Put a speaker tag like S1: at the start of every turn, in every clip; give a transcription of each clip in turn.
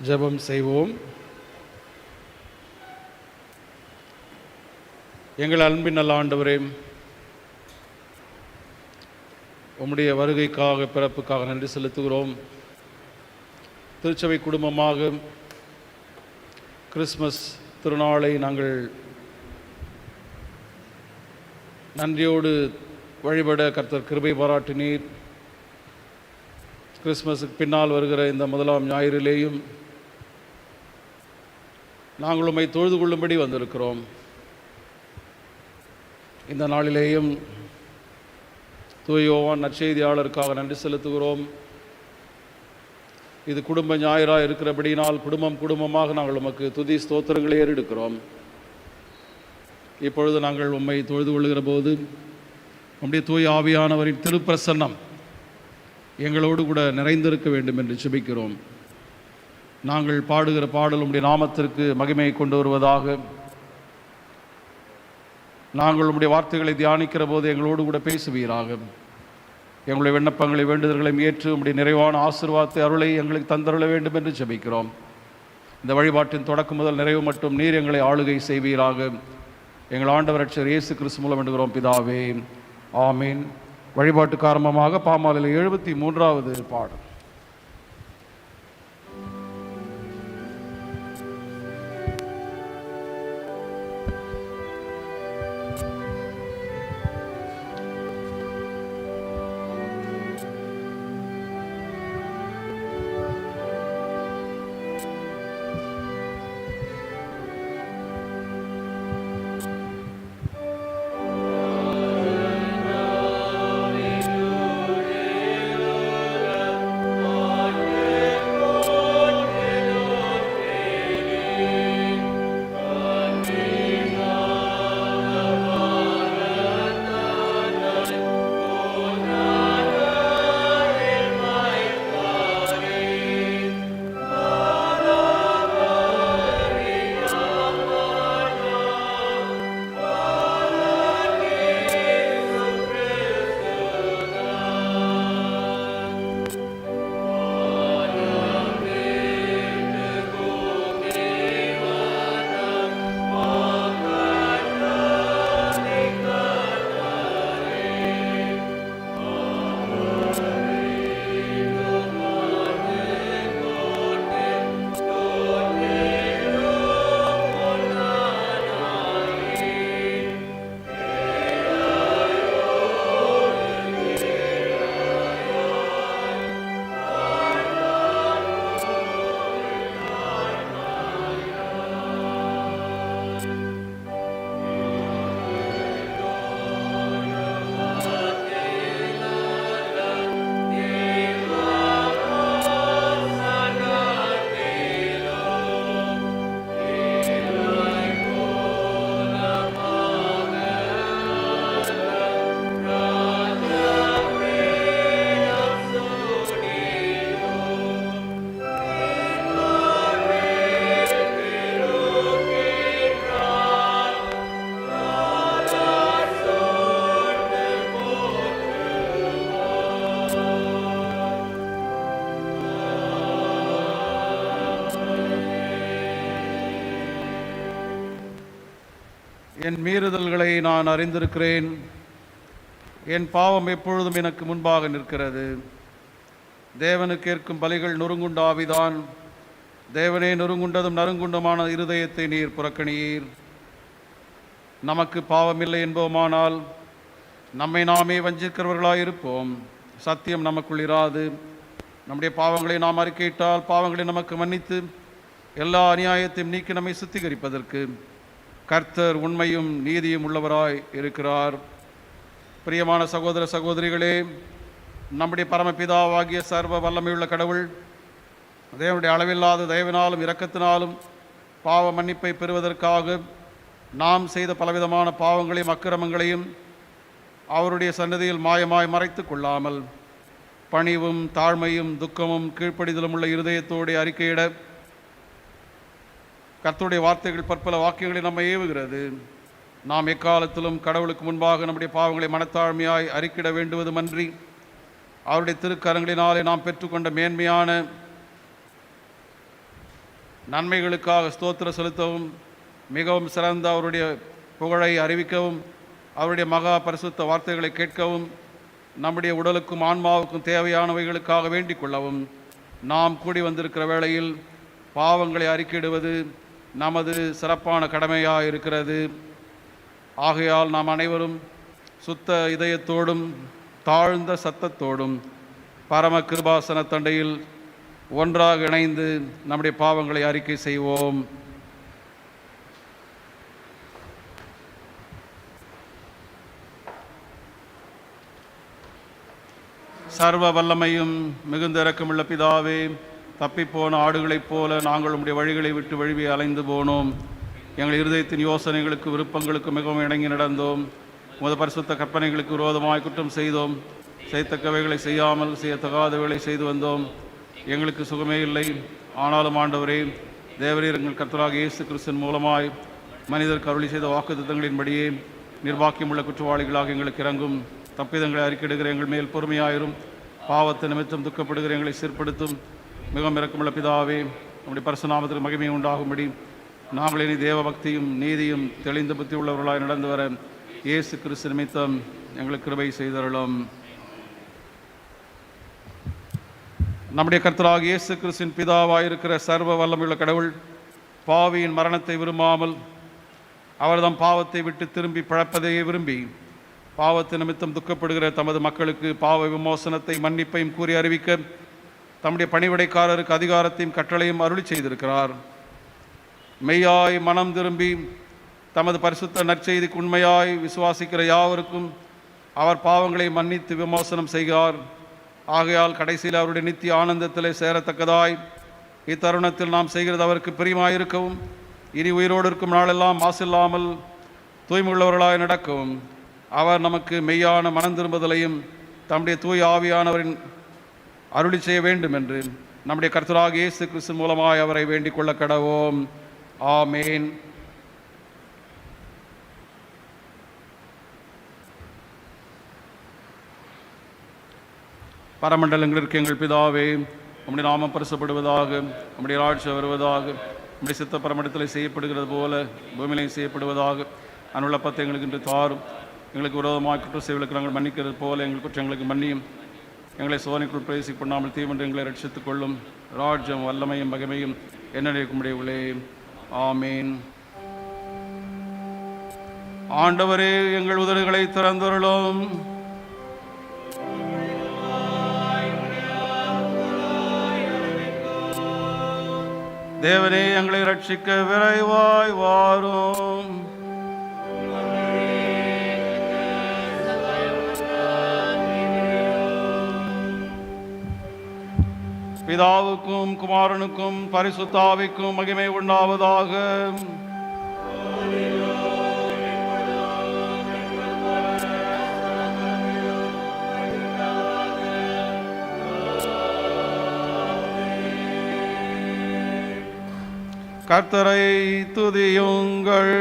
S1: ஜெபம் செய்வோம். எங்கள் அன்பின் நல்ல ஆண்டவரே, உம்முடைய வருகைக்காக பிறப்புக்காக நன்றி செலுத்துகிறோம். திருச்சபை குடும்பமாக கிறிஸ்மஸ் திருநாளை நாங்கள் நன்றியோடு வழிபட கர்த்தர் கிருபை பாராட்டினீர். கிறிஸ்மஸுக்கு பின்னால் வருகிற இந்த முதலாம் ஞாயிறிலேயும் நாங்கள் உம்மை தொழுது கொள்ளும்படி வந்திருக்கிறோம். இந்த நாளிலேயும் தூய யோவான் நற்செய்தியாளருக்காக நன்றி செலுத்துகிறோம். இது குடும்ப ஞாயிறாக இருக்கிறபடினால் குடும்பமாக நாங்கள் உமக்கு துதி ஸ்தோத்திரங்களை ஏறெடுக்கிறோம். இப்பொழுது நாங்கள் உம்மை தொழுது கொள்ளுகிற போது உம்முடைய தூய ஆவியானவரின் திருப்பிரசன்னம் எங்களோடு கூட நிறைந்திருக்க வேண்டும் என்று ஜெபிக்கிறோம். நாங்கள் பாடுகிற பாடல் உம்முடைய நாமத்திற்கு மகிமையை கொண்டு வருவதாக. நாங்கள் உம்முடைய வார்த்தைகளை தியானிக்கிற போது எங்களோடு கூட பேசுவீராக. எங்களுடைய விண்ணப்பங்களை வேண்டுதல்களையும் ஏற்று உம்முடைய நிறைவான ஆசீர்வாதத்தை அருளை எங்களுக்கு தந்தருள வேண்டும் என்று ஜெபிக்கிறோம். இந்த வழிபாட்டின் தொடக்கம் முதல் நிறைவு மட்டும் நீர் எங்களை ஆளுகை செய்வீராக. எங்கள் ஆண்டவர் ரட்சகர் இயேசு கிறிஸ்து மூலம் வேண்டுகிறோம் பிதாவே, ஆமீன். வழிபாட்டுக்கு ஆரம்பமாக பாமாலையில் 73வது பாடல். என் மீறுதல்களை நான் அறிந்திருக்கிறேன். என் பாவம் எப்பொழுதும் எனக்கு முன்பாக நிற்கிறது. தேவனுக்கு ஏற்கும் பலிகள் நொறுங்குண்ட ஆவிதான். தேவனே, நொறுங்குண்டதும் நறுங்குண்டமான இருதயத்தை நீர் புறக்கணியீர். நமக்கு பாவமில்லை என்போமானால் நம்மை நாமே வஞ்சிக்கிறவர்களாயிருப்போம். சத்தியம் நமக்குள் இராது. நம்முடைய பாவங்களை நாம் அறிக்கையிட்டால் பாவங்களை நமக்கு மன்னித்து எல்லா அநியாயத்தையும் நீக்கி நம்மை சுத்திகரிப்பதற்கு கர்த்தர் உண்மையும் நீதியும் உள்ளவராய் இருக்கிறார். பிரியமான சகோதர சகோதரிகளே, நம்முடைய பரமபிதாவாகிய சர்வ வல்லமையுள்ள கடவுள் தேவனுடைய அளவில்லாத தயவினாலும் இரக்கத்தினாலும் பாவ மன்னிப்பை பெறுவதற்காக நாம் செய்த பலவிதமான பாவங்களையும் அக்கிரமங்களையும் அவருடைய சன்னதியில் மாயமாய் மறைத்து கொள்ளாமல் பணிவும் தாழ்மையும் துக்கமும் கீழ்ப்படிதலும் உள்ள இருதயத்தோடு அறிக்கையிட கர்த்தருடைய வார்த்தைகள் பற்பல வாக்கியங்களை நம்மை ஏவுகிறது. நாம் எக்காலத்திலும் கடவுளுக்கு முன்பாக நம்முடைய பாவங்களை மனத்தாழ்மையாய் அறிக்கையிட வேண்டுவதுமன்றி அவருடைய திருக்கரங்களினாலே நாம் பெற்றுக்கொண்ட மேன்மையான நன்மைகளுக்காக ஸ்தோத்திர செலுத்தவும் மிகவும் சிறந்த அவருடைய புகழை அறிவிக்கவும் அவருடைய மகா பரிசுத்த வார்த்தைகளை கேட்கவும் நம்முடைய உடலுக்கும் ஆன்மாவுக்கும் தேவையானவைகளுக்காக வேண்டிக் கொள்ளவும் நாம் கூடி வந்திருக்கிற வேளையில் பாவங்களை அறிக்கையிடுவது நமது சிறப்பான கடமையாக இருக்கிறது. ஆகையால் நாம் அனைவரும் சுத்த இதயத்தோடும் தாழ்ந்த சத்தத்தோடும் பரம கிருபாசன தண்டையில் ஒன்றாக இணைந்து நம்முடைய பாவங்களை அறிக்கை செய்வோம். சர்வ வல்லமையும் மிகுந்த இரக்கமுள்ள பிதாவே, தப்பிப்போன ஆடுகளைப் போல நாங்கள் உம்முடைய வழிகளை விட்டு வழுவி அலைந்து போனோம். எங்கள் இருதயத்தின் யோசனைகளுக்கு விருப்பங்களுக்கு மிகவும் இணங்கி நடந்தோம். உமது பரிசுத்த கற்பனைகளுக்கு விரோதமாய் குற்றம் செய்தோம். செய்யத்தக்கவைகளை செய்யாமல் செய்யத்தகாதவைகளை செய்து வந்தோம். எங்களுக்கு சுகமே இல்லை. ஆனாலும் ஆண்டவரே, தேவரீர் எங்கள் கர்த்தராகிய இயேசு கிறிஸ்துவின் மூலமாய் மனிதருக்கு அருளி செய்த வாக்குத்தத்தங்களின்படியே நிர்வாக்கியமுள்ள குற்றவாளிகளாக எங்களுக்கு இறங்கும். தப்பிதங்களை அறிக்கையிடுகிற எங்கள் மேல் பொறுமையாயிரும். பாவத்தை நிமித்தம் துக்கப்படுகிற எங்களை சீர்படுத்தும். மிகவும் இரக்கமுள்ள பிதாவே, நம்முடைய பரிசுநாமத்திற்கு மகிமை உண்டாகும்படி நாங்கள் இனி தேவ பக்தியும் நீதியும் தெளிந்த புத்தி உள்ளவர்களாய் நடந்து வர இயேசு கிறிஸ்து நிமித்தம் எங்களுக்கு கிருபை செய்தருளும். நம்முடைய கர்த்தராகிய இயேசு கிறிஸ்துவின் பிதாவாயிருக்கிற சர்வ வல்லமையுள்ள கடவுள் பாவியின் மரணத்தை விரும்பாமல் அவர்தம் பாவத்தை விட்டு திரும்பி பிழைப்பதையே விரும்பி பாவத்தை நிமித்தம் துக்கப்படுகிற தமது மக்களுக்கு பாவ விமோசனத்தை மன்னிப்பையும் கூறி அறிவிக்க தம்முடைய பணிவிடைக்காரருக்கு அதிகாரத்தையும் கட்டளையும் அருளி செய்திருக்கிறார். மெய்யாய் மனம் திரும்பி தமது பரிசுத்த நற்செய்திக்கு உண்மையாய் விசுவாசிக்கிற யாவருக்கும் அவர் பாவங்களை மன்னித்து விமோசனம் செய்கிறார். ஆகையால் கடைசியில் அவருடைய நித்திய ஆனந்தத்திலே சேரத்தக்கதாய் இத்தருணத்தில் நாம் செய்கிறது அவருக்கு பிரியமாயிருக்கவும் இனி உயிரோடு இருக்கும் நாளெல்லாம் மாசில்லாமல் தூய்மையுள்ளவர்களாய் நடக்கவும் அவர் நமக்கு மெய்யான மனம் திரும்புதலையும் தம்முடைய தூய் ஆவியானவரின் அருளி செய்ய வேண்டும் என்று நம்முடைய கர்த்தராகிய இயேசு கிறிஸ்து மூலமாய் அவரை வேண்டிக் கொள்ள கடவோம். ஆமேன். பரமண்டலங்களிற்கு எங்கள் பிதாவே, நம்முடைய நாமம் பரிசுப்படுவதாக, நம்முடைய ராட்சியம் வருவதாக, நம்முடைய சித்த பரமண்டலத்தில் செய்யப்படுகிறது போல பூமியிலையும் செய்யப்படுவதாக. அனுள்ள பத்தை எங்களுக்கு இன்று தாரும். எங்களுக்கு விரோதமாக குற்றம் செய்வதற்கு நாங்கள் மன்னிக்கிறது போல எங்கள் குற்றங்களுக்கு மன்னியும். எங்களை சோதனைக்குள் பிரவேசிக்க பண்ணாமல் தீவென்று எங்களை ரட்சித்துக் கொள்ளும். ராஜ்யம் வல்லமையும் மகிமையும் என்னுடைய ஆமீன். ஆண்டவரே, எங்கள் உதடுகளை திறந்தருளும். தேவனே, எங்களை ரட்சிக்க விரைவாய் வாரும். பிதாவுக்கும் குமாரனுக்கும் பரிசுத்த ஆவிக்கும் மகிமை உண்டாவதாக. கர்த்தரை துதியுங்கள்.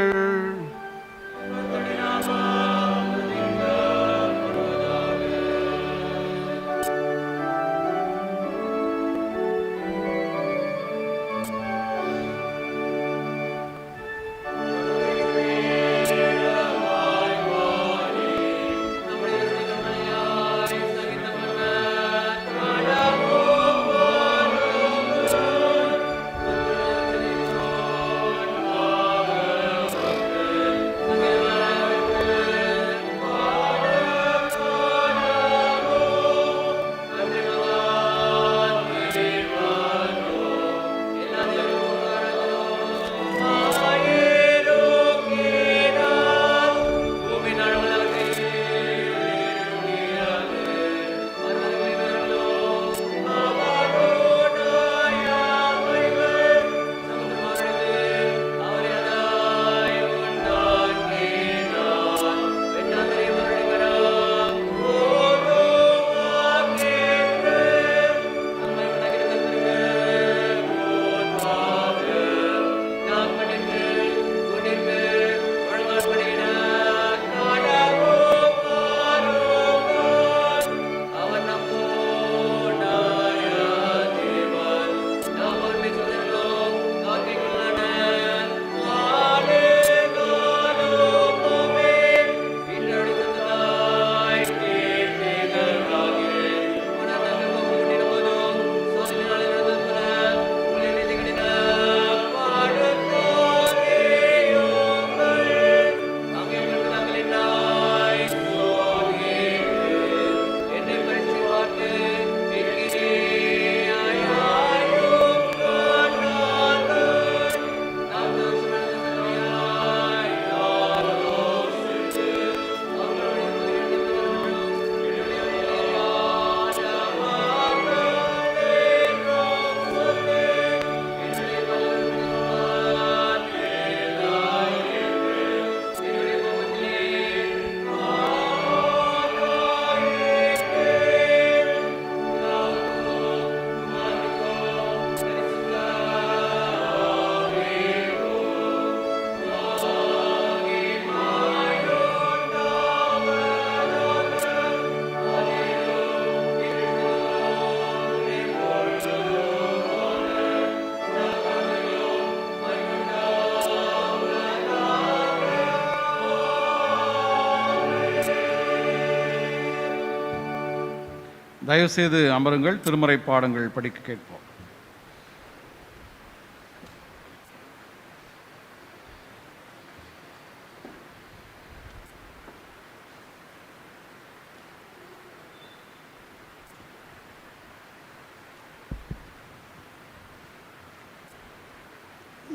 S1: தயவுசெய்து அமருங்கள். திருமறை பாடங்கள் படிக்க கேட்போம்.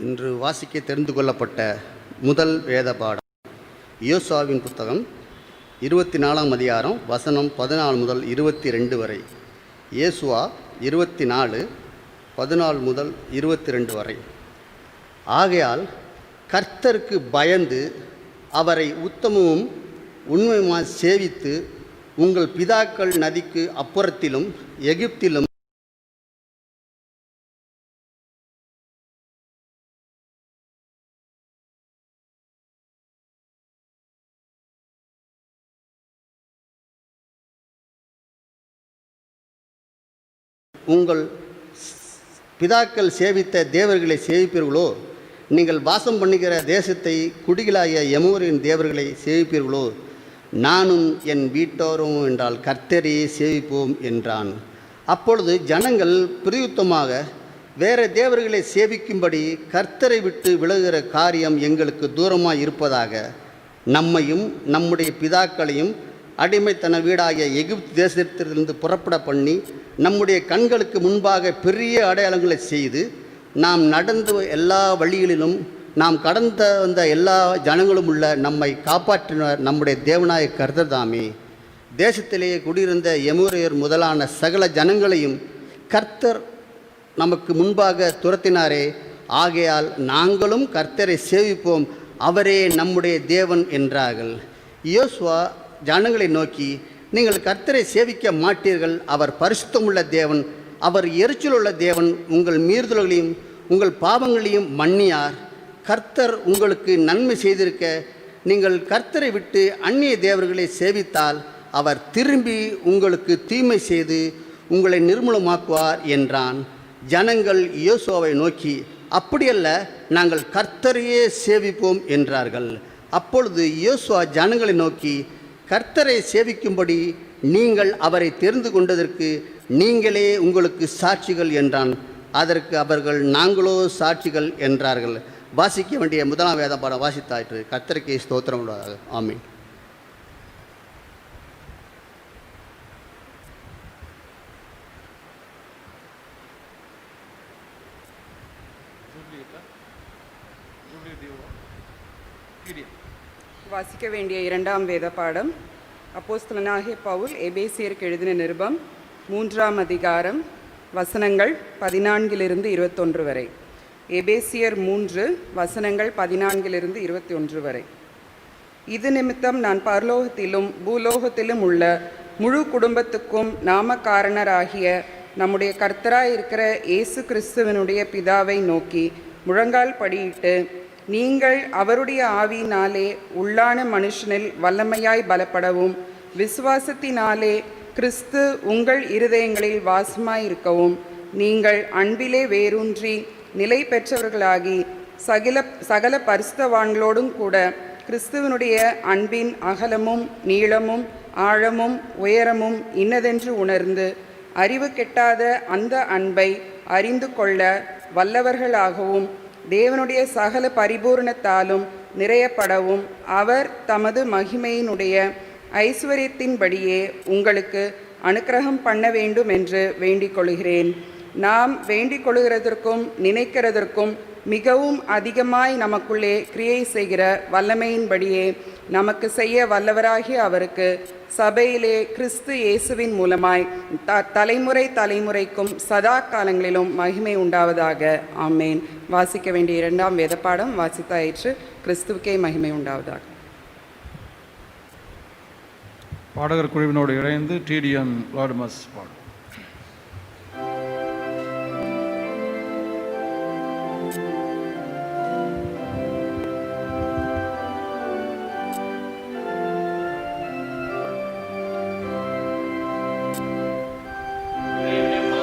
S2: இன்று வாசிக்க தெரிந்து கொள்ளப்பட்ட முதல் வேத பாடம் யோசுவாவின் புத்தகம் 24ஆம் அதிகாரம் வசனம் 14 முதல் 22 வரை. யோசுவா 24 14 முதல் 22 வரை. ஆகையால் கர்த்தருக்கு பயந்து அவரை உத்தமமும் உண்மையுமாய் சேவித்து உங்கள் பிதாக்கள் நதிக்கு அப்புறத்திலும் எகிப்திலும் உங்கள் பிதாக்கள் சேவித்த தேவர்களை சேவிப்பீர்களோ, நீங்கள் வாசம் பண்ணுகிற தேசத்தை குடிகளாகிய எமோரின் தேவர்களை சேவிப்பீர்களோ, நானும் என் வீட்டோரும் என்றால் கர்த்தரையே சேவிப்போம் என்றான். அப்பொழுது ஜனங்கள் பிரயுத்தமாக வேறு தேவர்களை சேவிக்கும்படி கர்த்தரை விட்டு விலகுகிற காரியம் எங்களுக்கு தூரமாக இருப்பதாக, நம்மையும் நம்முடைய பிதாக்களையும் அடிமைத்தன வீடாகிய எகிப்து தேசத்திலிருந்து புறப்பட பண்ணி நம்முடைய கண்களுக்கு முன்பாக பெரிய அடையாளங்களை செய்து நாம் நடந்த எல்லா வழிகளிலும் நாம் கடந்த வந்த எல்லா ஜனங்களும் உள்ள நம்மை காப்பாற்றினார் நம்முடைய தேவனாய கர்த்தர் தாமே. தேசத்திலேயே குடியிருந்த எமோரியர் முதலான சகல ஜனங்களையும் கர்த்தர் நமக்கு முன்பாக துரத்தினாரே. ஆகையால் நாங்களும் கர்த்தரை சேவிப்போம், அவரே நம்முடைய தேவன் என்றார்கள். யோசுவா ஜனங்களை நோக்கி, நீங்கள் கர்த்தரை சேவிக்க மாட்டீர்கள், அவர் பரிசுத்தமுள்ள தேவன், அவர் எரிச்சலுள்ள தேவன், உங்கள் மீறுதல்களையும் உங்கள் பாவங்களையும் மன்னியார். கர்த்தர் உங்களுக்கு நன்மை செய்திருக்க நீங்கள் கர்த்தரை விட்டு அந்நிய தேவர்களை சேவித்தால் அவர் திரும்பி உங்களுக்கு தீமை செய்து உங்களை நிர்மூலமாக்குவார் என்றான். ஜனங்கள் யோசுவாவை நோக்கி, அப்படியல்ல, நாங்கள் கர்த்தரையே சேவிப்போம் என்றார்கள். அப்பொழுது யோசுவா ஜனங்களை நோக்கி, கர்த்தரை சேவிக்கும்படி நீங்கள் அவரை தெரிந்து கொண்டதற்கு நீங்களே உங்களுக்கு சாட்சிகள் என்றான். அதற்கு அவர்கள், நாங்களோ சாட்சிகள் என்றார்கள். வாசிக்க வேண்டிய முதலாம் வேத பாடம் வாசித்தாயிற்று. கர்த்தருக்கு ஸ்தோத்திரம் உண்டாக. ஆமென்.
S3: வாசிக்க வேண்டிய இரண்டாம் வேத பாடம் அப்போஸ்தலனாகிய பவுல் எபேசியருக்கு எழுதின நிருபம் 3ஆம் அதிகாரம் வசனங்கள் 14 21 வரை. எபேசியர் 3 வசனங்கள் 14 21 வரை. இது நிமித்தம் நான் பரலோகத்திலும் பூலோகத்திலும் உள்ள முழு குடும்பத்துக்கும் நாமக்காரணராகிய நம்முடைய கர்த்தராயிருக்கிற இயேசு கிறிஸ்துவனுடைய பிதாவை நோக்கி முழங்கால் படியிட்டு, நீங்கள் அவருடைய ஆவியினாலே உள்ளான மனுஷனில் வல்லமையாய் பலப்படவும், விசுவாசத்தினாலே கிறிஸ்து உங்கள் இருதயங்களில் வாசமாயிருக்கவும், நீங்கள் அன்பிலே வேரூன்றி நிலை பெற்றவர்களாகி சகல பரிசுத்தவான்களோடும் கூட கிறிஸ்துவனுடைய அன்பின் அகலமும் நீளமும் ஆழமும் உயரமும் இன்னதென்று உணர்ந்து அறிவு கெட்டாத அந்த அன்பை அறிந்து கொள்ள வல்லவர்களாகவும், தேவனுடைய சகல பரிபூரணத்தாலும் நிறையப்படவும், அவர் தமது மகிமையினுடைய ஐஸ்வர்யத்தின்படியே உங்களுக்கு அனுக்கிரகம் பண்ண வேண்டும் என்று வேண்டிக் கொள்கிறேன். நாம் வேண்டிக் கொள்கிறதற்கும் நினைக்கிறதற்கும் மிகவும் அதிகமாய் நமக்குள்ளே கிரியை செய்கிற வல்லமையின்படியே நமக்கு செய்ய வல்லவராகிய அவருக்கு சபையிலே கிறிஸ்து இயேசுவின் மூலமாய் தலைமுறை தலைமுறைக்கும் சதா காலங்களிலும் மகிமை உண்டாவதாக. ஆமேன். வாசிக்க வேண்டிய இரண்டாம் வேதப்பாடம் வாசித்தாயிற்று. கிறிஸ்துவுக்கே மகிமை உண்டாவதாக.
S1: பாடகர் குழுவினோடு இணைந்து டிடிஎன் லார்மஸ் பாடும்.
S4: Amen.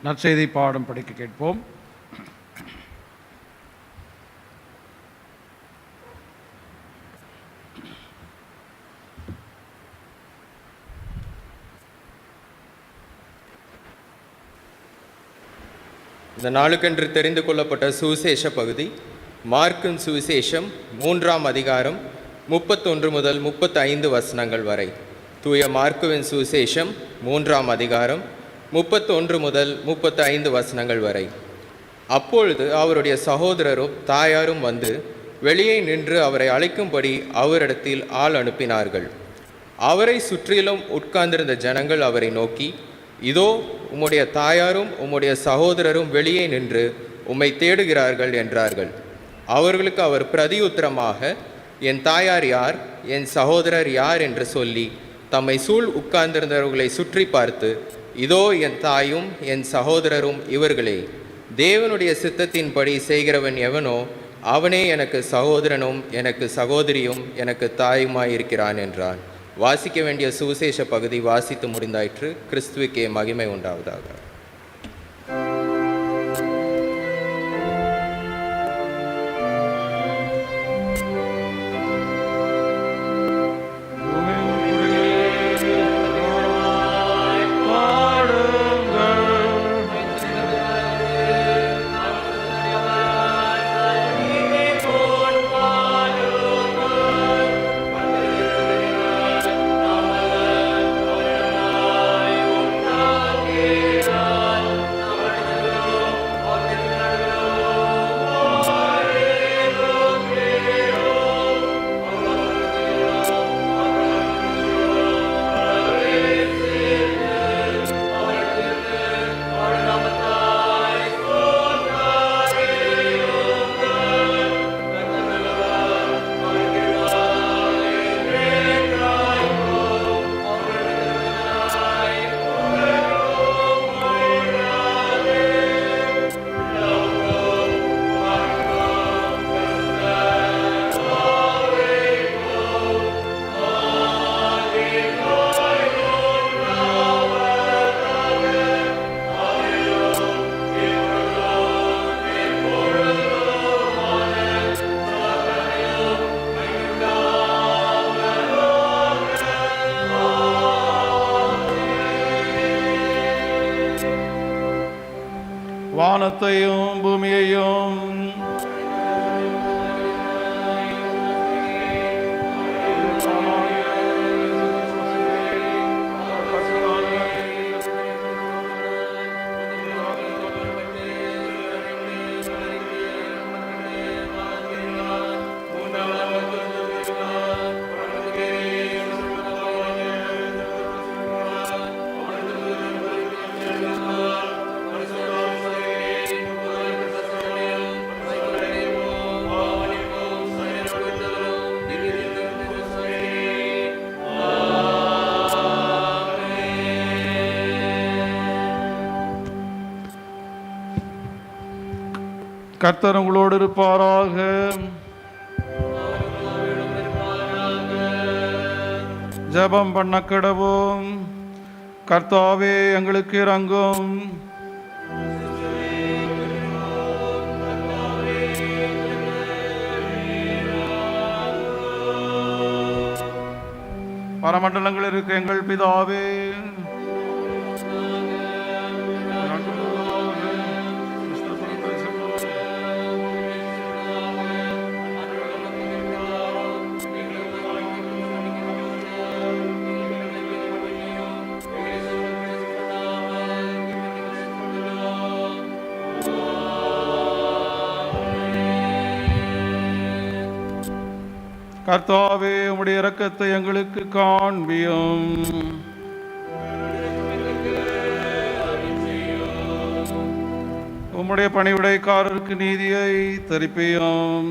S1: நற்செய்தி பாடம் படிக்க கேட்போம்.
S4: இந்த நாளுக்கென்று தெரிந்து கொள்ளப்பட்ட சுவிசேஷ பகுதி மார்க்கின் சுவிசேஷம் 3ஆம் அதிகாரம் 31 முதல் 35 வசனங்கள் வரை. தூய மார்க்குவின் சுவிசேஷம் 3ஆம் அதிகாரம் 31 முதல் 35 வசனங்கள் வரை. அப்பொழுது அவருடைய சகோதரரும் தாயாரும் வந்து வெளியே நின்று அவரை அழைக்கும்படி அவரிடத்தில் ஆள் அனுப்பினார்கள். அவரை சுற்றிலும் உட்கார்ந்திருந்த ஜனங்கள் அவரை நோக்கி, இதோ உம்முடைய தாயாரும் உம்முடைய சகோதரரும் வெளியே நின்று உம்மை தேடுகிறார்கள் என்றார்கள். அவர்களுக்கு அவர் பிரதியுத்தரமாக, என் தாயார் யார், என் சகோதரர் யார் என்று சொல்லி தம்மை சூழ் உட்கார்ந்திருந்தவர்களை சுற்றி பார்த்து, இதோ என் தாயும் என் சகோதரரும் இவர்களே, தேவனுடைய சித்தத்தின்படி செய்கிறவன் எவனோ அவனே எனக்கு சகோதரனும் எனக்கு சகோதரியும் எனக்கு தாயுமாயிருக்கிறான் என்றான். வாசிக்க வேண்டிய சுவிசேஷ பகுதி வாசித்து முடிந்தாயிற்று. கிறிஸ்துவுக்கே மகிமை உண்டாவதாக.
S1: வானத்தையும் பூமியையும் கர்த்தர் உங்களோடு இருப்பாராக. ஜெபம் பண்ண கடவோம். கர்த்தாவே எங்களுக்கு இரங்கும். பரமண்டலங்கள் இருக்க எங்கள் பிதாவே, கர்த்தாவே உம்முடைய இரக்கத்தை எங்களுக்கு காண்பியும். உம்முடைய பணிவிடைக்காரருக்கு நீதியை தெரிப்பியும்.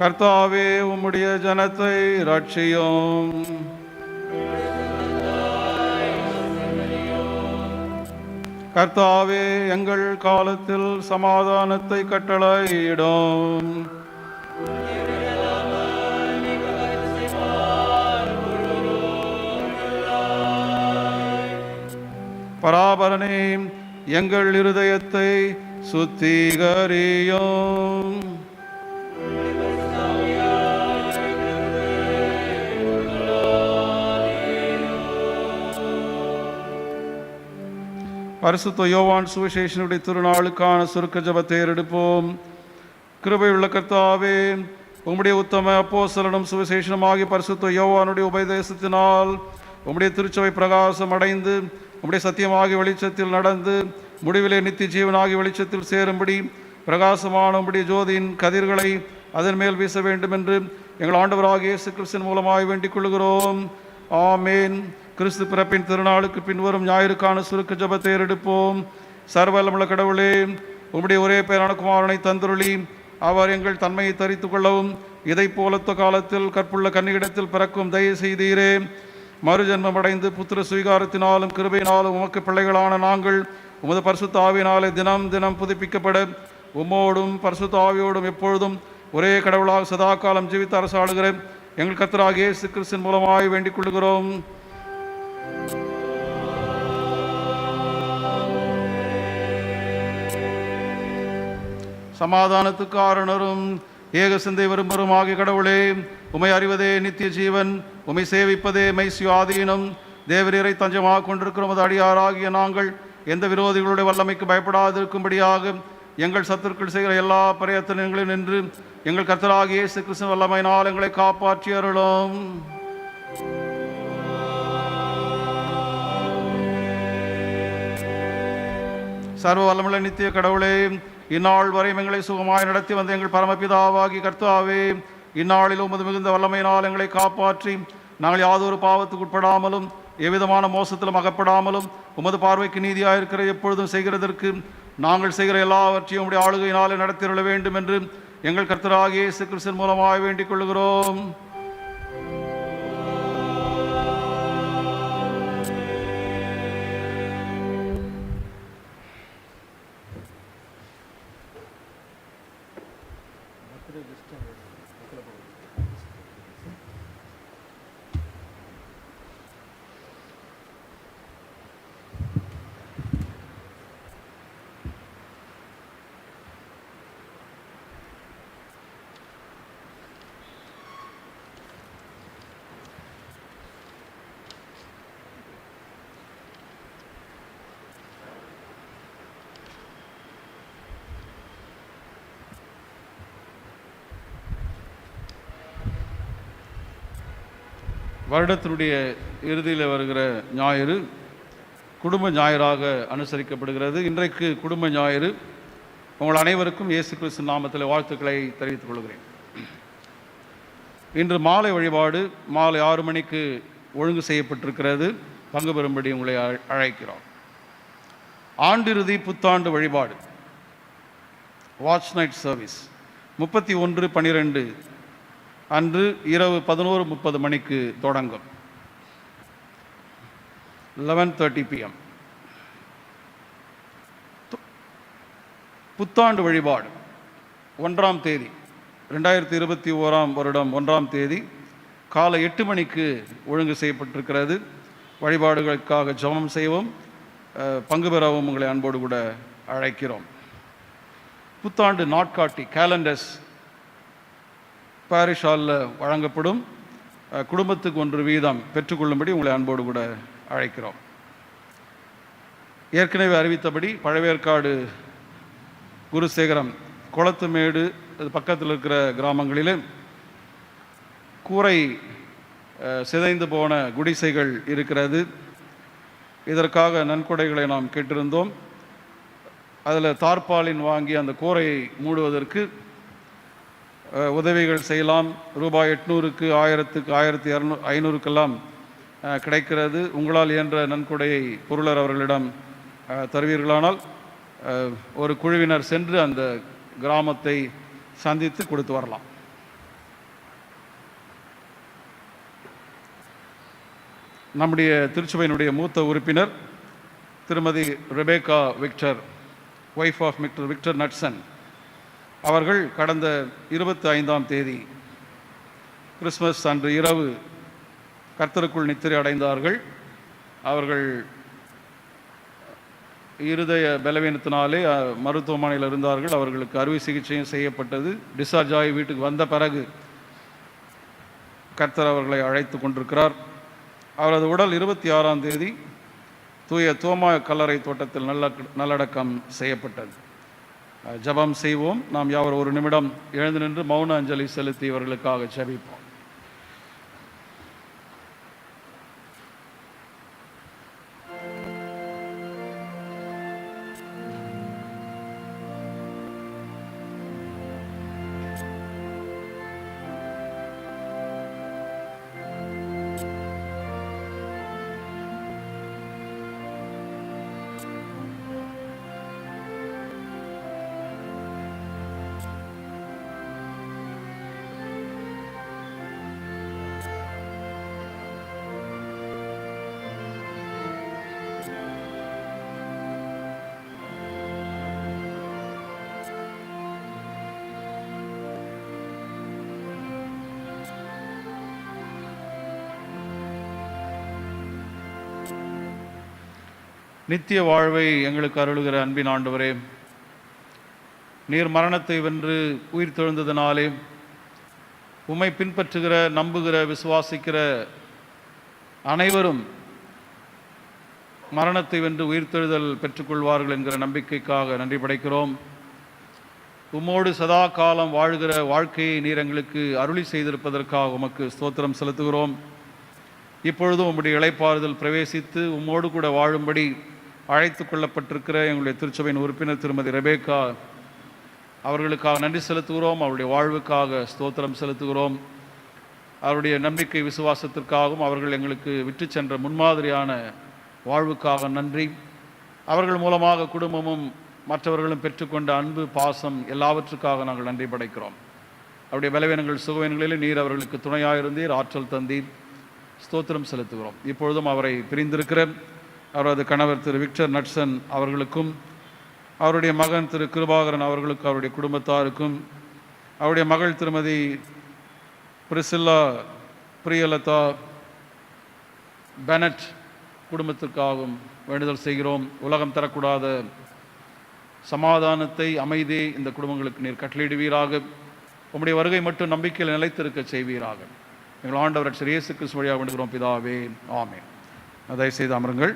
S1: கர்த்தாவே உம்முடைய ஜனத்தை ரட்சியும். கர்த்தாவே எங்கள் காலத்தில் சமாதானத்தை கட்டளையிடும். பராபரனே, எங்கள் இருதயத்தை சுத்திகரியும். பரிசுத்த யோவான் சுவிசேஷனுடைய திருநாளுக்கான சுருக்க ஜெபத்தை எடுப்போம். கிருபையுள்ள கர்த்தாவே, உம்முடைய உத்தம அப்போஸ்தலனும் சுவிசேஷனுமாகிய பரிசுத்த யோவானுடைய உபதேசத்தினால் உம்முடைய திருச்சபை பிரகாசம் அடைந்து உம்முடைய சத்தியமாகிய வெளிச்சத்தில் நடந்து முடிவிலே நித்திய ஜீவனாகிய வெளிச்சத்தில் சேரும்படி பிரகாசமான உம்முடைய ஜோதியின் கதிர்களை அதன் மேல் வீச வேண்டும் என்று எங்கள் ஆண்டவராகிய இயேசு கிறிஸ்துவின் மூலமாய் வேண்டிக் கொள்கிறோம். ஆமேன். கிறிஸ்து பிறப்பின் திருநாளுக்கு பின்வரும் ஞாயிறுக்கான சுருக்க ஜெபத்தை எடுப்போம். சர்வவல்லமையுள்ள கடவுளே, உம்முடைய ஒரே பேரான குமாரனை தந்தருளி அவர் எங்கள் தன்மையை தரித்து கொள்ளவும் இதை போலத்த காலத்தில் கற்புள்ள கன்னியிடத்தில் பிறக்கும் தயவு செய்தீரே. மறுஜன்மம் அடைந்து புத்திர சுவீகாரத்தினாலும் கிருபையினாலும் உமக்கு பிள்ளைகளான நாங்கள் உமது பரிசுத்த ஆவியினாலே தினம் தினம் புதுப்பிக்கப்பட உம்மோடும் பரிசுத்த ஆவியோடும் எப்பொழுதும் ஒரே கடவுளாக சதா காலம் ஜீவித்து அரசாளுகிற எங்கள் கர்த்தராகிய இயேசு கிறிஸ்துவின் மூலமாய் வேண்டிக் கொள்கிறோம். சமாதானத்துக்கு காரணரும் ஏக சிந்தை விரும்பரும் ஆகிய கடவுளே, உமை அறிவதே நித்திய ஜீவன், உமை சேவிப்பதே மெய்சுயாதீனம். தேவரீரை தஞ்சமாக கொண்டிருக்கிற அடியாராகிய நாங்கள் எந்த விரோதிகளுடைய வல்லமைக்கு பயப்படாதிருக்கும்படியாக எங்கள் சத்துருக்கள் செய்கிற எல்லா பிரயத்தனங்களிலும் நின்று எங்கள் கர்த்தராகிய இயேசு கிறிஸ்து வல்லமையினால் எங்களை காப்பாற்றி அருளும். சர்வ வல்லமுள்ள நித்திய கடவுளே, இந்நாள் வரை எங்களை சுகமாய் நடத்தி வந்த எங்கள் பரமபிதாவாகி கர்த்தாவே, இந்நாளில் உமது மிகுந்த வல்லமையினால் எங்களை காப்பாற்றி நாங்கள் யாதொரு பாவத்துக்கு உட்படாமலும் எவ்விதமான மோசத்திலும் அகப்படாமலும் உமது பார்வைக்கு நீதியாக இருக்கிற எப்பொழுதும் செய்கிறதற்கு நாங்கள் செய்கிற எல்லாவற்றையும் உடைய ஆளுகையினாலே நடத்திருள வேண்டும் என்று எங்கள் கர்த்தராகிய இயேசு கிறிஸ்துவின் மூலமாய் வேண்டிக் கொள்கிறோம். வருடத்தினுடைய இறுதியில் வருகிற ஞாயிறு குடும்ப ஞாயிறாக அனுசரிக்கப்படுகிறது. இன்றைக்கு குடும்ப ஞாயிறு. உங்கள் அனைவருக்கும் இயேசு கிறிஸ்து நாமத்தில் வாழ்த்துக்களை தெரிவித்துக் கொள்கிறேன். இன்று மாலை வழிபாடு மாலை 6 மணிக்கு ஒழுங்கு செய்யப்பட்டிருக்கிறது. பங்கு பெறும்படி உங்களை அழைக்கிறோம். ஆண்டிறுதி புத்தாண்டு வழிபாடு வாட்ச் நைட் சர்வீஸ் 31/12 அன்று இரவு 11:30 மணிக்கு தொடங்கும். 11:30 PM. புத்தாண்டு வழிபாடு 1ஆம் தேதி 2021ஆம் வருடம் 1ஆம் தேதி காலை 8 மணிக்கு ஒழுங்கு செய்யப்பட்டிருக்கிறது. வழிபாடுகளுக்காக ஜெபம் செய்வோம். பங்கு பெறவும் உங்களை அன்போடு கூட அழைக்கிறோம். புத்தாண்டு நாட்காட்டி கேலண்டர்ஸ் பாரிஷ் ஹாலில் வழங்கப்படும். குடும்பத்துக்கு 1 வீதம் பெற்றுக்கொள்ளும்படி உங்களை அன்போடு கூட அழைக்கிறோம். ஏற்கனவே அறிவித்தபடி பழவேற்காடு குருசேகரம் குளத்துமேடு பக்கத்தில் இருக்கிற கிராமங்களில் கூரை சிதைந்து போன குடிசைகள் இருக்கிறது. இதற்காக நன்கொடைகளை நாம் கேட்டிருந்தோம். அதில் தார்பாலின் வாங்கி அந்த கூரையை மூடுவதற்கு உதவிகள் செய்யலாம். ரூபாய் 800க்கு 1000க்கு 1500க்கெல்லாம் கிடைக்கிறது. உங்களால் இயன்ற நன்கொடையை பொருளர் அவர்களிடம் தருவீர்களானால் ஒரு குழுவினர் சென்று அந்த கிராமத்தை சந்தித்து கொடுத்து வரலாம். நம்முடைய திருச்சபையினுடைய மூத்த உறுப்பினர் திருமதி Rebecca Victor, wife of mister Victor நட்சன் அவர்கள் கடந்த 25ஆம் தேதி கிறிஸ்மஸ் அன்று இரவு கர்த்தருக்குள் நித்திரை அடைந்தார்கள். அவர்கள் இருதய பலவீனத்தினாலே மருத்துவமனையில் இருந்தார்கள். அவர்களுக்கு அறுவை சிகிச்சையும் செய்யப்பட்டது. டிஸ்சார்ஜ் ஆகி வீட்டுக்கு வந்த பிறகு கர்த்தர் அவர்களை அழைத்து கொண்டிருக்கிறார். அவரது உடல் 26ஆம் தேதி தூய தோமா கல்லறை தோட்டத்தில் நல்லடக்கம் செய்யப்பட்டது. ஜெபம் செய்வோம். நாம் யாவர் ஒரு நிமிடம் எழுந்து நின்று மௌன அஞ்சலி செலுத்தி இவர்களுக்காக ஜெபிப்போம். நித்திய வாழ்வை எங்களுக்கு அருளுகிற அன்பின் ஆண்டவரே, நீர் மரணத்தை வென்று உயிர் தெழுந்ததினாலே உம்மை பின்பற்றுகிற, நம்புகிற, விசுவாசிக்கிற அனைவரும் மரணத்தை வென்று உயிர்த்தெழுதல் பெற்றுக்கொள்வார்கள் என்கிற நம்பிக்கைக்காக நன்றி படைக்கிறோம். உம்மோடு சதா காலம் வாழ்கிற வாழ்க்கையை நீர் எங்களுக்கு அருளி செய்திருப்பதற்காக உமக்கு ஸ்தோத்திரம் செலுத்துகிறோம். இப்பொழுதும் உம்முடைய இளைப்பாறுதல் பிரவேசித்து உம்மோடு கூட வாழும்படி அழைத்து கொள்ளப்பட்டிருக்கிற எங்களுடைய திருச்சபையின் உறுப்பினர் திருமதி ரெபேக்கா அவர்களுக்காக நன்றி செலுத்துகிறோம். அவருடைய வாழ்வுக்காக ஸ்தோத்திரம் செலுத்துகிறோம். அவருடைய நம்பிக்கை விசுவாசத்திற்காகவும் அவர்கள் எங்களுக்கு விட்டு சென்ற முன்மாதிரியான வாழ்வுக்காக நன்றி. அவர்கள் மூலமாக குடும்பமும் மற்றவர்களும் பெற்றுக்கொண்ட அன்பு, பாசம் எல்லாவற்றுக்காக நாங்கள் நன்றி படைக்கிறோம். அவருடைய பலவீனங்கள் சுகவீனங்களில் நீர் அவர்களுக்கு துணையாயிருந்தீர், ஆற்றல் தந்தீர். ஸ்தோத்திரம் செலுத்துகிறோம். இப்பொழுதும் அவரை பிரிந்திருக்கிற அவரது கணவர் திரு விக்டர் நட்சன் அவர்களுக்கும், அவருடைய மகன் திரு கிருபாகரன் அவர்களுக்கும், அவருடைய குடும்பத்தாருக்கும், அவருடைய மகள் திருமதி பிரிசில்லா பிரியலதா பெனட் குடும்பத்திற்காகவும் வேண்டுதல் செய்கிறோம். உலகம் தரக்கூடாத சமாதானத்தை, அமைதியை இந்த குடும்பங்களுக்கு நீர் கட்டளையிடுவீராக. உம்முடைய வருகை மட்டும் நம்பிக்கையில் நிலைத்திருக்க செய்வீராக. எங்கள் ஆண்டவர் ஸ்ரீ இயேசு கிறிஸ்து வழியாக வேண்டுகிறோம் பிதாவே, ஆமென். தயவுசெய்து அமருங்கள்.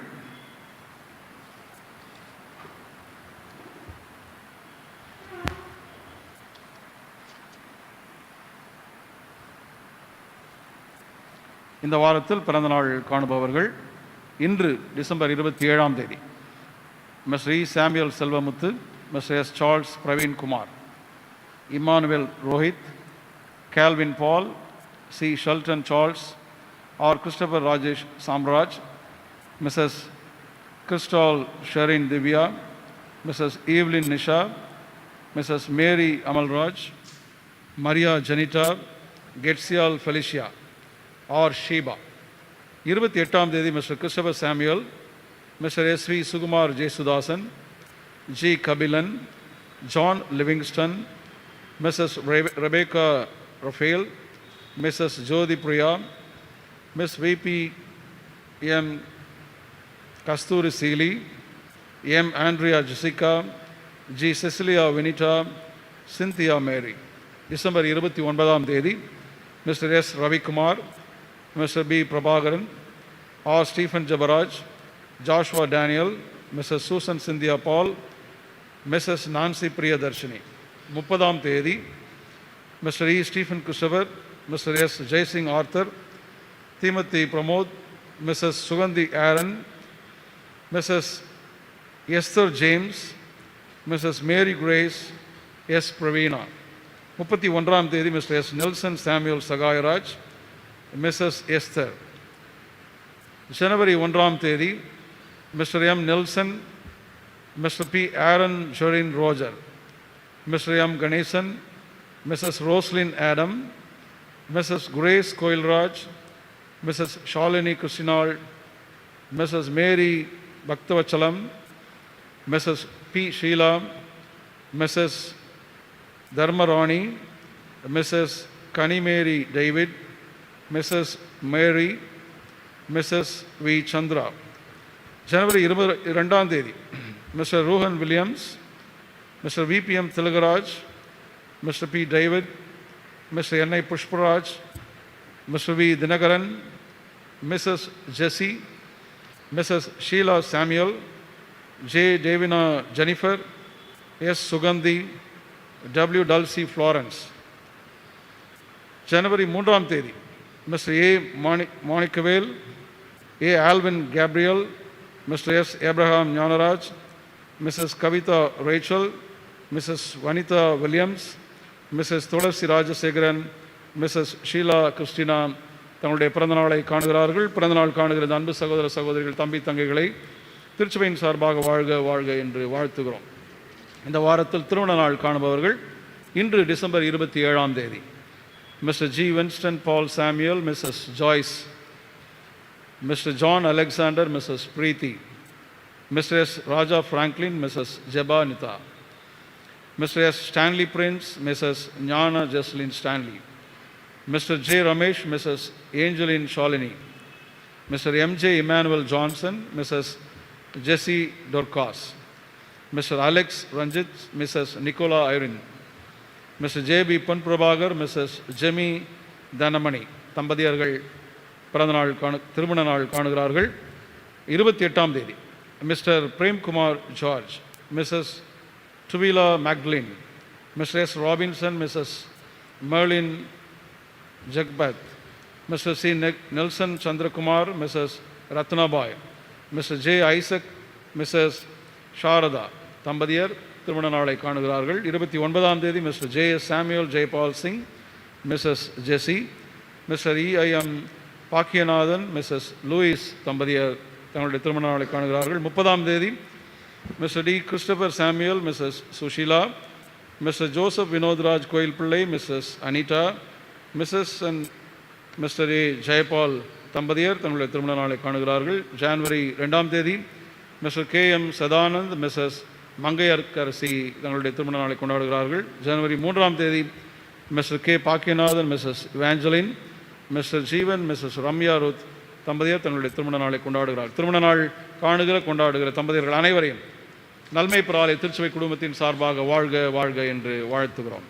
S1: இந்த வாரத்தில் பிறந்தநாள் காணுபவர்கள் இன்று டிசம்பர் 27ஆம் தேதி mister E Samuel Selvamuthu, mister S Charles Praveen Kumar, Immanuel Rohit, Calvin Paul, C Sheldon Charles, R Christopher Rajesh Samraj, Mrs Crystal Sherin Divya, Mrs Evelyn Nisha, Mrs Mary Amalraj, Maria Jenita, Ketsiyal Felicia R Sheba. 28ஆம் தேதி mister Christopher Samuel, mister S V. Sukumar Jesudasan, G Kabilan, John Livingston, Mrs Rebecca Raphael, Mrs Jyothi Priya, Miss VP M Kasthuri Seeli, M Andrea Jessica, G Cecilia வினிட்டா, Scindia Mary. December 29ஆம் தேதி mister S Ravikumar, mister P Prabhakaran, R Stephen Jebaraj, Joshua Daniel, Mrs Susan Cynthia Paul, Mrs Nancy Priyadharshini. 30ஆம் தேதி mister E Stephen Christopher, mister S Jaisingh Arthur, Timothy Pramod, Mrs Suganthi Aaron, Mrs Esther James, Mrs Mary Grace, S Praveena. 31ஆம் தேதி mister S Nelson Samuel Sahayaraj, Mrs Esther. ஜனவரி 1ஆம் தேதி mister M Nelson, mister P Aaron Jorin Roger, mister M Ganesan, Mrs Roslin Adam, Mrs Grace Koilraj, Mrs Shalini Krishnal, Mrs Mary Bakthavachalam, Mrs P Sheela, Mrs Dharmarani, Mrs Kanimary David, Mrs Mary, Mrs V Chandra. ஜனவரி 22ஆம் தேதி Mr. Rohan Williams, Mr. VPM Thilagaraj, Mr. P. David, Mr. N.I. Pushparaj, Mr. V. Dinagaran, Mrs. Jessie, Mrs. Sheila Samuel, J. Davina Jennifer, S. Sugandhi, W. Dulcie Florence. January 3ஆம் தேதி Mr. A. Monikavel, A. Alvin Gabriel, Mr. S. Abraham Nyanaraj, Mrs. Kavita Rachel, Mrs. Vanitha Williams, Mrs. Tulasi Rajasegaran, Mrs. Sheila Christina தங்களுடைய பிறந்தநாளை காணுகிறார்கள். பிறந்தநாள் காணுகிற அன்பு சகோதர சகோதரிகள், தம்பி தங்கைகளை திருச்சபையின் சார்பாக வாழ்க வாழ்க என்று வாழ்த்துகிறோம். இந்த வாரத்தில் திருமண நாள் காணுபவர்கள் இன்று டிசம்பர் 27ஆம் தேதி Mr. G. Winston Paul Samuel, Mrs. Joyce, Mr. John Alexander, Mrs. Preeti, Mr. S. Raja Franklin, Mrs. Jebanita, Mr. S. Stanley Prince, Mrs. Jnana Jesselyn Stanley, Mr. J. Ramesh, Mrs. Angeline Shalini, Mr. M. J. Emmanuel Johnson, Mrs. Jessie Dorcas, Mr. Alex Ranjit, Mrs. Nicola Irene, Mr. J. B. Panprabhagar, Mrs. Jemmy Danamani தம்பதியர்கள் பிறந்தநாள் திருமண நாள் காணுகிறார்கள். 28ஆம் தேதி Mr. Premkumar George, Mrs. Tuvila Magdalene, Mr. S. Robinson, Mrs. Merlin Jagbat, Mr. C. Nelson Chandrakumar, Mrs. Ratnabai, Mr. J. Isaac, Mrs. Sharada தம்பதியர் திருமண நாளை காணுகிறார்கள். 29ஆம் தேதி Mr. J. Samuel Jaypal Singh, Mrs. Jessie, Mr. E.I.M. Bakkiyanathan, Mrs. Louis தம்பதியர் தங்களுடைய திருமண நாளை காணுகிறார்கள். 30ஆம் தேதி Mr. D. Christopher Samuel, Mrs. Sushila, Mr. Joseph Vinodhraj கோயில் பிள்ளை, Mrs. Anita, Mrs. and Mr. A. Jaypal தம்பதியர் தங்களுடைய திருமண நாளை காணுகிறார்கள். ஜனவரி 2ஆம் தேதி Mr. K. M. Sadanand, Mrs. Mangaiyarkarasi தங்களுடைய திருமண நாளை கொண்டாடுகிறார்கள். ஜனவரி 3ஆம் தேதி Mr. K. Bakkiyanathan, Mrs. Evangeline, Mr. ஜீவன், Mrs. ரம்யா ருத் தம்பதியர் தங்களுடைய திருமண நாளை கொண்டாடுகிறார்கள். திருமண நாள் காணுகிற கொண்டாடுகிற தம்பதியர்கள் அனைவரையும் நன்மை பிராலை திருச்சபை குடும்பத்தின் சார்பாக வாழ்க வாழ்க என்று வாழ்த்துகிறோம்.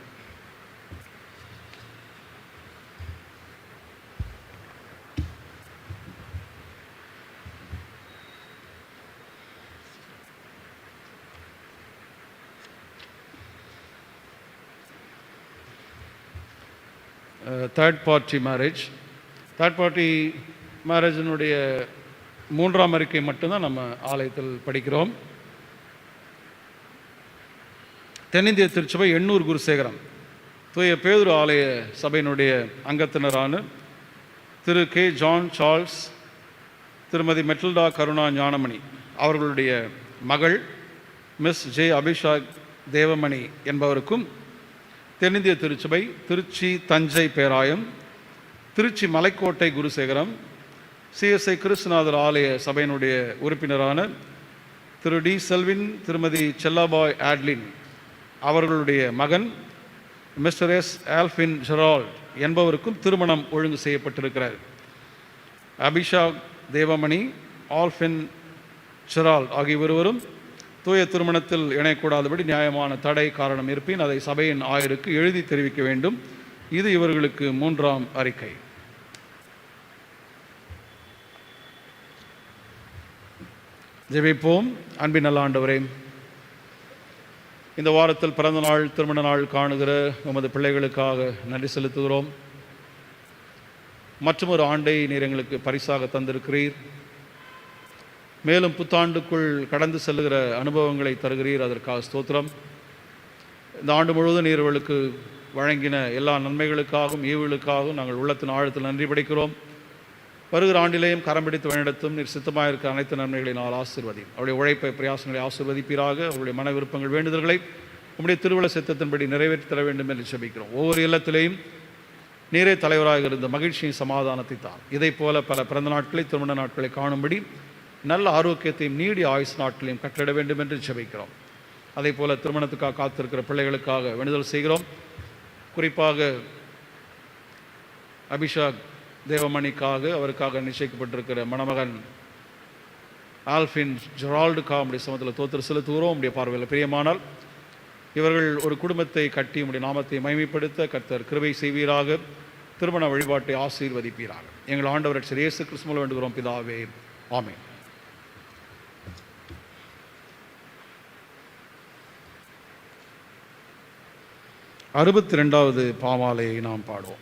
S1: தேர்ட் பார்ட்டி மேரேஜினுடைய 3ஆம் அறிக்கை மட்டும்தான் நம்ம ஆலயத்தில் படிக்கிறோம். தென்னிந்திய திருச்சபை எண்ணூர் குருசேகரம் தூய பேதுரு ஆலய சபையினுடைய அங்கத்தினரான திரு கே. ஜான் சார்ல்ஸ், திருமதி மெட்டில்டா கருணா ஞானமணி அவர்களுடைய மகள் மிஸ் ஜே. அபிஷாக் தேவமணி என்பவருக்கும் தென்னிந்திய திருச்சபை திருச்சி தஞ்சை பேராயம், திருச்சி மலைக்கோட்டை குருசேகரம், CSI கிறிஸ்துநாதர் ஆலய சபையினுடைய உறுப்பினரான திரு டி. செல்வின், திருமதி செல்லாபாய் ஆட்லின் அவர்களுடைய மகன் மிஸ்டர் எஸ். ஆல்ஃபின் ஜெரால்ட் என்பவருக்கும் திருமணம் ஒழுங்கு செய்யப்பட்டிருக்கிறது. அபிஷாக் தேவமணி, ஆல்ஃபின் ஜெரால்ட் ஆகிய இருவரும் தூய திருமணத்தில் இணையக்கூடாதபடி நியாயமான தடை காரணம் இருப்பின் அதை சபையின் ஆயருக்கு எழுதி தெரிவிக்க வேண்டும். இது இவர்களுக்கு 3ஆம் அறிக்கை. ஜெபிப்போம். அன்பின் நல்ல ஆண்டவரே, இந்த வாரத்தில் பிறந்த நாள் திருமண நாள் காணுகிற உமது பிள்ளைகளுக்காக நன்றி செலுத்துகிறோம். மற்றொரு ஆண்டை நீர் எங்களுக்கு பரிசாக தந்திருக்கிறீர். மேலும் புத்தாண்டுக்குள் கடந்து செல்லுகிற அனுபவங்களை தருகிறீர், அதற்காக ஸ்தோத்திரம். இந்த ஆண்டு முழுவதும் நீர்களுக்கு வழங்கின எல்லா நன்மைகளுக்காகவும் ஈவுகளுக்காகவும் நாங்கள் உள்ளத்தின் ஆழத்தில் நன்றி படைக்கிறோம். வருகிற ஆண்டிலேயும் கரம் பிடித்து வழிநடத்தும் நீர் சித்தமாக இருக்கிற அனைத்து நன்மைகளை நாள் ஆசீர்வதி. அவருடைய உழைப்பை பிரயாசங்களை ஆசீர்வதிப்பீராக. அவருடைய மன விருப்பங்கள் வேண்டுதல்களை உம்முடைய திருவிழா சித்தத்தின்படி நிறைவேற்றி தர வேண்டும் என்று ஜெபிக்கிறோம். ஒவ்வொரு இல்லத்திலேயும் நீரே தலைவராக இருந்த மகிழ்ச்சியின் சமாதானத்தை தான் இதை போல பல பிறந்த நாட்களை திருமண நாட்களை காணும்படி நல்ல ஆரோக்கியத்தையும் நீடிய ஆயுசு நாட்களையும் கட்டிட வேண்டும் என்று ஜெபிக்கிறோம். அதே போல திருமணத்துக்காக காத்திருக்கிற பிள்ளைகளுக்காக வேண்டுதல் செய்கிறோம். குறிப்பாக அபிஷாக் தேவமணிக்காக, அவருக்காக நிச்சயிக்கப்பட்டிருக்கிற மணமகன் ஆல்ஃபின் ஜெரால்டுக்கா உடைய சமத்தில் தோத்திர செலுத்துகிறோம். உடைய பார்வையில் பிரியமானால் இவர்கள் ஒரு குடும்பத்தை கட்டி உடைய நாமத்தை மகிமைப்படுத்த கர்த்தர் கிருபை செய்வீராக. திருமண வழிபாட்டை ஆசீர்வதிப்பீராக. எங்கள் ஆண்டவர் ரட்சகர் இயேசு கிறிஸ்துவில் வேண்டுகிறோம் பிதாவே, ஆமென். அறுபத்தி 2வது பாமாலையை நாம் பாடுவோம்.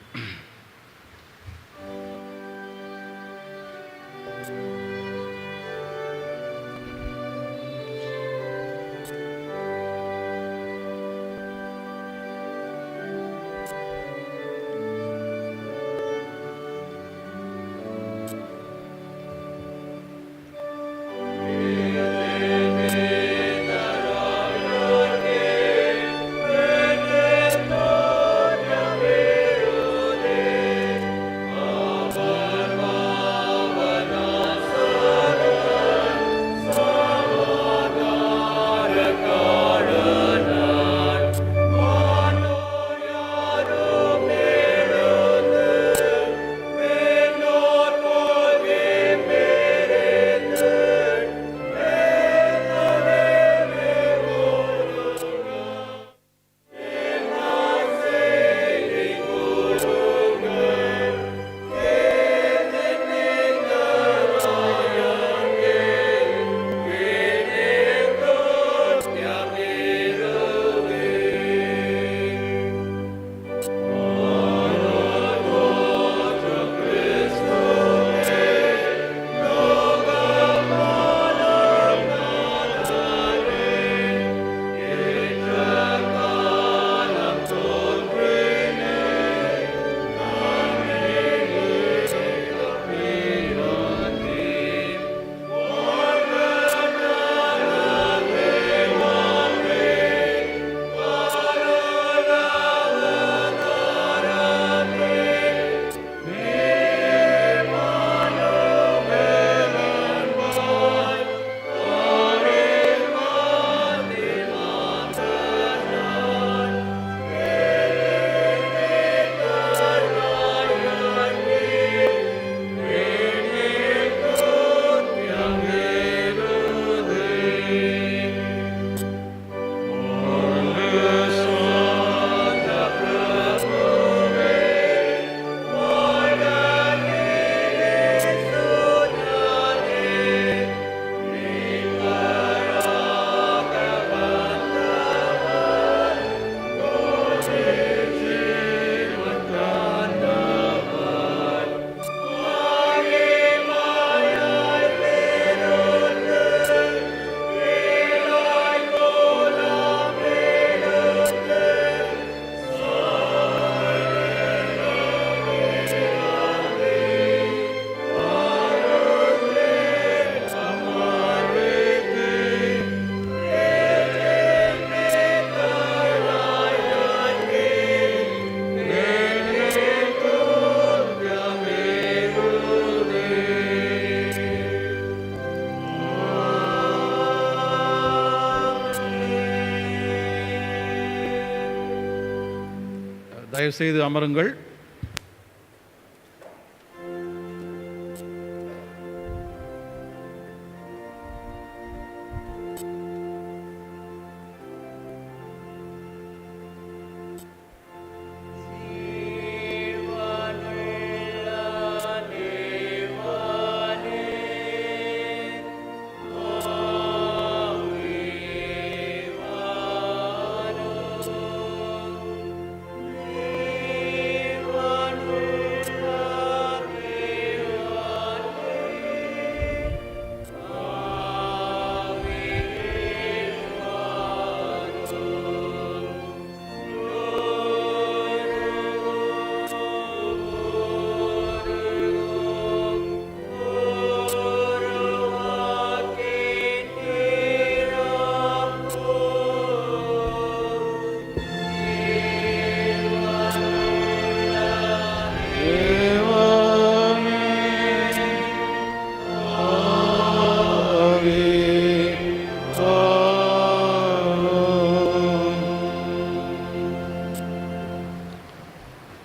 S1: தயவுசெய்து அமருங்கள்.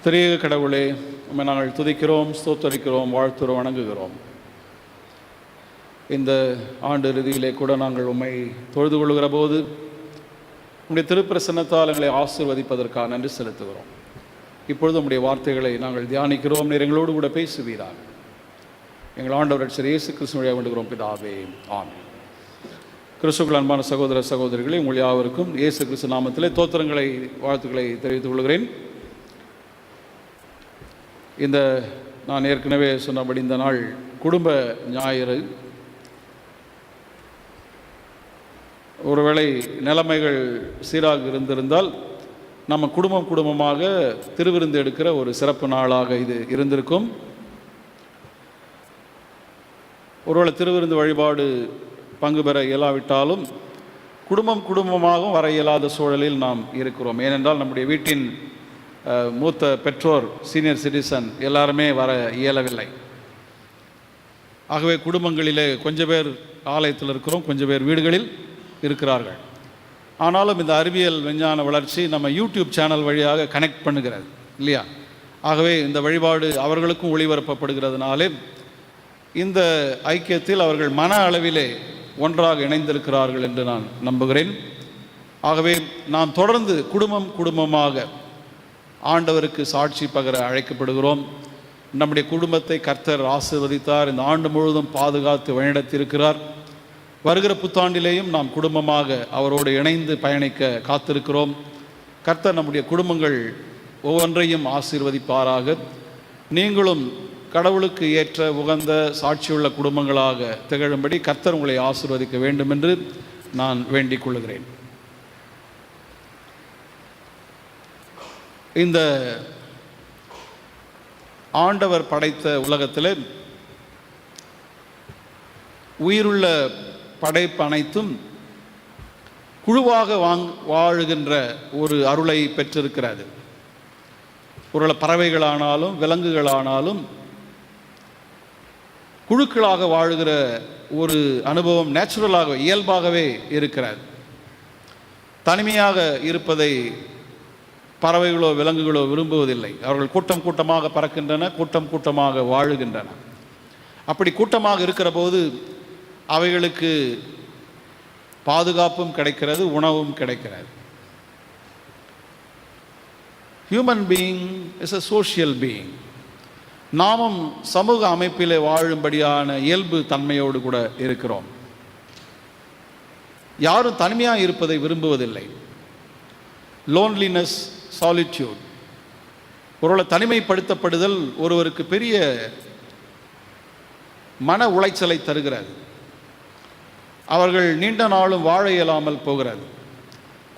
S1: திரியேக கடவுளே, உம்மை நாங்கள் துதிக்கிறோம், ஸ்தோத்தரிக்கிறோம், வாழ்த்துறோம், வணங்குகிறோம். இந்த ஆண்டு இறுதியிலே கூட நாங்கள் உம்மை தொழுது கொள்கிற போது உம்முடைய திருப்பிரசன்னத்தால் எங்களை ஆசீர்வதிப்பதற்காக நன்றி செலுத்துகிறோம். இப்பொழுது உம்முடைய வார்த்தைகளை நாங்கள் தியானிக்கிறோம். நீர் எங்களோடு கூட பேசுவீராக. எங்கள் ஆண்டவர் சரி இயேசு கிறிஸ்துவின் வழியாக வேண்டுகிறோம் பிதாவே, ஆமென். கிறிஸ்துவுக்குள் அன்பான சகோதர சகோதரிகளே, உங்கள் யாவருக்கும் இயேசு கிறிஸ்து நாமத்திலே தோத்திரங்களை வாழ்த்துக்களை தெரிவித்துக் கொள்கிறேன். நான் ஏற்கனவே சொன்னபடி இந்த நாள் குடும்ப ஞாயிறு. ஒருவேளை நிலைமைகள் சீராக இருந்திருந்தால் நம்ம குடும்பமாக திருவிருந்து எடுக்கிற ஒரு சிறப்பு நாளாக இது இருந்திருக்கும். ஒருவேளை திருவிருந்து வழிபாடு பங்கு பெற இயலாவிட்டாலும் குடும்பமாகவும் வர இயலாத சூழலில் நாம் இருக்கிறோம். ஏனென்றால் நம்முடைய வீட்டின் மூத்த பெற்றோர், சீனியர் சிட்டிசன் எல்லாருமே வர இயலவில்லை. ஆகவே குடும்பங்களிலே கொஞ்சம் பேர் ஆலயத்தில் இருக்கிறோம், கொஞ்சம் பேர் வீடுகளில் இருக்கிறார்கள். ஆனாலும் இந்த அறிவியல் விஞ்ஞான வளர்ச்சி நம்ம யூடியூப் சேனல் வழியாக கனெக்ட் பண்ணுகிறது இல்லையா? ஆகவே இந்த வழிபாடு அவர்களுக்கும் ஒளிபரப்பப்படுகிறதுனாலே இந்த ஐக்கியத்தில் அவர்கள் மன அளவிலே ஒன்றாக இணைந்திருக்கிறார்கள் என்று நான் நம்புகிறேன். ஆகவே நாம் தொடர்ந்து குடும்பமாக ஆண்டவருக்கு சாட்சி பகர அழைக்கப்படுகிறோம். நம்முடைய குடும்பத்தை கர்த்தர் ஆசீர்வதித்தார். இந்த ஆண்டு முழுவதும் பாதுகாத்து வழிநடத்தியிருக்கிறார். வருகிற புத்தாண்டிலேயும் நாம் குடும்பமாக அவரோடு இணைந்து பயணிக்க காத்திருக்கிறோம். கர்த்தர் நம்முடைய குடும்பங்கள் ஒவ்வொன்றையும் ஆசீர்வதிப்பாராக. நீங்களும் கடவுளுக்கு ஏற்ற உகந்த சாட்சியுள்ள குடும்பங்களாக திகழும்படி கர்த்தர் உங்களை ஆசீர்வதிக்க வேண்டும் என்று நான் வேண்டிக் கொள்கிறேன். இந்த ஆண்டவர் படைத்த உலகத்தில் உயிருள்ள படைப்பு அனைத்தும் குழுவாக வாழுகின்ற ஒரு அருளை பெற்றிருக்கிறது. ஒரு பறவைகளானாலும் விலங்குகளானாலும் குழுக்களாக வாழுகிற ஒரு அனுபவம் நேச்சுரலாக இயல்பாகவே இருக்கிறது. தனிமையாக இருப்பதை பறவைகளோ விலங்குகளோ விரும்புவதில்லை. அவர்கள் கூட்டமாக பறக்கின்றன, கூட்டமாக வாழுகின்றன. அப்படி கூட்டமாக இருக்கிற போது அவைகளுக்கு பாதுகாப்பும் கிடைக்கிறது, உணவும் கிடைக்கிறது. Human being is a social being. நாமும் சமூக அமைப்பிலே வாழும்படியான இயல்பு தன்மையோடு கூட இருக்கிறோம். யாரும் தனிமையாக இருப்பதை விரும்புவதில்லை. லோன்லினஸ், சாலிட்யூட், ஒருவேளை தனிமைப்படுத்தப்படுதல் ஒருவருக்கு பெரிய மன உளைச்சலை தருகிறது. அவர்கள் நீண்ட நாளும் வாழ இயலாமல் போகிறது.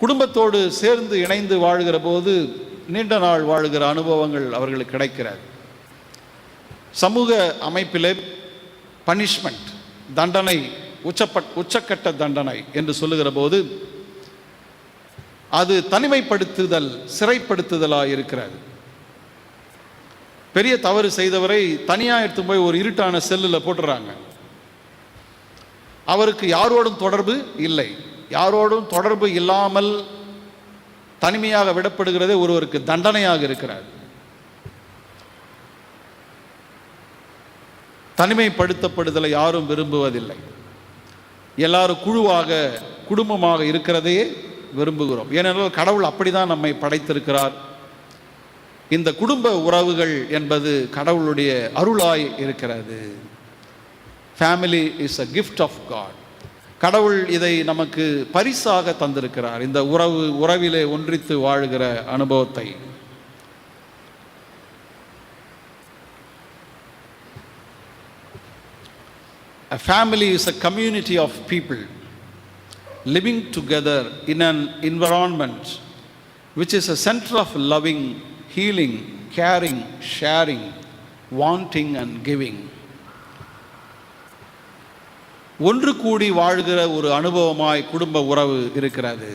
S1: குடும்பத்தோடு சேர்ந்து இணைந்து வாழ்கிற போது நீண்ட நாள் வாழுகிற அனுபவங்கள் அவர்களுக்கு கிடைக்கிறது. சமூக அமைப்பிலே பனிஷ்மெண்ட், தண்டனை, உச்சக்கட்ட தண்டனை என்று சொல்லுகிற போது அது தனிமைப்படுத்துதல், சிறைப்படுத்துதலாக இருக்கிறது. பெரிய தவறு செய்தவரை தனியாக எடுத்து போய் ஒரு இருட்டான செல்லில் போட்டுறாங்க. அவருக்கு யாரோடும் தொடர்பு இல்லை. யாரோடும் தொடர்பு இல்லாமல் தனிமையாக விடப்படுகிறதே ஒருவருக்கு தண்டனையாக இருக்கிறார். தனிமைப்படுத்தப்படுதலை யாரும் விரும்புவதில்லை. எல்லாரும் குடும்பமாக இருக்கிறதையே விரும்புகிறோம். ஏனென்றால் கடவுள் அப்படிதான் நம்மை படைத்திருக்கிறார். இந்த குடும்ப உறவுகள் என்பது கடவுளுடைய அருளாய் இருக்கிறது. Family is a gift of God. கடவுள் இதை நமக்கு பரிசாக தந்திருக்கிறார், இந்த உறவிலே ஒன்றித்து வாழ்கிற அனுபவத்தை. A family is a community of people living together in an environment which is a center of loving, healing, caring, sharing, wanting and giving. ஒன்று கூடி வாழ்கிற ஒரு அனுபவமாய் குடும்ப உறவு இருக்கிறது.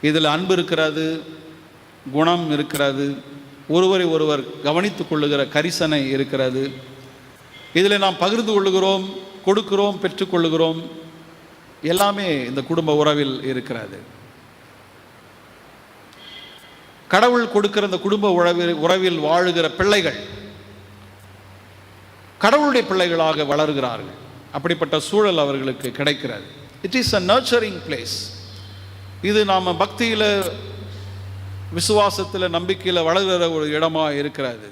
S1: இதில் அன்பு இருக்கிறது, குணம் இருக்கிறது, ஒருவரை ஒருவர் கவனித்துக் கொள்ளுகிற கரிசனை இருக்கிறது. இதில் நாம் பகிர்ந்து கொள்ளுகிறோம், கொடுக்கிறோம், பெற்றுக்கொள்ளுகிறோம். எல்லாமே இந்த குடும்ப உறவில் இருக்கிறது. கடவுள் கொடுக்கிற இந்த குடும்ப உறவில் வாழுகிற பிள்ளைகள் கடவுளுடைய பிள்ளைகளாக வளர்கிறார்கள். அப்படிப்பட்ட சூழல் அவர்களுக்கு கிடைக்கிறது. It is a nurturing place. இது நாம் பக்தியில், விசுவாசத்தில், நம்பிக்கையில் வளர்கிற ஒரு இடமாக இருக்கிறது.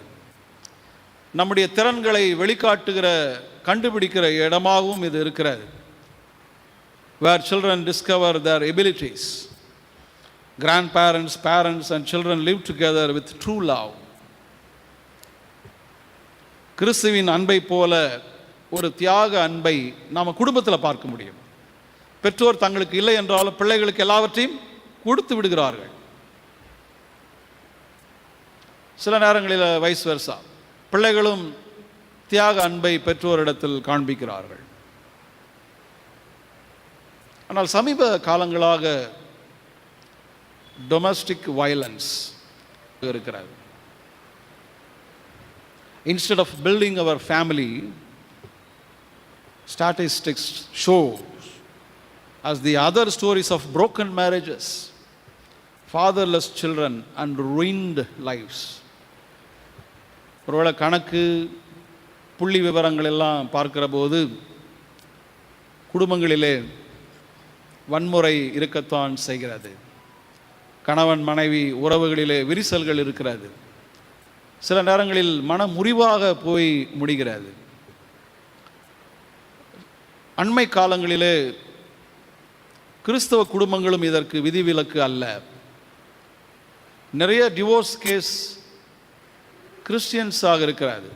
S1: நம்முடைய திறன்களை வெளிக்காட்டுகிற, கண்டுபிடிக்கிற இடமாகவும் இது இருக்கிறது. where children discover their abilities. Grandparents, parents and children live together with true love. கிறிஸ்துவின் அன்பை போல ஒரு தியாக அன்பை நாம் குடும்பத்தில் பார்க்க முடியும். பெற்றோர் தங்களுக்கு இல்லை என்றாலும் பிள்ளைகளுக்கு எல்லாவற்றையும் கொடுத்து விடுகிறார்கள். சில நேரங்களில் வைஸ் வெர்சா, பிள்ளைகளும் தியாக அன்பை பெற்றோரிடத்தில் காண்பிக்கிறார்கள். ஆனால் சமீப காலங்களாக டொமஸ்டிக் வயலன்ஸ் இருக்கிறது. இன்ஸ்டெட் ஆஃப் பில்டிங் அவர் family, statistics show as the other stories of broken marriages, fatherless children and ruined lives. ஒருவேளை கணக்கு புள்ளி விவரங்கள் எல்லாம் பார்க்கிற போது குடும்பங்களிலே வன்முறை இருக்கத்தான் செய்கிறது. கணவன் மனைவி உறவுகளிலே விரிசல்கள் இருக்கிறது. சில நேரங்களில் மன முறிவாக போய் முடிகிறது. அண்மை காலங்களிலே கிறிஸ்தவ குடும்பங்களும் இதற்கு விதிவிலக்கு அல்ல. நிறைய டிவோர்ஸ் கேஸ் கிறிஸ்டியன்ஸாக இருக்கிறது.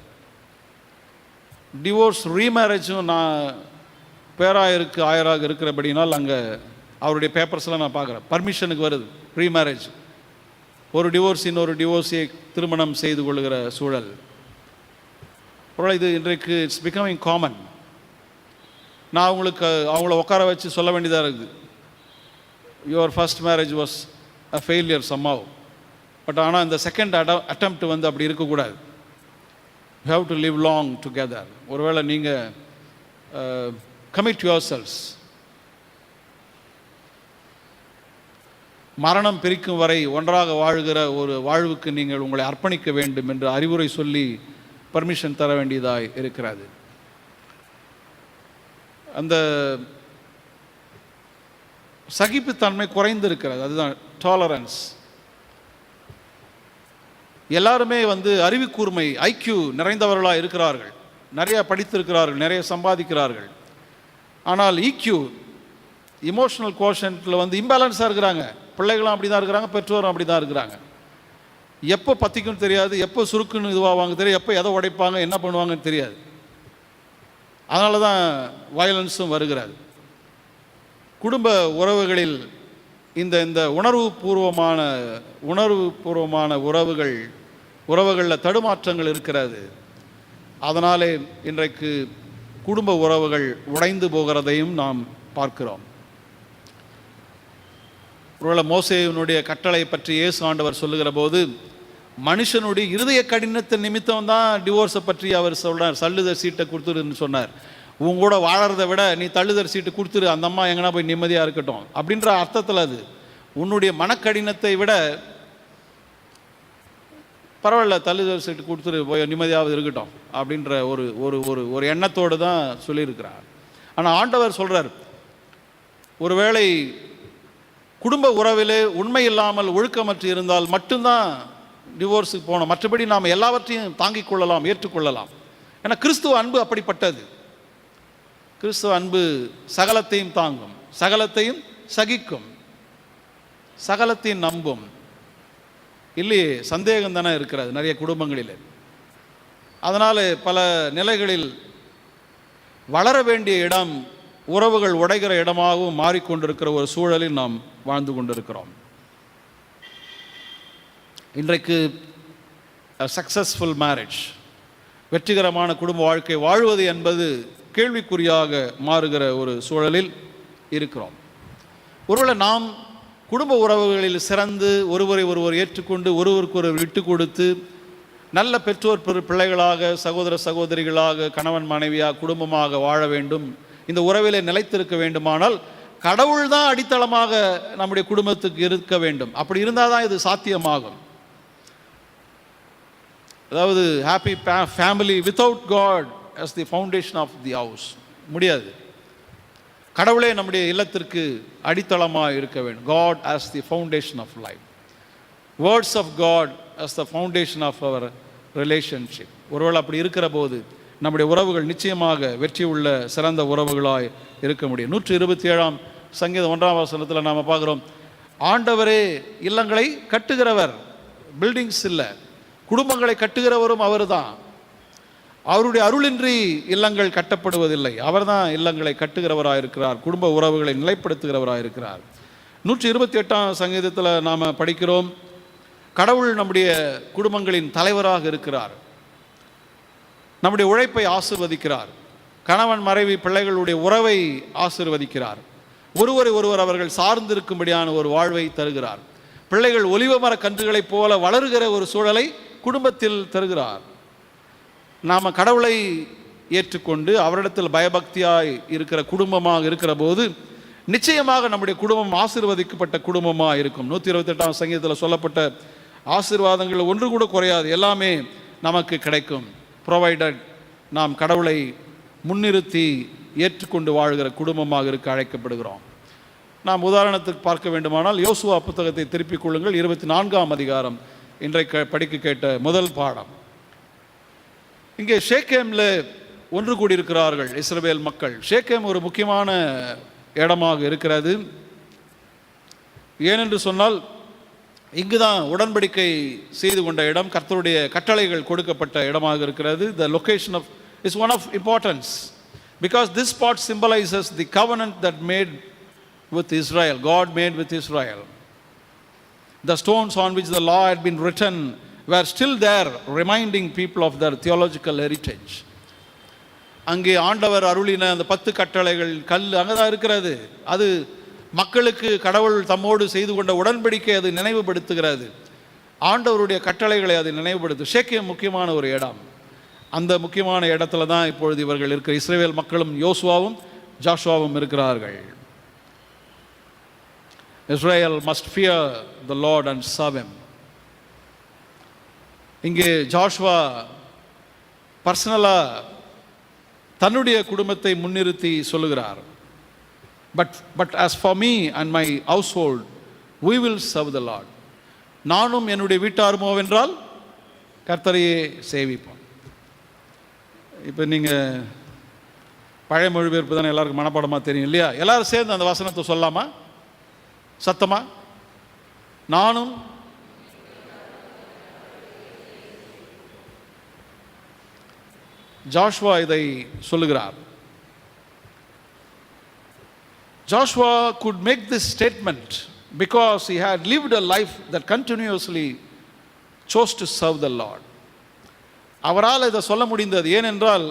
S1: டிவோர்ஸ் ரீமேரேஜும் நான் பேராயருக்கு ஆயராக இருக்கிறபடினால் அங்கே அவருடைய பேப்பர்ஸ்லாம் நான் பார்க்குறேன். பர்மிஷனுக்கு வருது ரீமேரேஜ். ஒரு டிவோர்ஸ் இன்னொரு டிவோர்ஸை திருமணம் செய்து கொள்கிற சூழல். இது இன்றைக்கு இட்ஸ் பிகமிங் காமன். நான் அவங்கள உட்கார வச்சு சொல்ல வேண்டியதாக இருக்குது, your first marriage was a failure somehow. But ஆனால் இந்த செகண்ட் அட்டெம்ப்ட் வந்து அப்படி இருக்கக்கூடாது. You have to live long together. ஒருவேளை நீங்கள் கமிட் யுவர் செல்ஸ், மரணம் பிரிக்கும் வரை ஒன்றாக வாழ்கிற ஒரு வாழ்வுக்கு நீங்கள் உங்களை அர்ப்பணிக்க வேண்டும் என்று அறிவுரை சொல்லி பர்மிஷன் தர வேண்டியதாக இருக்கிறது. அந்த சகிப்புத்தன்மை குறைந்து இருக்கிறது. அதுதான் டாலரன்ஸ். எல்லாருமே அறிவு கூர்மை, ஐக்யூ நிறைந்தவர்களாக இருக்கிறார்கள், நிறைய படித்திருக்கிறார்கள், நிறைய சம்பாதிக்கிறார்கள். ஆனால் இக்யூ, இமோஷனல் கோஷன்ட்டில் இம்பேலன்ஸாக இருக்கிறாங்க. பிள்ளைகளும் அப்படி தான் இருக்கிறாங்க, பெற்றோரும் அப்படி தான் இருக்கிறாங்க. எப்போ பற்றிக்குன்னு தெரியாது, எப்போ சுருக்குன்னு இதுவாவாங்க தெரியாது, எப்போ எதை உடைப்பாங்க, என்ன பண்ணுவாங்கன்னு தெரியாது. அதனால தான் வயலன்ஸும் வருகிறது. குடும்ப உறவுகளில் இந்த உணர்வுபூர்வமான உறவுகளில் தடுமாற்றங்கள் இருக்கிறது. அதனாலே இன்றைக்கு குடும்ப உறவுகள் உடைந்து போகிறதையும் நாம் பார்க்கிறோம். ஒருவேளை மோசேயினுடைய கட்டளை பற்றி இயேசு ஆண்டவர் சொல்லுகிற போது, மனுஷனுடைய இருதய கடினத்தின் நிமித்தம் தான் டிவோர்ஸை பற்றி அவர் சொல்றார். தள்ளுதல் சீட்டை கொடுத்துருன்னு சொன்னார். உங்க கூட வாழறதை விட நீ தள்ளுதல் சீட்டு கொடுத்துரு, அந்த அம்மா எங்கன்னா போய் நிம்மதியாக இருக்கட்டும் அப்படின்ற அர்த்தத்தில் அது உன்னுடைய மனக்கடினத்தை விட பரவாயில்ல, தள்ளுதல் சீட்டு கொடுத்துரு, போய் நிம்மதியாவது இருக்கட்டும் அப்படின்ற ஒரு ஒரு ஒரு ஒரு எண்ணத்தோடு தான் சொல்லியிருக்கிறார். ஆனால் ஆண்டவர் சொல்கிறார், ஒருவேளை குடும்ப உறவிலே உண்மை இல்லாமல் ஒழுக்கமற்று இருந்தால் மட்டும்தான் டிவோர்ஸுக்கு போகணும், மற்றபடி நாம் எல்லாவற்றையும் தாங்கிக் கொள்ளலாம், ஏற்றுக்கொள்ளலாம். ஏன்னா கிறிஸ்துவ அன்பு அப்படிப்பட்டது. கிறிஸ்துவ அன்பு சகலத்தையும் தாங்கும், சகலத்தையும் சகிக்கும், சகலத்தையும் நம்பும். இல்லையே, சந்தேகம் தானே இருக்கிறது நிறைய குடும்பங்களில். அதனால் பல நிலைகளில் வளர வேண்டிய இடம் உறவுகள் உடைகிற இடமாகவும் மாறிக்கொண்டிருக்கிற ஒரு சூழலில் நாம் வாழ்ந்து கொண்டிருக்கிறோம். இன்றைக்கு சக்சஸ்ஃபுல் மேரேஜ், வெற்றிகரமான குடும்ப வாழ்க்கை வாழ்வது என்பது கேள்விக்குறியாக மாறுகிற ஒரு சூழலில் இருக்கிறோம். ஒருவேளை நாம் குடும்ப உறவுகளில் சிறந்து ஒருவரை ஒருவர் ஏற்றுக்கொண்டு ஒருவருக்கு ஒருவர் விட்டு கொடுத்து நல்ல பெற்றோர் பிள்ளைகளாக, சகோதர சகோதரிகளாக, கணவன் மனைவியாக, குடும்பமாக வாழ வேண்டும், இந்த உறவிலே நிலைத்திருக்க வேண்டுமானால் கடவுள் தான் அடித்தளமாக நம்முடைய குடும்பத்துக்கு இருக்க வேண்டும். அப்படி இருந்தால் தான் இது சாத்தியமாகும். அதாவது happy family without God as the foundation of the house. முடியாது. கடவுளே நம்முடைய இல்லத்திற்கு அடித்தளமாக இருக்க வேண்டும். God as the foundation of life. Words of God as the foundation of our relationship. ஒருவேளை அப்படி இருக்கிற போது நம்முடைய உறவுகள் நிச்சயமாக வெற்றி உள்ள சிறந்த உறவுகளாய் இருக்க முடியும். 127ஆம் சங்கீதம் 1ஆம் வசனத்தில் நாம் பார்க்குறோம், ஆண்டவரே இல்லங்களை கட்டுகிறவர், பில்டிங்ஸ் இல்லை, குடும்பங்களை கட்டுகிறவரும் அவர் தான். அவருடைய அருளின்றி இல்லங்கள் கட்டப்படுவதில்லை. அவர் தான் இல்லங்களை கட்டுகிறவராக இருக்கிறார், குடும்ப உறவுகளை நிலைப்படுத்துகிறவராக இருக்கிறார். 128ஆம் சங்கீதத்தில் நாம் படிக்கிறோம், கடவுள் நம்முடைய குடும்பங்களின் தலைவராக இருக்கிறார், நம்முடைய உழைப்பை ஆசீர்வதிக்கிறார், கணவன் மனைவி பிள்ளைகளுடைய உறவை ஆசீர்வதிக்கிறார், ஒருவரை ஒருவர் அவர்கள் சார்ந்திருக்கும்படியான ஒரு வாழ்வை தருகிறார், பிள்ளைகள் ஒலிவமர கன்றுகளைப் போல வளருகிற ஒரு சூழலை குடும்பத்தில் தருகிறார். நாம் கடவுளை ஏற்றுக்கொண்டு அவரிடத்தில் பயபக்தியாய் இருக்கிற குடும்பமாக இருக்கிற போது நிச்சயமாக நம்முடைய குடும்பம் ஆசீர்வதிக்கப்பட்ட குடும்பமாக இருக்கும். 128ஆம் சங்கீதத்தில் சொல்லப்பட்ட ஆசீர்வாதங்கள் ஒன்று கூட குறையாது, எல்லாமே நமக்கு கிடைக்கும். ப்ரொவைடட், நாம் கடவுளை முன்னிறுத்தி ஏற்றுக்கொண்டு வாழ்கிற குடும்பமாக இருக்க அழைக்கப்படுகிறோம். நாம் உதாரணத்துக்கு பார்க்க வேண்டுமானால் யோசுவா புத்தகத்தை திருப்பிக் கொள்ளுங்கள். 24ஆம் அதிகாரம் இன்றைக்கு படிக்க கேட்ட முதல் பாடம். இங்கே ஷேக்கேமில் ஒன்று கூடியிருக்கிறார்கள் இஸ்ரவேல் மக்கள். ஷேக்கேம் ஒரு முக்கியமான இடமாக இருக்கிறது. ஏனென்று சொன்னால் இங்கு தான் உடன்படிக்கை செய்து கொண்ட இடம், கர்த்தருடைய கட்டளைகள் கொடுக்கப்பட்ட இடமாக இருக்கிறது. The location of is one of importance because this spot symbolizes the covenant that made with Israel, God made with Israel. The stones on which the law had been written were still there, reminding people of their theological heritage. அங்கே ஆண்டவர் அருளின அந்த 10 கட்டளைகள் கல் அங்கே தான் இருக்கிறது. அது மக்களுக்கு கடவுள் தம்மோடு செய்து கொண்ட உடன்படிக்கை அது நினைவுபடுத்துகிறது. ஆண்டவருடைய கட்டளைகளை அது நினைவுபடுத்து. ஷேக்கேம் முக்கியமான ஒரு இடம். அந்த முக்கியமான இடத்துல தான் இப்பொழுது இவர்கள் இருக்கிற இஸ்ரவேல் மக்களும் யோசுவாவும் ஜாஷுவாவும் இருக்கிறார்கள். Israel must fear the Lord and serve him. இங்கே ஜாஷுவா பர்சனலாக தன்னுடைய குடும்பத்தை முன்னிறுத்தி சொல்லுகிறார். But as for me and my household we will serve the Lord. நானும் என்னுடைய வீட்டாருமோ என்றால் கர்த்தரையே சேவிப்போம். இப்போ நீங்கள் பழைய மொழிபெயர்ப்பு தானே எல்லாருக்கும் மனப்பாடமாக தெரியும் இல்லையா? எல்லாரும் சேர்ந்து அந்த வசனத்தை சொல்லாமா சத்தமா? நானும் ஜாஷுவா இதை சொல்லுகிறார். Joshua could make this statement because he had lived a life that continuously chose to serve the Lord. அவரால் இதை சொல்ல முடிந்தது ஏனென்றால்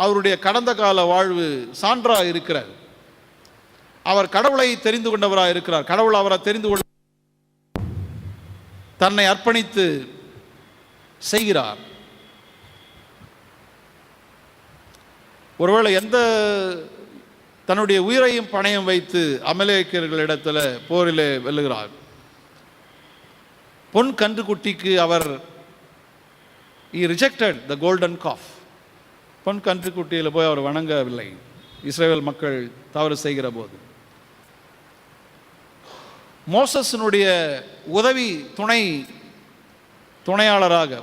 S1: அவருடைய கடந்த கால வாழ்வு சான்றாக இருக்கிறார். அவர் கடவுளை தெரிந்து கொண்டவராக இருக்கிறார். கடவுள் அவரை தெரிந்து கொள்ள தன்னை அர்ப்பணித்து செய்கிறார். ஒருவேளை எந்த தன்னுடைய உயிரையும் பணயம் வைத்து அமலேக்கியர்களிடத்தில் போரிலே வெல்லுகிறார். பொன் கன்றுக்குட்டிக்கு அவர் he rejected the golden calf. பொன் கன்றுக்குட்டியில் போய் அவர் வணங்கவில்லை இஸ்ரவேல் மக்கள் தவறு செய்கிற போது. மோசஸினுடைய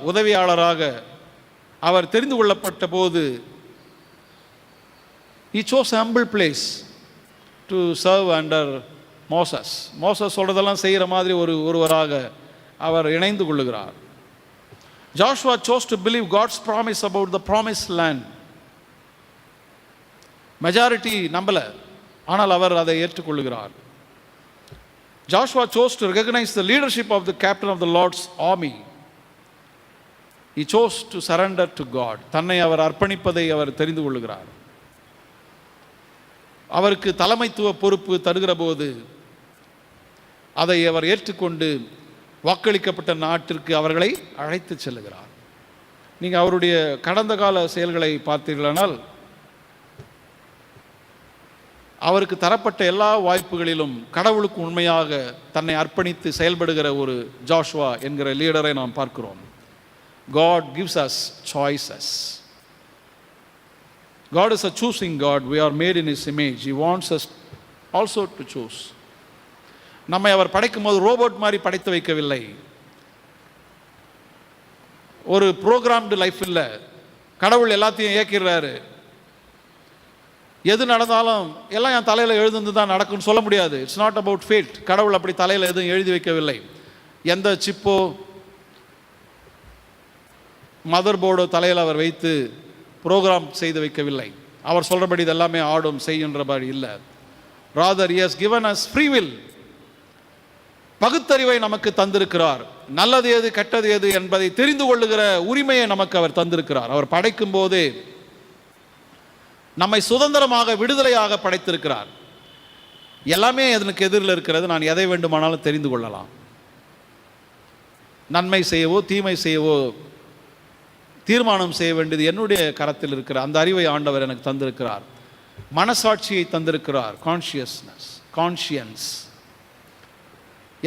S1: உதவியாளராக அவர் தெரிந்து கொள்ளப்பட்ட போது he chose a humble place to serve under Moses. Moses சொல்றதெல்லாம் செய்கிற மாதிரி ஒருவராக அவர் இணைந்து கொள்ளுகிறார். Joshua chose to believe God's promise about the promised land. Majority நம்பல, ஆனால் அவர் அதை ஏற்றுக்கொள்ளுகிறார். Joshua chose to recognize the leadership of the captain of the Lord's army. He chose to surrender to God. தன்னை அவர் அர்ப்பணிப்பதை அவர் தெரிந்து கொள்ளுகிறார். அவருக்கு தலைமைத்துவ பொறுப்பு தருகிற போது அதை அவர் ஏற்றுக்கொண்டு வாக்களிக்கப்பட்ட நாட்டிற்கு அவர்களை அழைத்து செல்லுகிறார். நீங்கள் அவருடைய கடந்த கால செயல்களை பார்த்தீர்களானால் அவருக்கு தரப்பட்ட எல்லா வாய்ப்புகளிலும் கடவுளுக்கு உண்மையாக தன்னை அர்ப்பணித்து செயல்படுகிற ஒரு ஜாஷுவா என்கிற லீடரை நாம் பார்க்கிறோம். God gives us choices. God is a choosing God. We are made in His image. He wants us also to choose. நம்மை அவர் படைக்கும் போது ரோபோட் மாதிரி படைத்து வைக்கவில்லை. ஒரு ப்ரோக்ராம்டு லைஃப் இல்லை. கடவுள் எல்லாத்தையும் இயக்கிறாரு. எது நடந்தாலும் எல்லாம் என் தலையில் எழுதுந்து தான் நடக்கும்னு சொல்ல முடியாது. It's not about fate. கடவுள் அப்படி தலையில் எதுவும் எழுதி வைக்கவில்லை. எந்த சிப்போ மதர் போர்டோ தலையில் அவர் வைத்து ப்ரோக்ராம் செய்து வைக்கவில்லை. அவர் சொல்கிறபடி இதெல்லாமே ஆடும் செய்கின்றபடி இல்லை. Rather he has given us free will. பகுத்தறிவை நமக்கு தந்திருக்கிறார். நல்லது எது கெட்டது எது என்பதை தெரிந்து கொள்ளுகிற உரிமையை நமக்கு அவர் தந்திருக்கிறார். அவர் படைக்கும் போதே நம்மை சுதந்திரமாக விடுதலையாக படைத்திருக்கிறார். எல்லாமே எனக்கு எதிரில் இருக்கிறது. நான் எதை வேண்டுமானாலும் தெரிந்து கொள்ளலாம். நன்மை செய்யவோ தீமை செய்யவோ தீர்மானம் செய்ய வேண்டியது என்னுடைய கரத்தில் இருக்கிற அந்த அறிவை ஆண்டவர் எனக்கு தந்திருக்கிறார். மனசாட்சியை தந்திருக்கிறார். கான்ஷியன்ஸ்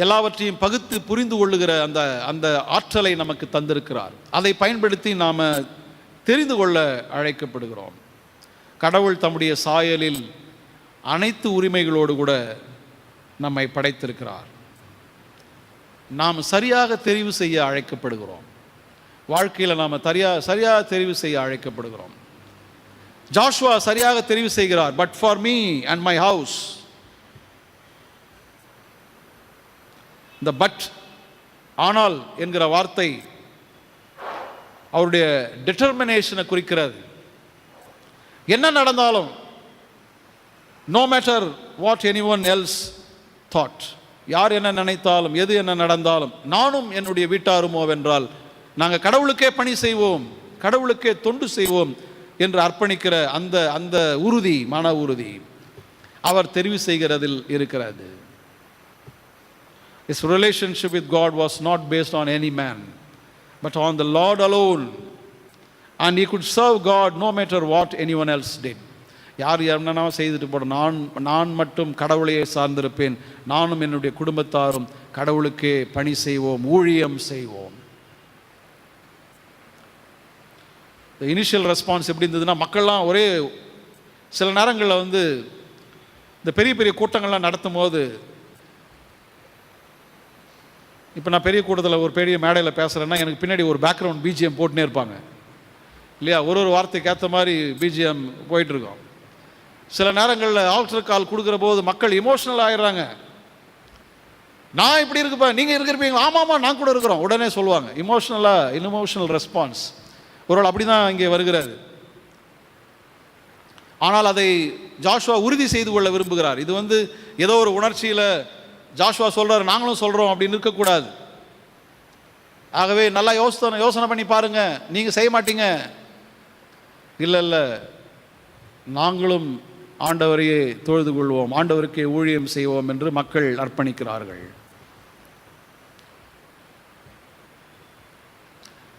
S1: எல்லாவற்றையும் பகுத்து புரிந்து கொள்ளுகிற அந்த அந்த ஆற்றலை நமக்கு தந்திருக்கிறார். அதை பயன்படுத்தி நாம் தெரிந்து கொள்ள அழைக்கப்படுகிறோம். கடவுள் தம்முடைய சாயலில் அனைத்து உரிமைகளோடு கூட நம்மை படைத்திருக்கிறார். நாம் சரியாக தெரிவு செய்ய அழைக்கப்படுகிறோம். வாழ்க்கையில் நாம் சரியாக தெரிவு செய்ய அழைக்கப்படுகிறோம். ஜாஷுவா சரியாக தெரிவு செய்கிறார். But for me and my house. இந்த பட் ஆனால் என்கிற வார்த்தை அவருடைய டிட்டர்மினேஷனை குறிக்கிறது. என்ன நடந்தாலும், no matter what anyone else thought, யார் என்ன நினைத்தாலும் எது என்ன நடந்தாலும் நானும் என்னுடைய வீட்டாருமோ வென்றால் நாங்கள் கடவுளுக்கே பணி செய்வோம், கடவுளுக்கே தொண்டு செய்வோம் என்று அர்ப்பணிக்கிற அந்த அந்த உறுதி, மன உறுதி அவர் தெரிவு செய்கிறதில் இருக்கிறது. His relationship with God was not based on any man, but on the Lord alone. And he could serve God no matter what anyone else did. யார் என்னன்னா செய்துட்டு போட, நான் மட்டும் கடவுளையே சார்ந்திருப்பேன், நானும் என்னுடைய குடும்பத்தாரும் கடவுளுக்கே பணி செய்வோம், ஊழியம் செய்வோம். இனிஷியல் ரெஸ்பான்ஸ் எப்படி இருந்ததுன்னா, மக்கள்லாம் ஒரே சில நேரங்களில் இந்த பெரிய பெரிய கூட்டங்கள்லாம் நடத்தும் போது, இப்போ நான் பெரிய கூட்டத்தில் ஒரு பெரிய மேடையில் பேசுகிறேன்னா எனக்கு பின்னாடி ஒரு பேக்ரவுண்ட் பிஜிஎம் போட்டுனே இருப்பாங்க இல்லையா? ஒரு வார்த்தைக்கு ஏற்ற மாதிரி பிஜிஎம் போயிட்டுருக்கோம். சில நேரங்களில் ஆல்டர் கால் கொடுக்குற போது மக்கள் இமோஷனல் ஆகிடுறாங்க. நான் இப்படி இருக்குப்பா, நீங்கள் இருக்கிறப்பீங்க, ஆமாம் நான் கூட இருக்கிறோம் உடனே சொல்லுவாங்க. இமோஷனல் ரெஸ்பான்ஸ் ஒரு அப்படி தான் இங்கே வருகிறது. ஆனால் அதை ஜாஷுவா உறுதி செய்து கொள்ள விரும்புகிறார். இது ஏதோ ஒரு உணர்ச்சியில் ஜாஷுவா சொல்கிறார், நாங்களும் சொல்கிறோம் அப்படின்னு இருக்கக்கூடாது. ஆகவே நல்லா யோசனை பண்ணி பாருங்க, நீங்கள் செய்ய மாட்டீங்க, இல்லை நாங்களும் ஆண்டவரையே தொழுது கொள்வோம், ஆண்டவருக்கே ஊழியம் செய்வோம் என்று மக்கள் அர்ப்பணிக்கிறார்கள்.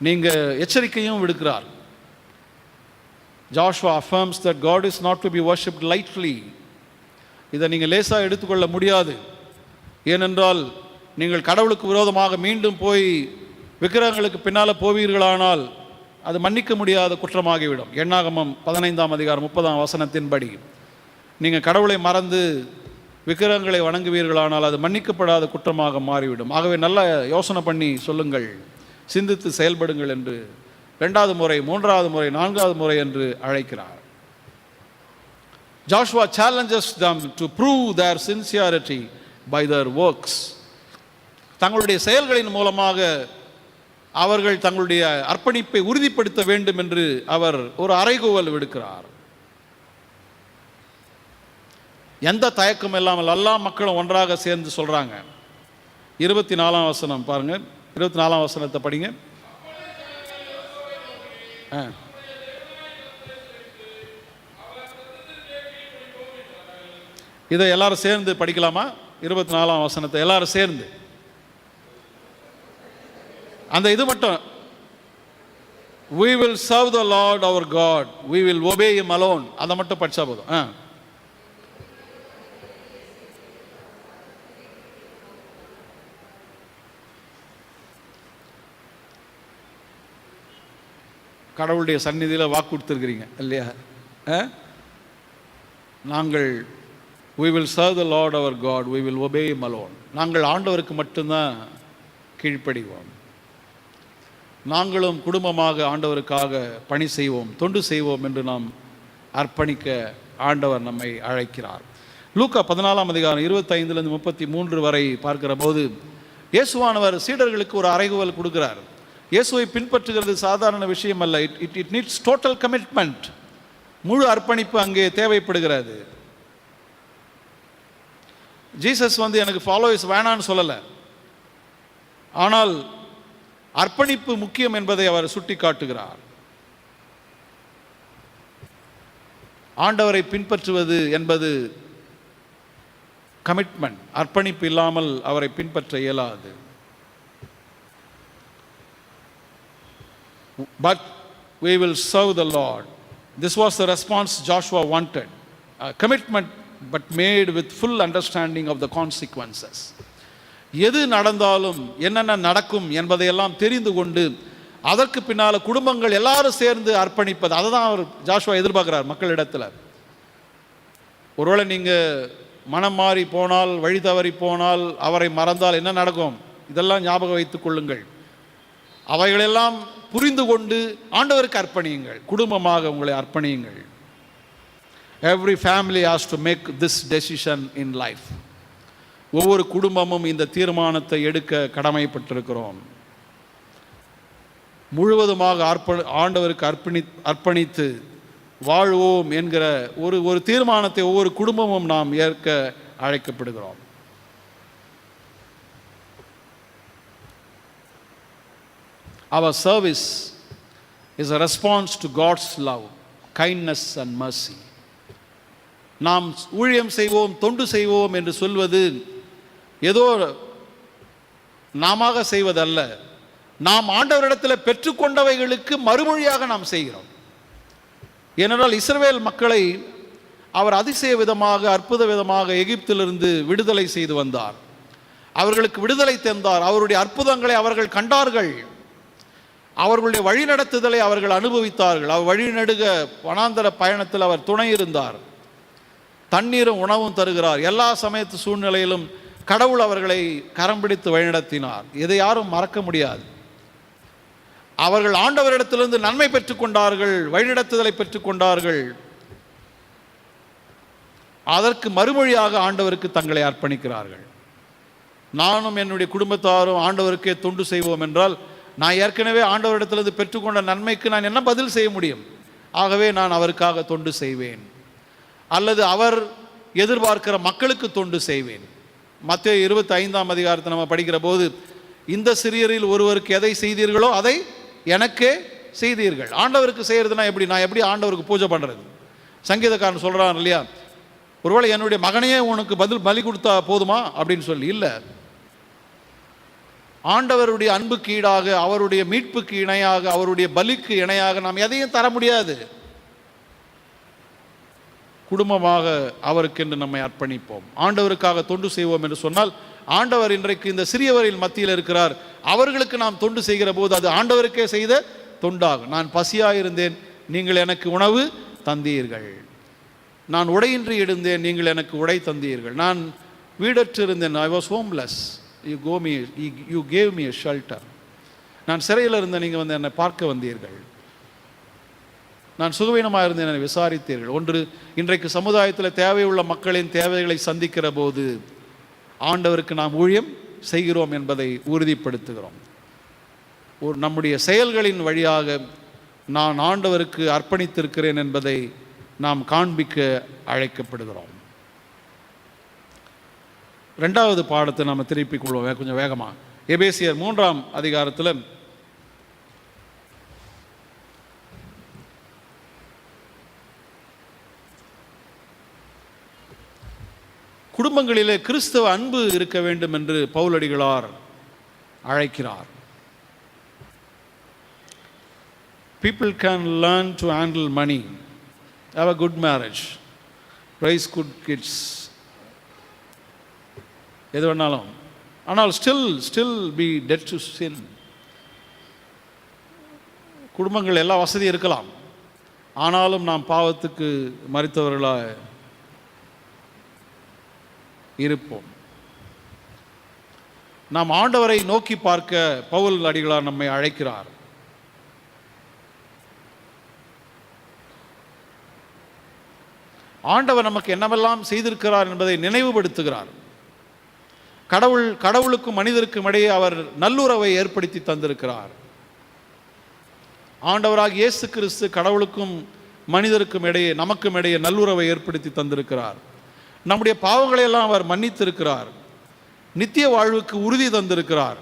S1: நீங்கள் எச்சரிக்கையும் விடுக்கிறார். Joshua affirms that God is not to be worshipped lightly. இதை நீங்கள் லேசாக எடுத்துக்கொள்ள முடியாது. ஏனென்றால் நீங்கள் கடவுளுக்கு விரோதமாக மீண்டும் போய் விக்கிரகங்களுக்கு பின்னால் போவீர்களானால் அது மன்னிக்க முடியாத குற்றமாகிவிடும். எண்ணாகமம் 15ஆம் அதிகாரம் 30ஆம் வசனத்தின்படி நீங்கள் கடவுளை மறந்து விக்கிரகங்களை வணங்குவீர்களானால் அது மன்னிக்கப்படாத குற்றமாக மாறிவிடும். ஆகவே நல்ல யோசனை பண்ணி சொல்லுங்கள், சிந்தித்து செயல்படுங்கள் என்று 2வது முறை, 3வது முறை, 4வது முறை என்று அழைக்கிறார். Joshua challenges them to prove their sincerity by their works. தங்களுடைய செயல்களின் மூலமாக அவர்கள் தங்களுடைய அர்ப்பணிப்பை உறுதிப்படுத்த வேண்டும் என்று அவர் ஒரு அறைகூவல் விடுக்கிறார். எந்த தயக்கம் இல்லாமல் எல்லா மக்களும் ஒன்றாக சேர்ந்து சொல்றாங்க. 24ஆம் வசனம் பாருங்க, 24ஆம் வசனத்தை படிங்க. இதை எல்லாரும் சேர்ந்து படிக்கலாமா? 24ஆம் வசனத்தை எல்லாரும் சேர்ந்து அந்த இது மட்டும், we will serve the Lord our God, we will obey him alone, அதை மட்டும் படிச்சா போதும். கடவுளுடைய சந்நிதியில் வாக்கு கொடுத்துருக்கிறீங்க இல்லையா? நாங்கள் we will serve the Lord our God, we will obey him alone. நாங்கள் ஆண்டவருக்கு மட்டும்தான் கீழ்ப்படிவோம். நாங்களும் குடும்பமாக ஆண்டவருக்காக பணி செய்வோம், தொண்டு செய்வோம் என்று நாம் அர்ப்பணிக்க ஆண்டவர் நம்மை அழைக்கிறார். லூக்கா 14ஆம் அதிகாரம் 25 33 வரை பார்க்கிற போது இயேசுவானவர் சீடர்களுக்கு ஒரு அறைகூவல் கொடுக்கிறார். இயேசுவை பின்பற்றுகிறது சாதாரண விஷயம் அல்ல. It needs total commitment. முழு அர்ப்பணிப்பு அங்கே தேவைப்படுகிறது. ஜீசஸ் எனக்கு ஃபாலோவர்ஸ் வேணான்னு சொல்லலை, ஆனால் அர்ப்பணிப்பு முக்கியம் என்பதை அவர் சுட்டி காட்டுகிறார். ஆண்டவரை பின்பற்றுவது என்பது கமிட்மெண்ட். அர்ப்பணிப்பு இல்லாமல் அவரை பின்பற்ற இயலாது. But we will serve the Lord. This was the response Joshua wanted. A commitment but made with full understanding of the consequences. எது நடந்தாலும் என்னென்ன நடக்கும் என்பதையெல்லாம் தெரிந்து கொண்டு அதற்கு பின்னால் குடும்பங்கள் எல்லாரும் சேர்ந்து அர்ப்பணிப்பது, அதை தான் அவர் ஜாஷுவா எதிர்பார்க்கிறார் மக்களிடத்தில். ஒருவேளை நீங்கள் மனம் மாறி போனால், வழி தவறி போனால், அவரை மறந்தால் என்ன நடக்கும்? இதெல்லாம் ஞாபகம் வைத்துக் கொள்ளுங்கள். அவைகளெல்லாம் புரிந்து கொண்டு ஆண்டவருக்கு அர்ப்பணியுங்கள், குடும்பமாக உங்களை அர்ப்பணியுங்கள். Every family has to make this decision in life. ஒவ்வொரு குடும்பமும் இந்த தீர்மானத்தை எடுக்க கடமைப்பட்டிருக்கிறோம். முழுவதுமாக ஆண்டவருக்கு அர்ப்பணித்து வாழ்வோம் என்கிற ஒரு தீர்மானத்தை ஒவ்வொரு குடும்பமும் நாம் ஏற்க அழைக்கப்படுகிறோம். Our service is a response to God's love, kindness and mercy. நாம் ஊழியம் செய்வோம், தொண்டு செய்வோம் என்று சொல்வது ஏதோ நாம செய்வதல்ல. நாம் ஆண்டவரிடத்தில் பெற்றுக்கொண்டவைகளுக்கு மறுமொழியாக நாம் செய்கிறோம். ஏனென்றால் இஸ்ரவேல் மக்களை அவர் அதிசய விதமாக, அற்புத விதமாக எகிப்திலிருந்து விடுதலை செய்து வந்தார். அவர்களுக்கு விடுதலை தந்தார். அவருடைய அற்புதங்களை அவர்கள் கண்டார்கள். அவர்களுடைய வழிநடத்துதலை அவர்கள் அனுபவித்தார்கள். அவர் வழிநடுக வனாந்தர பயணத்தில் அவர் துணை இருந்தார். தண்ணீரும் உணவும் தருகிறார். எல்லா சமயத்து சூழ்நிலையிலும் கடவுள் அவர்களை கரம் பிடித்து வழிநடத்தினார். இதை யாரும் மறக்க முடியாது. அவர்கள் ஆண்டவரிடத்திலிருந்து நன்மை பெற்றுக்கொண்டார்கள், வழிநடத்துதலை பெற்றுக்கொண்டார்கள். அதற்கு மறுமொழியாக ஆண்டவருக்கு தங்களை அர்ப்பணிக்கிறார்கள். நானும் என்னுடைய குடும்பத்தாரும் ஆண்டவருக்கே தொண்டு செய்வோம் என்றால், நான் ஏற்கனவே ஆண்டவரிடத்திலிருந்து பெற்றுக்கொண்ட நன்மைக்கு நான் என்ன பதில் செய்ய முடியும்? ஆகவே நான் அவருக்காக தொண்டு செய்வேன், அல்லது அவர் எதிர்பார்க்கிற மக்களுக்கு தொண்டு செய்வேன். மத்தேயு 25ஆம் அதிகாரத்தை நம்ம படிக்கிற போது, இந்த சிறியரில் ஒருவருக்கு எதை செய்தீர்களோ அதை எனக்கே செய்தீர்கள். ஆண்டவருக்கு செய்கிறதுனா எப்படி? நான் எப்படி ஆண்டவருக்கு பூஜை பண்ணுறது? சங்கீதக்காரன் சொல்கிறான் இல்லையா, ஒருவேளை என்னுடைய மகனையே உனக்கு பலி கொடுத்தா போதுமா அப்படின்னு சொல்லி. இல்லை, ஆண்டவருடைய அன்புக்கு ஈடாக, அவருடைய மீட்புக்கு இணையாக, அவருடைய பலிக்கு இணையாக நாம் எதையும் தர முடியாது. குடும்பமாக அவருக்கென்று நம்மை அர்ப்பணிப்போம், ஆண்டவருக்காக தொண்டு செய்வோம் என்று சொன்னால், ஆண்டவர் இன்றைக்கு இந்த சிறியவரின் மத்தியில் இருக்கிறார். அவர்களுக்கு நாம் தொண்டு செய்கிற போது அது ஆண்டவருக்கே செய்த தொண்டாகும். நான் பசியாயிருந்தேன், நீங்கள் எனக்கு உணவு தந்தீர்கள். நான் உடையின்றி இருந்தேன், நீங்கள் எனக்கு உடை தந்தீர்கள். நான் வீடற்று இருந்தேன், I was homeless, you gave me a shelter. நான் சிறையில் இருந்தேன், நீங்கள் வந்து என்னை பார்க்க வந்தீர்கள். நான் சுகவீனமாக இருந்தேன், என்னை விசாரித்தீர்கள். ஒன்று, இன்றைக்கு சமுதாயத்தில் தேவையுள்ள மக்களின் தேவைகளை சந்திக்கிற போது ஆண்டவருக்கு நாம் ஊழியம் செய்கிறோம் என்பதை உறுதிப்படுத்துகிறோம். நம்முடைய செயல்களின் வழியாக நான் ஆண்டவருக்கு அர்ப்பணித்திருக்கிறேன் என்பதை நாம் காண்பிக்க அழைக்கப்படுகிறோம். ரெண்டாவது பாடத்தை நாம் திருப்பிக் கொள்வோம் கொஞ்சம் வேகமாக. எபேசியர் 3ஆம் அதிகாரத்தில் குடும்பங்களிலே கிறிஸ்தவ அன்பு இருக்க வேண்டும் என்று பவுலடிகளார் அழைக்கிறார். People can learn to handle money, have a good marriage, raise good kids, எது வேணாலும், ஆனால் still be dead to sin. குடும்பங்கள் எல்லா வசதியும் இருக்கலாம், ஆனாலும் நாம் பாவத்துக்கு மரித்தவர்களாக இருப்போம். நாம் ஆண்டவரை நோக்கி பார்க்க பவுல் அடிகளார் நம்மை அழைக்கிறார். ஆண்டவர் நமக்கு என்னவெல்லாம் செய்திருக்கிறார் என்பதை நினைவுபடுத்துகிறார். கடவுளுக்கும் மனிதருக்கும் இடையே அவர் நல்லுறவை ஏற்படுத்தி தந்திருக்கிறார். ஆண்டவராக இயேசு கிறிஸ்து கடவுளுக்கும் மனிதருக்கும் இடையே, நமக்கும் இடையே நல்லுறவை ஏற்படுத்தி தந்திருக்கிறார். நம்முடைய பாவங்களை எல்லாம் அவர் மன்னித்திருக்கிறார். நித்திய வாழ்வுக்கு உறுதி தந்திருக்கிறார்.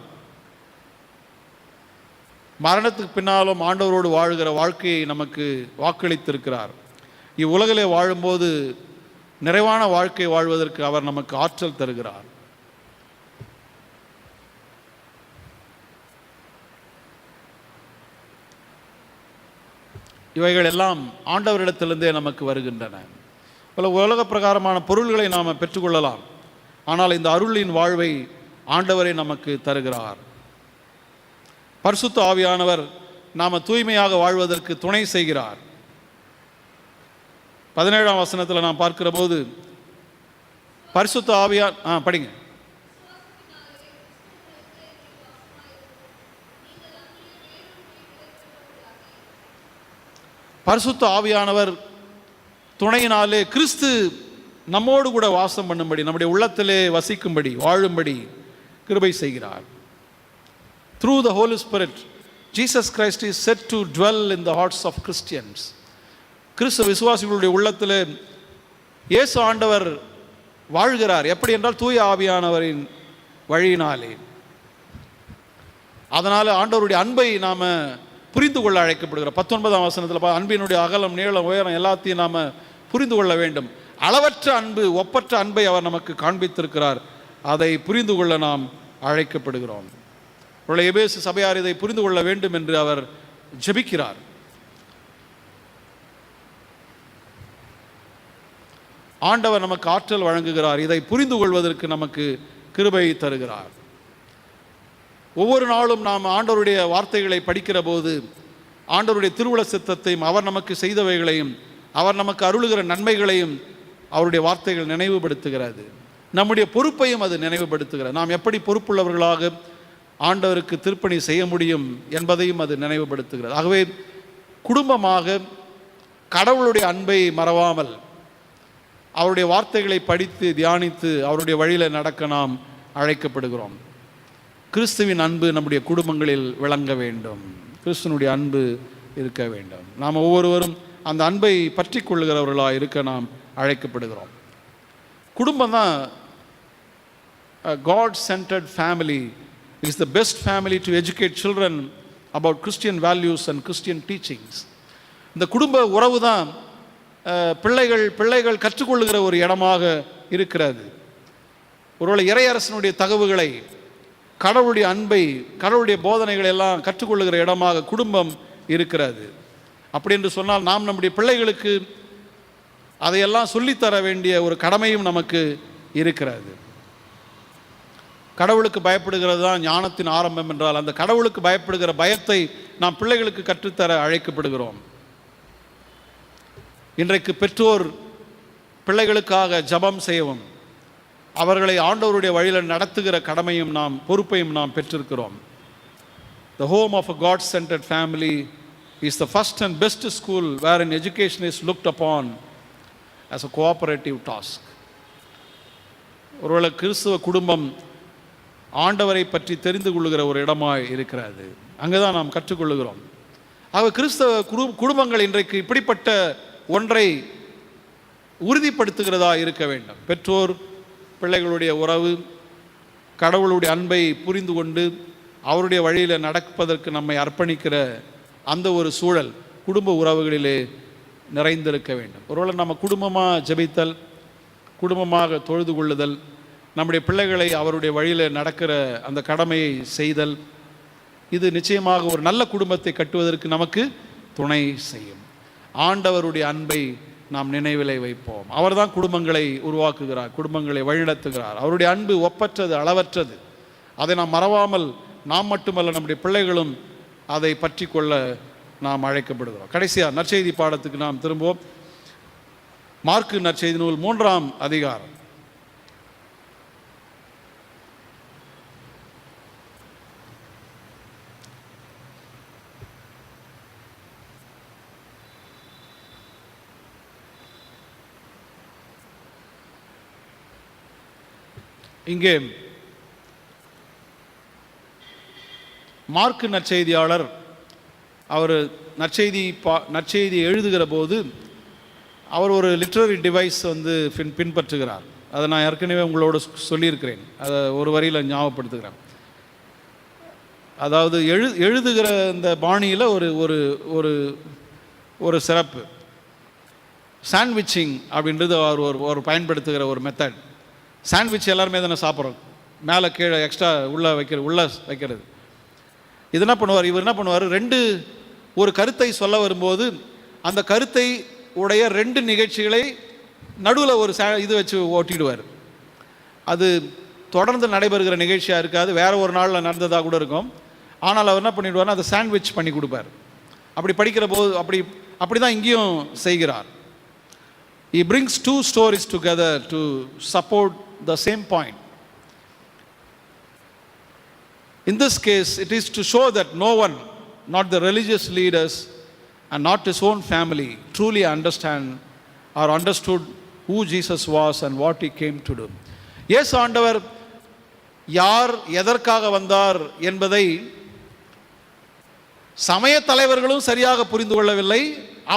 S1: மரணத்துக்கு பின்னாலும் ஆண்டவரோடு வாழ்கிற வாழ்க்கையை நமக்கு வாக்களித்திருக்கிறார். இவ்வுலகிலே வாழும்போது நிறைவான வாழ்க்கை வாழ்வதற்கு அவர் நமக்கு ஆற்றல் தருகிறார். இவைகள் எல்லாம் ஆண்டவரிடத்திலிருந்தே நமக்கு வருகின்றன. பல உலக பிரகாரமான பொருள்களை நாம் பெற்றுக்கொள்ளலாம், ஆனால் இந்த அருளின் வாழ்வை ஆண்டவரை நமக்கு தருகிறார். பரிசுத்த ஆவியானவர் நாம் தூய்மையாக வாழ்வதற்கு துணை செய்கிறார். 17ஆம் வசனத்தில் நாம் பார்க்கிற போது பரிசுத்த ஆவியார் படிங்க. பரிசுத்த ஆவியானவர் துணையினாலே கிறிஸ்து நம்மோடு கூட வாசம் பண்ணும்படி, நம்முடைய உள்ளத்திலே வசிக்கும்படி, வாழும்படி கிருபை செய்கிறார். Through the Holy Spirit, Jesus Christ is set to dwell in the hearts of Christians. கிறிஸ்தவ விசுவாசிகளுடைய உள்ளத்தில் இயேசு ஆண்டவர் வாழ்கிறார். எப்படி என்றால் தூய ஆவியானவரின் வழியினாலே. அதனால் ஆண்டவருடைய அன்பை நாம் புரிந்து கொள்ள அழைக்கப்படுகிறோம். 19ஆம் வசனத்தில் அன்பினுடைய அகலம், நீளம், உயரம் எல்லாத்தையும் நாம் புரிந்து கொள்ள வேண்டும். அளவற்ற அன்பு, ஒப்பற்ற அன்பை அவர் நமக்கு காண்பித்திருக்கிறார். அதை புரிந்து கொள்ள நாம் அழைக்கப்படுகிறோம். எபேசு சபையார் இதை புரிந்து கொள்ள வேண்டும் என்று அவர் ஜெபிக்கிறார். ஆண்டவர் நமக்கு ஆற்றல் வழங்குகிறார். இதை புரிந்து கொள்வதற்கு நமக்கு கிருபை தருகிறார். ஒவ்வொரு நாளும் நாம் ஆண்டவருடைய வார்த்தைகளை படிக்கிற போது ஆண்டவருடைய திருவுள சித்தத்தையும், அவர் நமக்கு செய்தவைகளையும், அவர் நமக்கு அருளுகிற நன்மைகளையும் அவருடைய வார்த்தைகள் நினைவுபடுத்துகிறது. நம்முடைய பொறுப்பையும் அது நினைவுபடுத்துகிறது. நாம் எப்படி பொறுப்புள்ளவர்களாக ஆண்டவருக்கு திருப்பணி செய்ய முடியும் என்பதையும் அது நினைவுபடுத்துகிறது. ஆகவே குடும்பமாக கடவுளுடைய அன்பை மறவாமல் அவருடைய வார்த்தைகளை படித்து தியானித்து அவருடைய வழியில் நடக்க நாம் அழைக்கப்படுகிறோம். கிறிஸ்துவின் அன்பு நம்முடைய குடும்பங்களில் விளங்க வேண்டும். கிறிஸ்துவனுடைய அன்பு இருக்க வேண்டும். நாம் ஒவ்வொருவரும் அந்த அன்பை பற்றி கொள்ளுகிறவர்களாக இருக்க நாம் அழைக்கப்படுகிறோம். குடும்பம் தான் God centered family is the best family to educate children about Christian values and Christian teachings. இந்த குடும்ப உறவு தான் பிள்ளைகள் கற்றுக்கொள்ளுகிற ஒரு இடமாக இருக்கிறது. ஒருவேளை இறையரசனுடைய தகவுகளை, கடவுளுடைய அன்பை, கடவுளுடைய போதனைகளை எல்லாம் கற்றுக்கொள்ளுகிற இடமாக குடும்பம் இருக்கிறது. அப்படி என்று சொன்னால் நாம் நம்முடைய பிள்ளைகளுக்கு அதையெல்லாம் சொல்லித்தர வேண்டிய ஒரு கடமையும் நமக்கு இருக்கிறது. கடவுளுக்கு பயப்படுகிறது தான் ஞானத்தின் ஆரம்பம் என்றால், அந்த கடவுளுக்கு பயப்படுகிற பயத்தை நாம் பிள்ளைகளுக்கு கற்றுத்தர அழைக்கப்படுகிறோம். இன்றைக்கு பெற்றோர் பிள்ளைகளுக்காக ஜெபம் செய்யவும், அவர்களை ஆண்டவருடைய வழியில் நடத்துகிற கடமையும் நாம், பொறுப்பையும் நாம் பெற்றிருக்கிறோம். The home of a God-centered family is the first and best school wherein education is looked upon as a cooperative task. ஒருவேளை கிறிஸ்துவ குடும்பம் ஆண்டவரை பற்றி தெரிந்து கொள்ளுகிற ஒரு இடமாய் இருக்கிறது. அங்கே தான் நாம் கற்றுக்கொள்ளுகிறோம். ஆக கிறிஸ்தவ குடும்பங்கள் இன்றைக்கு இப்படிப்பட்ட ஒன்றை உறுதிப்படுத்துகிறதா இருக்க வேண்டும். பெற்றோர் பிள்ளைகளுடைய உறவு, கடவுளுடைய அன்பை புரிந்து கொண்டு அவருடைய வழியில் நடப்பதற்கு நம்மை அர்ப்பணிக்கிற அந்த ஒரு சூழல் குடும்ப உறவுகளிலே நிறைந்திருக்க வேண்டும். ஒருவேளை நம்ம குடும்பமாக ஜெபித்தல், குடும்பமாக தொழுது கொள்ளுதல், நம்முடைய பிள்ளைகளை அவருடைய வழியில் நடக்கிற அந்த கடமையை செய்தல், இது நிச்சயமாக ஒரு நல்ல குடும்பத்தை கட்டுவதற்கு நமக்கு துணை செய்யும். ஆண்டவருடைய அன்பை நாம் நினைவிலை வைப்போம். அவர்தான் குடும்பங்களை உருவாக்குகிறார், குடும்பங்களை வழிநடத்துகிறார். அவருடைய அன்பு ஒப்பற்றது, அளவற்றது. அதை நாம் மறவாமல் நாம் மட்டுமல்ல, நம்முடைய பிள்ளைகளும் அதை பற்றி கொள்ள நாம் அழைக்கப்படுகிறோம். கடைசியாக நற்செய்தி பாடத்துக்கு நாம் திரும்புவோம். மார்க்கு நற்செய்தி நூல் 3ஆம் அதிகாரம். இங்கே மார்க்கு நற்செய்தியாளர் அவர் நற்செய்தி எழுதுகிற போது அவர் ஒரு லிட்ரரி டிவைஸ் பின்பற்றுகிறார். அதை நான் ஏற்கனவே உங்களோட சொல்லியிருக்கிறேன். அதை ஒரு வரியில் ஞாபகப்படுத்துகிறேன். அதாவது எழுதுகிற இந்த பாணியில் ஒரு ஒரு ஒரு ஒரு சிறப்பு சாண்ட்விச்சிங் அப்படின்றது அவர் ஒரு பயன்படுத்துகிற ஒரு மெத்தட். சாண்ட்விச் எல்லாருமே தானே சாப்பிட்றோம், மேலே கீழே எக்ஸ்ட்ரா உள்ளே வைக்கிறது. இது என்ன பண்ணுவார், இவர் என்ன பண்ணுவார், ஒரு கருத்தை சொல்ல வரும்போது அந்த கருத்தை உடைய 2 நிகழ்ச்சிகளை நடுவில் ஒரு இது வச்சு ஓட்டிடுவார். அது தொடர்ந்து நடைபெறுகிற நிகழ்ச்சியாக இருக்காது, வேறு ஒரு நாளில் நடந்ததாக கூட இருக்கும். ஆனால் அவர் என்ன பண்ணிவிடுவார்னா அதை சாண்ட்விச் பண்ணி கொடுப்பார். அப்படி படிக்கிற போது அப்படி தான் இங்கேயும் செய்கிறார். He brings 2 stories together to support the same point. In this case, it is to show that no one, not the religious leaders and not his own family, truly understood who Jesus was and what he came to do. இயேசு ஆண்டவர் யார், எதற்காக வந்தார் என்பதை சமய தலைவர்களும் சரியாக புரிந்து கொள்ளவில்லை,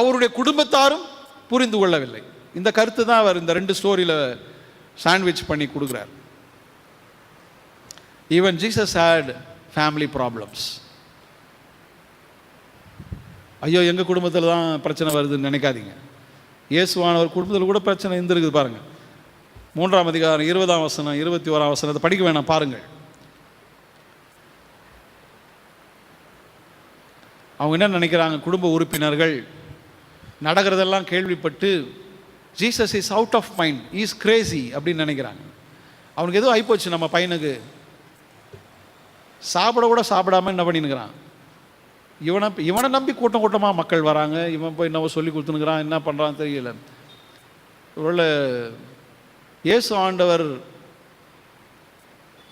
S1: அவருடைய குடும்பத்தாரும் புரிந்து கொள்ளவில்லை. இந்த கருத்து தான் அவர் இந்த 2 ஸ்டோரியில் சாண்ட்விச் பண்ணி கொடுக்குறார். Even Jesus had family problems. ஐயோ எங்கள் குடும்பத்தில் தான் பிரச்சனை வருதுன்னு நினைக்காதீங்க. இயேசுவானவர் குடும்பத்தில் கூட பிரச்சனை இருந்திருக்குது பாருங்கள். 3ஆம் அதிகாரம் 20ஆம் வசனம் 21ஆம் வசனத்தை படிக்க வேணாம், பாருங்கள். அவங்க என்ன நினைக்கிறாங்க, குடும்ப உறுப்பினர்கள் நடக்கிறதெல்லாம் கேள்விப்பட்டு Jesus is out of mind, is crazy அப்படின்னு நினைக்கிறாங்க. அவனுக்கு எதுவும் ஆகிப்போச்சு, நம்ம பையனுக்கு சாப்பிட கூட சாப்பிடாம என்ன பண்ணினுக்கிறான், இவனை நம்பி கூட்டமாக மக்கள் வராங்க, இவன் போய் என்னவோ சொல்லி கொடுத்துனுக்கிறான், என்ன பண்ணுறான்னு தெரியல. ஒருவேளை இயேசு ஆண்டவர்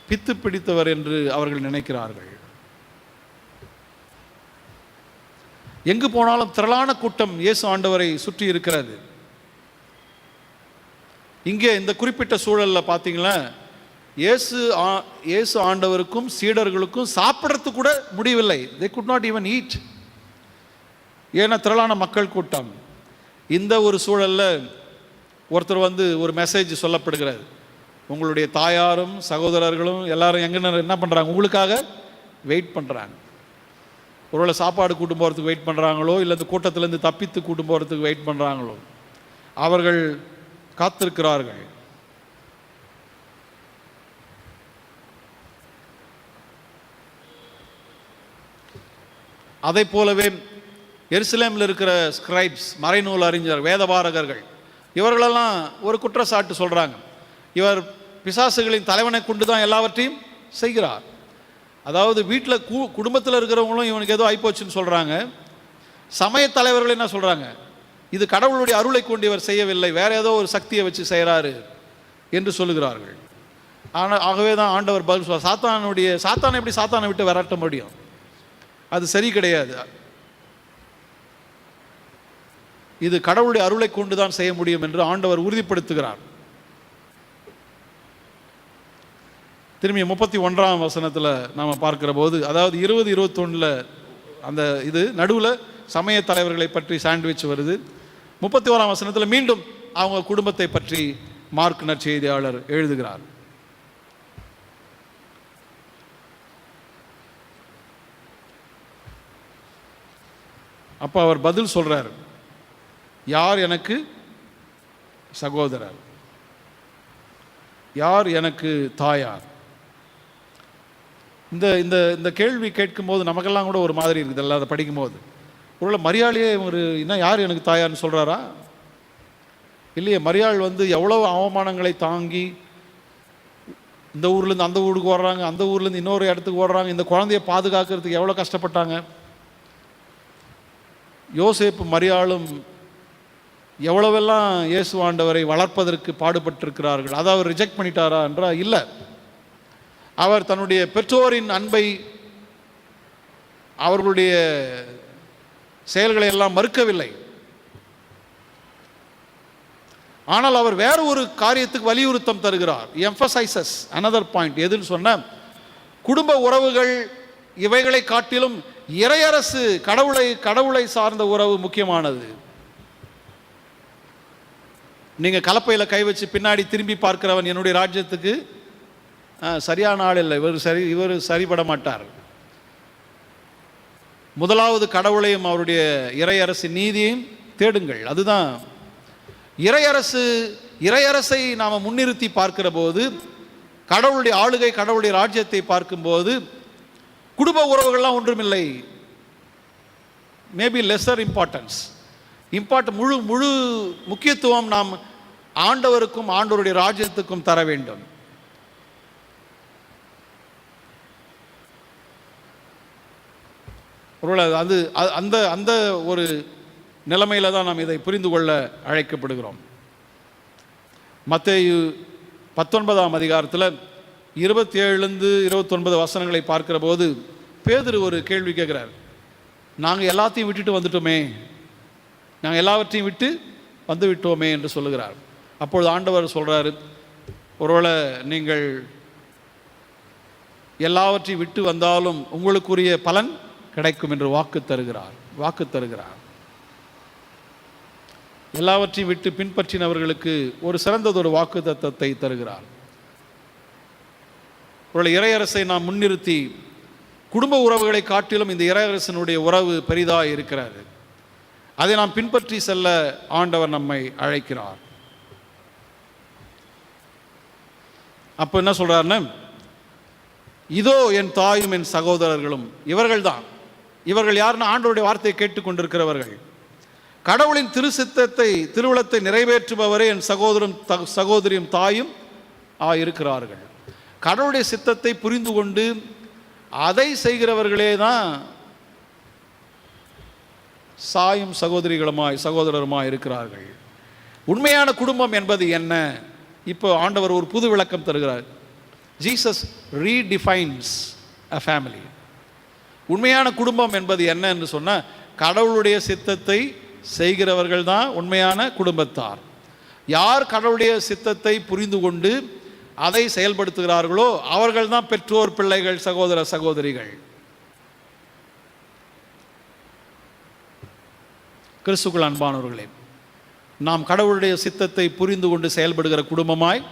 S1: பித்து பிடித்தவர் என்று அவர்கள் நினைக்கிறார்கள். எங்கு போனாலும் திரளான கூட்டம் இயேசு ஆண்டவரை சுற்றி இருக்கிறது. இங்கே இந்த குறிப்பிட்ட சூழலில் பார்த்தீங்களா, இயேசு ஆண்டவருக்கும் சீடர்களுக்கும் சாப்பிட்றது கூட முடியவில்லை. they could not even eat. ஏன்னா திரளான மக்கள் கூட்டம். இந்த ஒரு சூழலில் ஒருத்தர் ஒரு மெசேஜ் சொல்லப்படுகிறது. உங்களுடைய தாயாரும் சகோதரர்களும் எல்லாரும் என்ன பண்ணுறாங்க, உங்களுக்காக வெயிட் பண்ணுறாங்க. ஒருவேளை சாப்பாடு கூட்டும் போகிறதுக்கு வெயிட் பண்ணுறாங்களோ, இல்லை இந்த கூட்டத்திலேருந்து தப்பித்து கூட்டும் போகிறதுக்கு வெயிட் பண்ணுறாங்களோ, அவர்கள் காத்திருக்கிறார்கள். அதை போலவே எருசலேமில் இருக்கிற ஸ்கிரைப்ஸ், மறைநூல் அறிஞர், வேதபாரகர்கள், இவர்களெல்லாம் ஒரு குற்றச்சாட்டு சொல்கிறாங்க. இவர் பிசாசுகளின் தலைவனை கொண்டு தான் எல்லாவற்றையும் செய்கிறார். அதாவது வீட்டில் குடும்பத்தில் இருக்கிறவங்களும் இவனுக்கு ஏதோ ஆயிப்போச்சுன்னு சொல்கிறாங்க. சமய தலைவர்கள் என்ன சொல்கிறாங்க, இது கடவுளுடைய அருளை கொண்டு இவர் செய்யவில்லை, வேற ஏதோ ஒரு சக்தியை வச்சு செய்கிறாரு என்று சொல்லுகிறார்கள். ஆனால் ஆகவே தான் ஆண்டவர் பதில் சொல்ல, சாத்தானை எப்படி சாத்தானை விட்டு விரட்ட முடியும், அது சரி கிடையாது, இது கடவுளுடைய அருளை கொண்டு தான் செய்ய முடியும் என்று ஆண்டவர் உறுதிப்படுத்துகிறார். திரும்பி 31ஆம் வசனத்தில் நாம் பார்க்கிற போது, அதாவது 20-21 அந்த இது நடுவில் சமய தலைவர்களை பற்றி சாண்ட்விச் வருது. 31ஆம் வசனத்தில் மீண்டும் அவங்க குடும்பத்தை பற்றி மார்க் நற்செய்தியாளர் எழுதுகிறார். அப்போ அவர் பதில் சொல்றார், யார் எனக்கு சகோதரர், யார் எனக்கு தாயார்? இந்த இந்த இந்த கேள்வி கேட்கும்போது நமக்கெல்லாம் கூட ஒரு மாதிரி இருக்குது. எல்லாம் அதை படிக்கும்போது ஒருவேளை மரியாளையே இன்னும் யார் எனக்கு தாயார்னு சொல்கிறாரா? இல்லையே, மரியாள் எவ்வளோ அவமானங்களை தாங்கி இந்த ஊர்லேருந்து அந்த ஊருக்கு ஓடுறாங்க, அந்த ஊர்லேருந்து இன்னொரு இடத்துக்கு ஓடுறாங்க, இந்த குழந்தைய பாதுகாக்கிறதுக்கு எவ்வளோ கஷ்டப்பட்டாங்க. யோசேப்பு மரியாளும் எவ்வளவெல்லாம் இயேசு ஆண்டவரை வளர்ப்பதற்கு பாடுபட்டிருக்கிறார்கள். அதை அவர் ரிஜெக்ட் பண்ணிட்டாரா என்றால் இல்லை. அவர் தன்னுடைய பெற்றோரின் அன்பை, அவர்களுடைய செயல்களை எல்லாம் மறுக்கவில்லை. ஆனால் அவர் வேற ஒரு காரியத்துக்கு வலியுறுத்தம் தருகிறார். Emphasises another point. எதுன்னு சொன்ன, குடும்ப உறவுகள் இவைகளை காட்டிலும் இறையரசு, கடவுளை சார்ந்த உறவு முக்கியமானது. நீங்க கலப்பையில் கை வச்சு பின்னாடி திரும்பி பார்க்கிறவன் என்னுடைய ராஜ்யத்துக்கு சரியான ஆள் இல்லை, இவர் சரிபட மாட்டார். முதலாவது கடவுளையும் அவருடைய இறையரசு நீதியையும் தேடுங்கள். அதுதான் இறையரசை நாம் முன்னிறுத்தி பார்க்கிற போது, கடவுளுடைய ஆளுகை, கடவுளுடைய ராஜ்யத்தை பார்க்கும்போது குடும்ப உறவுகள்லாம் ஒன்றுமில்லை. Maybe lesser importance. முழு முக்கியத்துவம் நாம் ஆண்டவருக்கும் ஆண்டவருடைய ராஜ்யத்துக்கும் தர வேண்டும். அது அந்த ஒரு நிலைமையில தான் நாம் இதை புரிந்து கொள்ள அழைக்கப்படுகிறோம். மத்தேயு 19ஆம் அதிகாரத்தில் 27 29 வசனங்களை பார்க்கிற போது பேதுரு ஒரு கேள்வி கேட்கிறார். நாங்கள் எல்லாத்தையும் விட்டுட்டு வந்துட்டோமே, நாங்கள் எல்லாவற்றையும் விட்டு வந்து விட்டோமே என்று சொல்லுகிறார். அப்பொழுது ஆண்டவர் சொல்றாரு, ஒருவேளை நீங்கள் எல்லாவற்றையும் விட்டு வந்தாலும் உங்களுக்குரிய பலன் கிடைக்கும் என்று வாக்கு தருகிறார். எல்லாவற்றையும் விட்டு பின்பற்றினவர்களுக்கு ஒரு சிறந்ததொரு வாக்கு தத்தத்தை தருகிறார். ஒரு இறையரசை நாம் முன்னிறுத்தி, குடும்ப உறவுகளை காட்டிலும் இந்த இறையரசனுடைய உறவு பெரிதாக இருக்கிறது. அதை நாம் பின்பற்றி செல்ல ஆண்டவர் நம்மை அழைக்கிறார். அப்போ என்ன சொல்றாருன்னா, இதோ என் தாயும் என் சகோதரர்களும். இவர்கள் யாருன்னா ஆண்டவருடைய வார்த்தையை கேட்டுக்கொண்டிருக்கிறவர்கள். கடவுளின் திருவுளத்தை நிறைவேற்றுபவரே என் சகோதரியும் தாயும் இருக்கிறார்கள். கடவுளுடைய சித்தத்தை புரிந்து கொண்டு அதை செய்கிறவர்களே தான் சகோதரருமாய் இருக்கிறார்கள். உண்மையான குடும்பம் என்பது என்ன? இப்போ ஆண்டவர் ஒரு புது விளக்கம் தருகிறார். Jesus redefines a family. உண்மையான குடும்பம் என்பது என்ன என்று சொன்னால், கடவுளுடைய சித்தத்தை செய்கிறவர்கள் தான் உண்மையான குடும்பத்தார். யார் கடவுளுடைய சித்தத்தை புரிந்து கொண்டு அதை செயல்படுத்துகிறார்களோ அவர்கள் தான் பெற்றோர், பிள்ளைகள், சகோதர சகோதரிகள். கிறிஸ்துக்குள் அன்பானவர்களே, நாம் கடவுளுடைய சித்தத்தை புரிந்து கொண்டு செயல்படுகிற குடும்பமாய்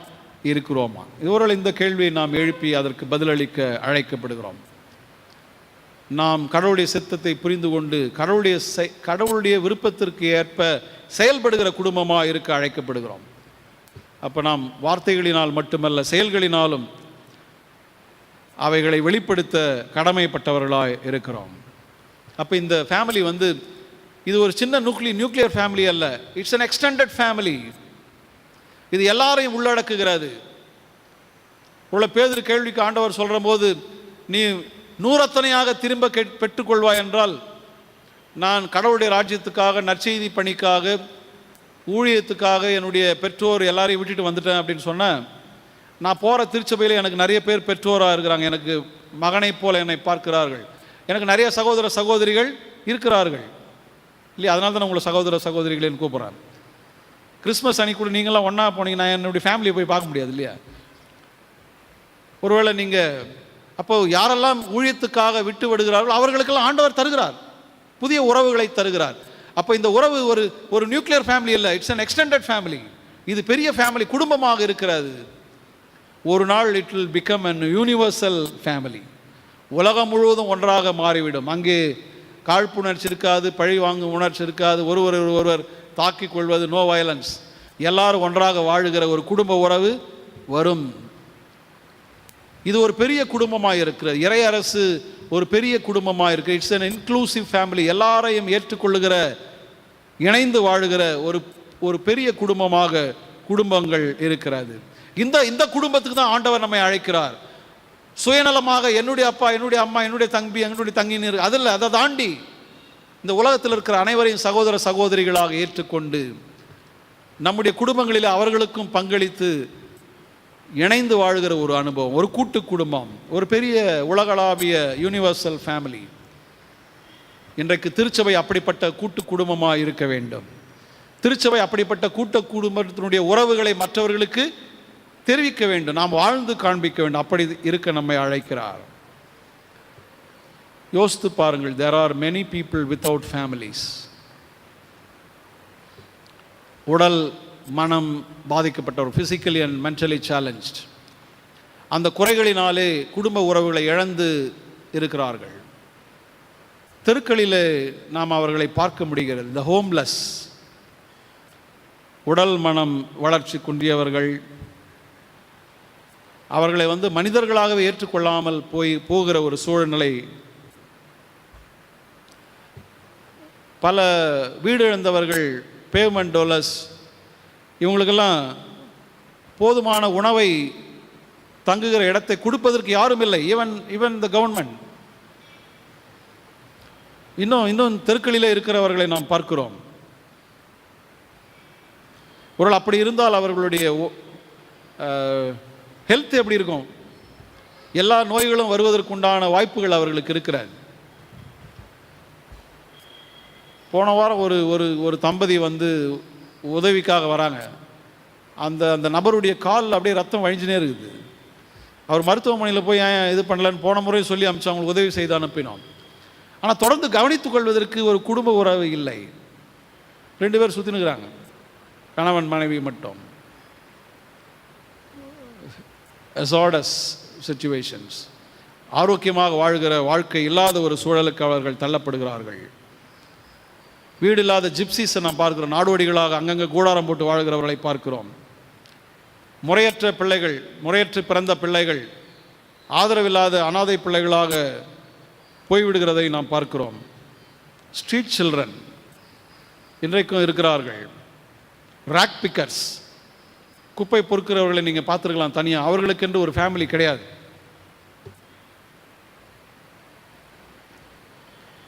S1: இருக்கிறோமா? இதுவரை இந்த கேள்வியை நாம் எழுப்பி அதற்கு பதிலளிக்க அழைக்கப்படுகிறோம். நாம் கடவுளுடைய சித்தத்தை புரிந்து கொண்டு கடவுளுடைய விருப்பத்திற்கு ஏற்ப செயல்படுகிற குடும்பமாக இருக்க அழைக்கப்படுகிறோம். அப்போ நாம் வார்த்தைகளினால் மட்டுமல்ல, செயல்களினாலும் அவைகளை வெளிப்படுத்த கடமைப்பட்டவர்களாக இருக்கிறோம். அப்போ இந்த ஃபேமிலி இது ஒரு சின்ன நியூக்ளியர் ஃபேமிலி அல்ல, இட்ஸ் an extended ஃபேமிலி. இது எல்லாரையும் உள்ளடக்குகிறது. உள்ள பேதுரு கேள்விக்கு ஆண்டவர் சொல்கிற போது, நீ நூறத்தனையாக திரும்ப பெற்றுக்கொள்வாய் என்றால், நான் கடவுளுடைய ராஜ்யத்துக்காக, நற்செய்தி பணிக்காக, ஊழியத்துக்காக என்னுடைய பெற்றோர் எல்லாரையும் விட்டுட்டு வந்துட்டேன் அப்படின்னு சொன்னேன். நான் போகிற திருச்சபையில் எனக்கு நிறைய பேர் பெற்றோராக இருக்கிறாங்க. எனக்கு மகனை போல என்னை பார்க்கிறார்கள். எனக்கு நிறைய சகோதர சகோதரிகள் இருக்கிறார்கள் இல்லையா? அதனால தான் உங்களை சகோதர சகோதரிகளேன்னு கூப்பிட்றாங்க. கிறிஸ்மஸ் அன்னைக்கு கூட நீங்களாம் ஒன்றா போனீங்கன்னா என்னுடைய ஃபேமிலியை போய் பார்க்க முடியாது இல்லையா? ஒருவேளை நீங்கள் அப்போ யாரெல்லாம் ஊழியத்துக்காக விட்டு விடுகிறார்கள் அவர்களுக்கெல்லாம் ஆண்டவர் தருகிறார், புதிய உறவுகளை தருகிறார். அப்போ இந்த உறவு ஒரு நியூக்ளியர் ஃபேமிலி இல்லை, இட்ஸ் an extended ஃபேமிலி. இது பெரிய ஃபேமிலி, குடும்பமாக இருக்கிறது. ஒரு நாள் it will become an universal family. உலகம் முழுவதும் ஒன்றாக மாறிவிடும். அங்கே காழ்ப்புணர்ச்சி இருக்காது, பழி வாங்கும் உணர்ச்சி இருக்காது, ஒருவர் தாக்கிக் கொள்வது, நோ வயலன்ஸ். எல்லாரும் ஒன்றாக வாழுகிற ஒரு குடும்ப உறவு வரும். இது ஒரு பெரிய குடும்பமாக இருக்கிறது. இறையரசு ஒரு பெரிய குடும்பமாக இருக்குது. It's an inclusive family. எல்லாரையும் ஏற்றுக்கொள்ளுகிற, இணைந்து வாழுகிற ஒரு பெரிய குடும்பமாக குடும்பங்கள் இருக்கிறது. இந்த குடும்பத்துக்கு தான் ஆண்டவர் நம்மை அழைக்கிறார். சுயநலமாக என்னுடைய அப்பா, என்னுடைய அம்மா, என்னுடைய தம்பி, என்னுடைய தங்கின்னு அதில் அதை தாண்டி இந்த உலகத்தில் இருக்கிற அனைவரையும் சகோதர சகோதரிகளாக ஏற்றுக்கொண்டு நம்முடைய குடும்பங்களில் அவர்களுக்கும் பங்களித்து இணைந்து வாழ்கிற ஒரு அனுபவம், ஒரு கூட்டு குடும்பம், ஒரு பெரிய உலகளாவிய யூனிவர்சல் ஃபேமிலி. இன்றைக்கு திருச்சபை அப்படிப்பட்ட கூட்டு குடும்பமாக இருக்க வேண்டும். திருச்சபை அப்படிப்பட்ட கூட்ட குடும்பத்தினுடைய உறவுகளை மற்றவர்களுக்கு தெரிவிக்க வேண்டும், நாம் வாழ்ந்து காண்பிக்க வேண்டும். அப்படி இருக்க நம்மை அழைக்கிறார். யோசித்து பாருங்கள், there are many people without families. உடல் மனம் பாதிக்கப்பட்டவர், ஃபிசிக்கலி அண்ட் மென்டலி சேலஞ்ச்ட், அந்த குறைகளினாலே குடும்ப உறவுகளை இழந்து இருக்கிறார்கள். தெருக்களிலே நாம் அவர்களை பார்க்க முடிகிறது. த ஹோம்லெஸ், உடல் மனம் வளர்ச்சி குன்றியவர்கள், அவர்களை மனிதர்களாகவே ஏற்றுக்கொள்ளாமல் போகிற ஒரு சூழ்நிலை. பல வீடு இழந்தவர்கள், பேவ்மெண்ட் டோலர்ஸ், இவங்களுக்கெல்லாம் போதுமான உணவை தங்குகிற இடத்தை கொடுப்பதற்கு யாரும் இல்லை. Even the government. இன்னும் தெருக்களிலே இருக்கிறவர்களை நாம் பார்க்கிறோம். ஒருவேளை அப்படி இருந்தால் அவர்களுடைய ஹெல்த் எப்படி இருக்கும்? எல்லா நோய்களும் வருவதற்குண்டான வாய்ப்புகள் அவர்களுக்கு இருக்கிறது. போன வாரம் ஒரு தம்பதி உதவிக்காக வராங்க. அந்த நபருடைய கால் அப்படியே ரத்தம் வழிஞ்சுனே இருக்குது. அவர் மருத்துவமனையில் போய் ஏன் இது பண்ணலன்னு போன முறை சொல்லி அனுப்பிச்சு அவங்களுக்கு உதவி செய்து அனுப்பினோம். ஆனால் தொடர்ந்து கவனித்துக் கொள்வதற்கு ஒரு குடும்ப உறவு இல்லை. 2 பேர் சுற்றினுக்கிறாங்க, கணவன் மனைவி மட்டும். அசார்டஸ் சிச்சுவேஷன்ஸ், ஆரோக்கியமாக வாழ்கிற வாழ்க்கை இல்லாத ஒரு சூழலுக்கு அவர்கள் தள்ளப்படுகிறார்கள். வீடு இல்லாத ஜிப்சிஸை நாம் பார்க்கிறோம். நாடோடிகளாக அங்கங்கே கூடாரம் போட்டு வாழ்கிறவர்களை பார்க்கிறோம். முறையற்ற பிள்ளைகள், முறையற்ற பிறந்த பிள்ளைகள், ஆதரவில்லாத அனாதை பிள்ளைகளாக போய்விடுகிறதை நாம் பார்க்கிறோம். ஸ்ட்ரீட் சில்ட்ரன் இன்றைக்கும் இருக்கிறார்கள். ராக் பிக்கர்ஸ், குப்பை பொறுக்கிறவர்களை நீங்கள் பார்த்துருக்கலாம் தனியாக. அவர்களுக்கென்று ஒரு ஃபேமிலி கிடையாது.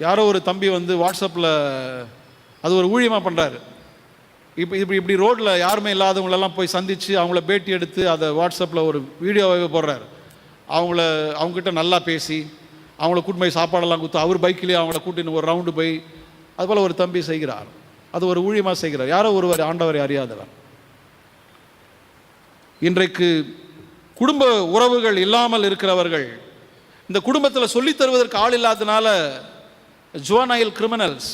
S1: யாரோ ஒரு தம்பி வாட்ஸ்அப்பில் அது ஒரு ஊழியமாக பண்ணுறாரு. இப்படி ரோட்டில் யாருமே இல்லாதவங்களெல்லாம் போய் சந்தித்து அவங்கள பேட்டி எடுத்து அதை வாட்ஸ்அப்பில் ஒரு வீடியோவாகவே போடுறாரு. அவங்ககிட்ட நல்லா பேசி அவங்கள கூட்டு போய் சாப்பாடெல்லாம் கொடுத்து அவர் பைக்கிலேயே அவங்கள கூட்டின்னு ஒரு ரவுண்டு போய் அதுபோல் ஒரு தம்பி செய்கிறார். அது ஒரு ஊழியமாக செய்கிறார். யாரோ ஒருவர் ஆண்டவரை அறியாதவர். இன்றைக்கு குடும்ப உறவுகள் இல்லாமல் இருக்கிறவர்கள், இந்த குடும்பத்தில் சொல்லித் தருவதற்கு ஆள் இல்லாதனால ஜுவனைல் கிரிமினல்ஸ்,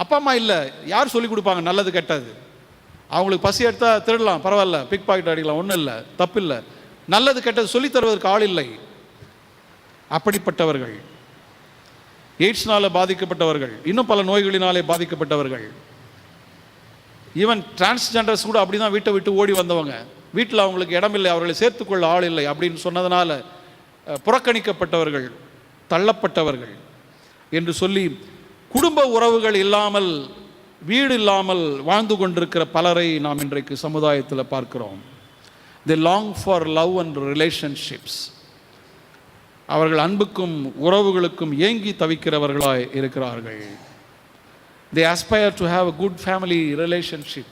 S1: அப்பா அம்மா இல்லை, யார் சொல்லிக் கொடுப்பாங்க நல்லது கெட்டது? அவங்களுக்கு பசி எடுத்தால் திருடலாம், பரவாயில்ல, பிக் பாக்கெட் அடிக்கலாம், ஒன்றும் இல்லை, தப்பில்லை. நல்லது கெட்டது சொல்லித் தருவதற்கு ஆள் இல்லை. அப்படிப்பட்டவர்கள், எய்ட்ஸ்னால பாதிக்கப்பட்டவர்கள், இன்னும் பல நோய்களினாலே பாதிக்கப்பட்டவர்கள், ஈவன் டிரான்ஸ்ஜெண்டர்ஸ் கூட அப்படி தான் வீட்டை விட்டு ஓடி வந்தவங்க. வீட்டில் அவங்களுக்கு இடமில்லை, அவர்களை சேர்த்துக்கொள்ள ஆள் இல்லை அப்படின்னு சொன்னதுனால புறக்கணிக்கப்பட்டவர்கள், தள்ளப்பட்டவர்கள் என்று சொல்லி குடும்ப உறவுகள் இல்லாமல், வீடு இல்லாமல் வாழ்ந்து கொண்டிருக்கிற பலரை நாம் இன்றைக்கு சமுதாயத்தில் பார்க்கிறோம். they long for love and relationships. அவர்கள் அன்புக்கும் உறவுகளுக்கும் ஏங்கி தவிக்கிறவர்களாய் இருக்கிறார்கள். they aspire to have a good family relationship.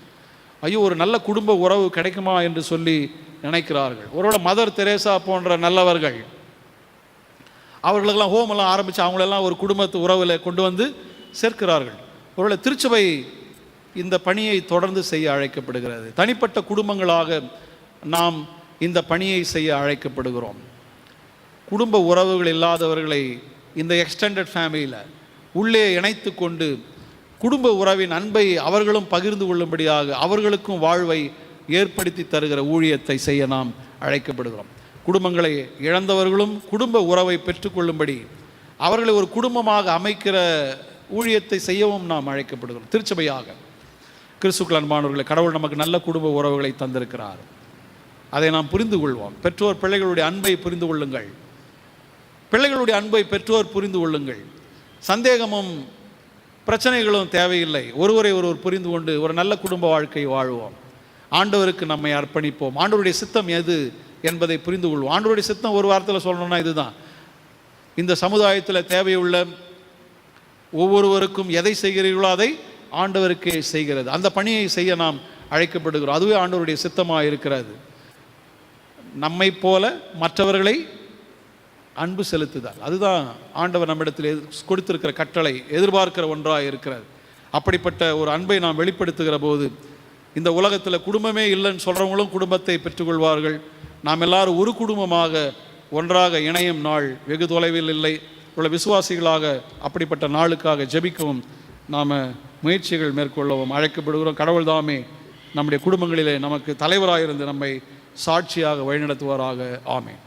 S1: ஐயோ, ஒரு நல்ல குடும்ப உறவு கிடைக்குமா என்று சொல்லி நினைக்கிறார்கள். ஒருவேளை மதர் தெரேசா போன்ற நல்லவர்கள் அவர்களுக்கெல்லாம் ஹோமெல்லாம் ஆரம்பித்து அவங்களெல்லாம் ஒரு குடும்பத்து உறவில் கொண்டு சேர்க்கிறார்கள். ஒருவேளை திருச்சபை இந்த பணியை தொடர்ந்து செய்ய அழைக்கப்படுகிறது. தனிப்பட்ட குடும்பங்களாக நாம் இந்த பணியை செய்ய அழைக்கப்படுகிறோம். குடும்ப உறவுகள் இல்லாதவர்களை இந்த எக்ஸ்டெண்டட் ஃபேமிலியில் உள்ளே இணைத்து கொண்டு குடும்ப உறவின் அன்பை அவர்களும் பகிர்ந்து கொள்ளும்படியாக அவர்களுக்கும் வாழ்வை ஏற்படுத்தி தருகிற ஊழியத்தை செய்ய நாம் அழைக்கப்படுகிறோம். குடும்பங்களை இழந்தவர்களும் குடும்ப உறவை பெற்றுக்கொள்ளும்படி அவர்களை ஒரு குடும்பமாக அமைக்கிற ஊழியத்தை செய்யவும் நாம் அழைக்கப்படுகிறோம். திருச்சபையாக கிறிஸ்துக்கள் அன்பானவர்களை, கடவுள் நமக்கு நல்ல குடும்ப உறவுகளை தந்திருக்கிறார். அதை நாம் புரிந்து கொள்வோம். பெற்றோர் பிள்ளைகளுடைய அன்பை புரிந்து கொள்ளுங்கள். பிள்ளைகளுடைய அன்பை பெற்றோர் புரிந்து கொள்ளுங்கள். சந்தேகமும் பிரச்சனைகளும் தேவையில்லை. ஒருவரை ஒருவர் புரிந்து கொண்டு ஒரு நல்ல குடும்ப வாழ்க்கை வாழ்வோம். ஆண்டவருக்கு நம்மை அர்ப்பணிப்போம். ஆண்டவருடைய சித்தம் எது என்பதை புரிந்து கொள்வோம். ஆண்டவருடைய சித்தம் ஒரு வாரத்தில் சொல்லணும்னா இதுதான். இந்த சமுதாயத்தில் தேவையுள்ள ஒவ்வொருவருக்கும் எதை செய்கிறீர்களோ அதை ஆண்டவருக்கே செய்கிறது. அந்த பணியை செய்ய நாம் அழைக்கப்படுகிறோம். அதுவே ஆண்டவருடைய சித்தமாக இருக்கிறது. நம்மை போல மற்றவர்களை அன்பு செலுத்துதல், அதுதான் ஆண்டவர் நம்மிடத்தில் கொடுத்திருக்கிற கட்டளை, எதிர்பார்க்கிற ஒன்றாக இருக்கிறது. அப்படிப்பட்ட ஒரு அன்பை நாம் வெளிப்படுத்துகிற போது இந்த உலகத்தில் குடும்பமே இல்லைன்னு சொல்கிறவங்களும் குடும்பத்தை பெற்றுக்கொள்வார்கள். நாம் எல்லாரும் ஒரு குடும்பமாக ஒன்றாக இணையும் நாள் வெகு தொலைவில் இல்லை. உள்ள விசுவாசிகளாக அப்படிப்பட்ட நாளுக்காக ஜெபிக்கவும் நாம் முயற்சிகள் மேற்கொள்ளவும் அழைக்கப்படுகிறோம். கடவுள் தாமே நம்முடைய குடும்பங்களிலே நமக்கு தலைவராக இருந்து நம்மை சாட்சியாக வழிநடத்துவாராக. ஆமென்.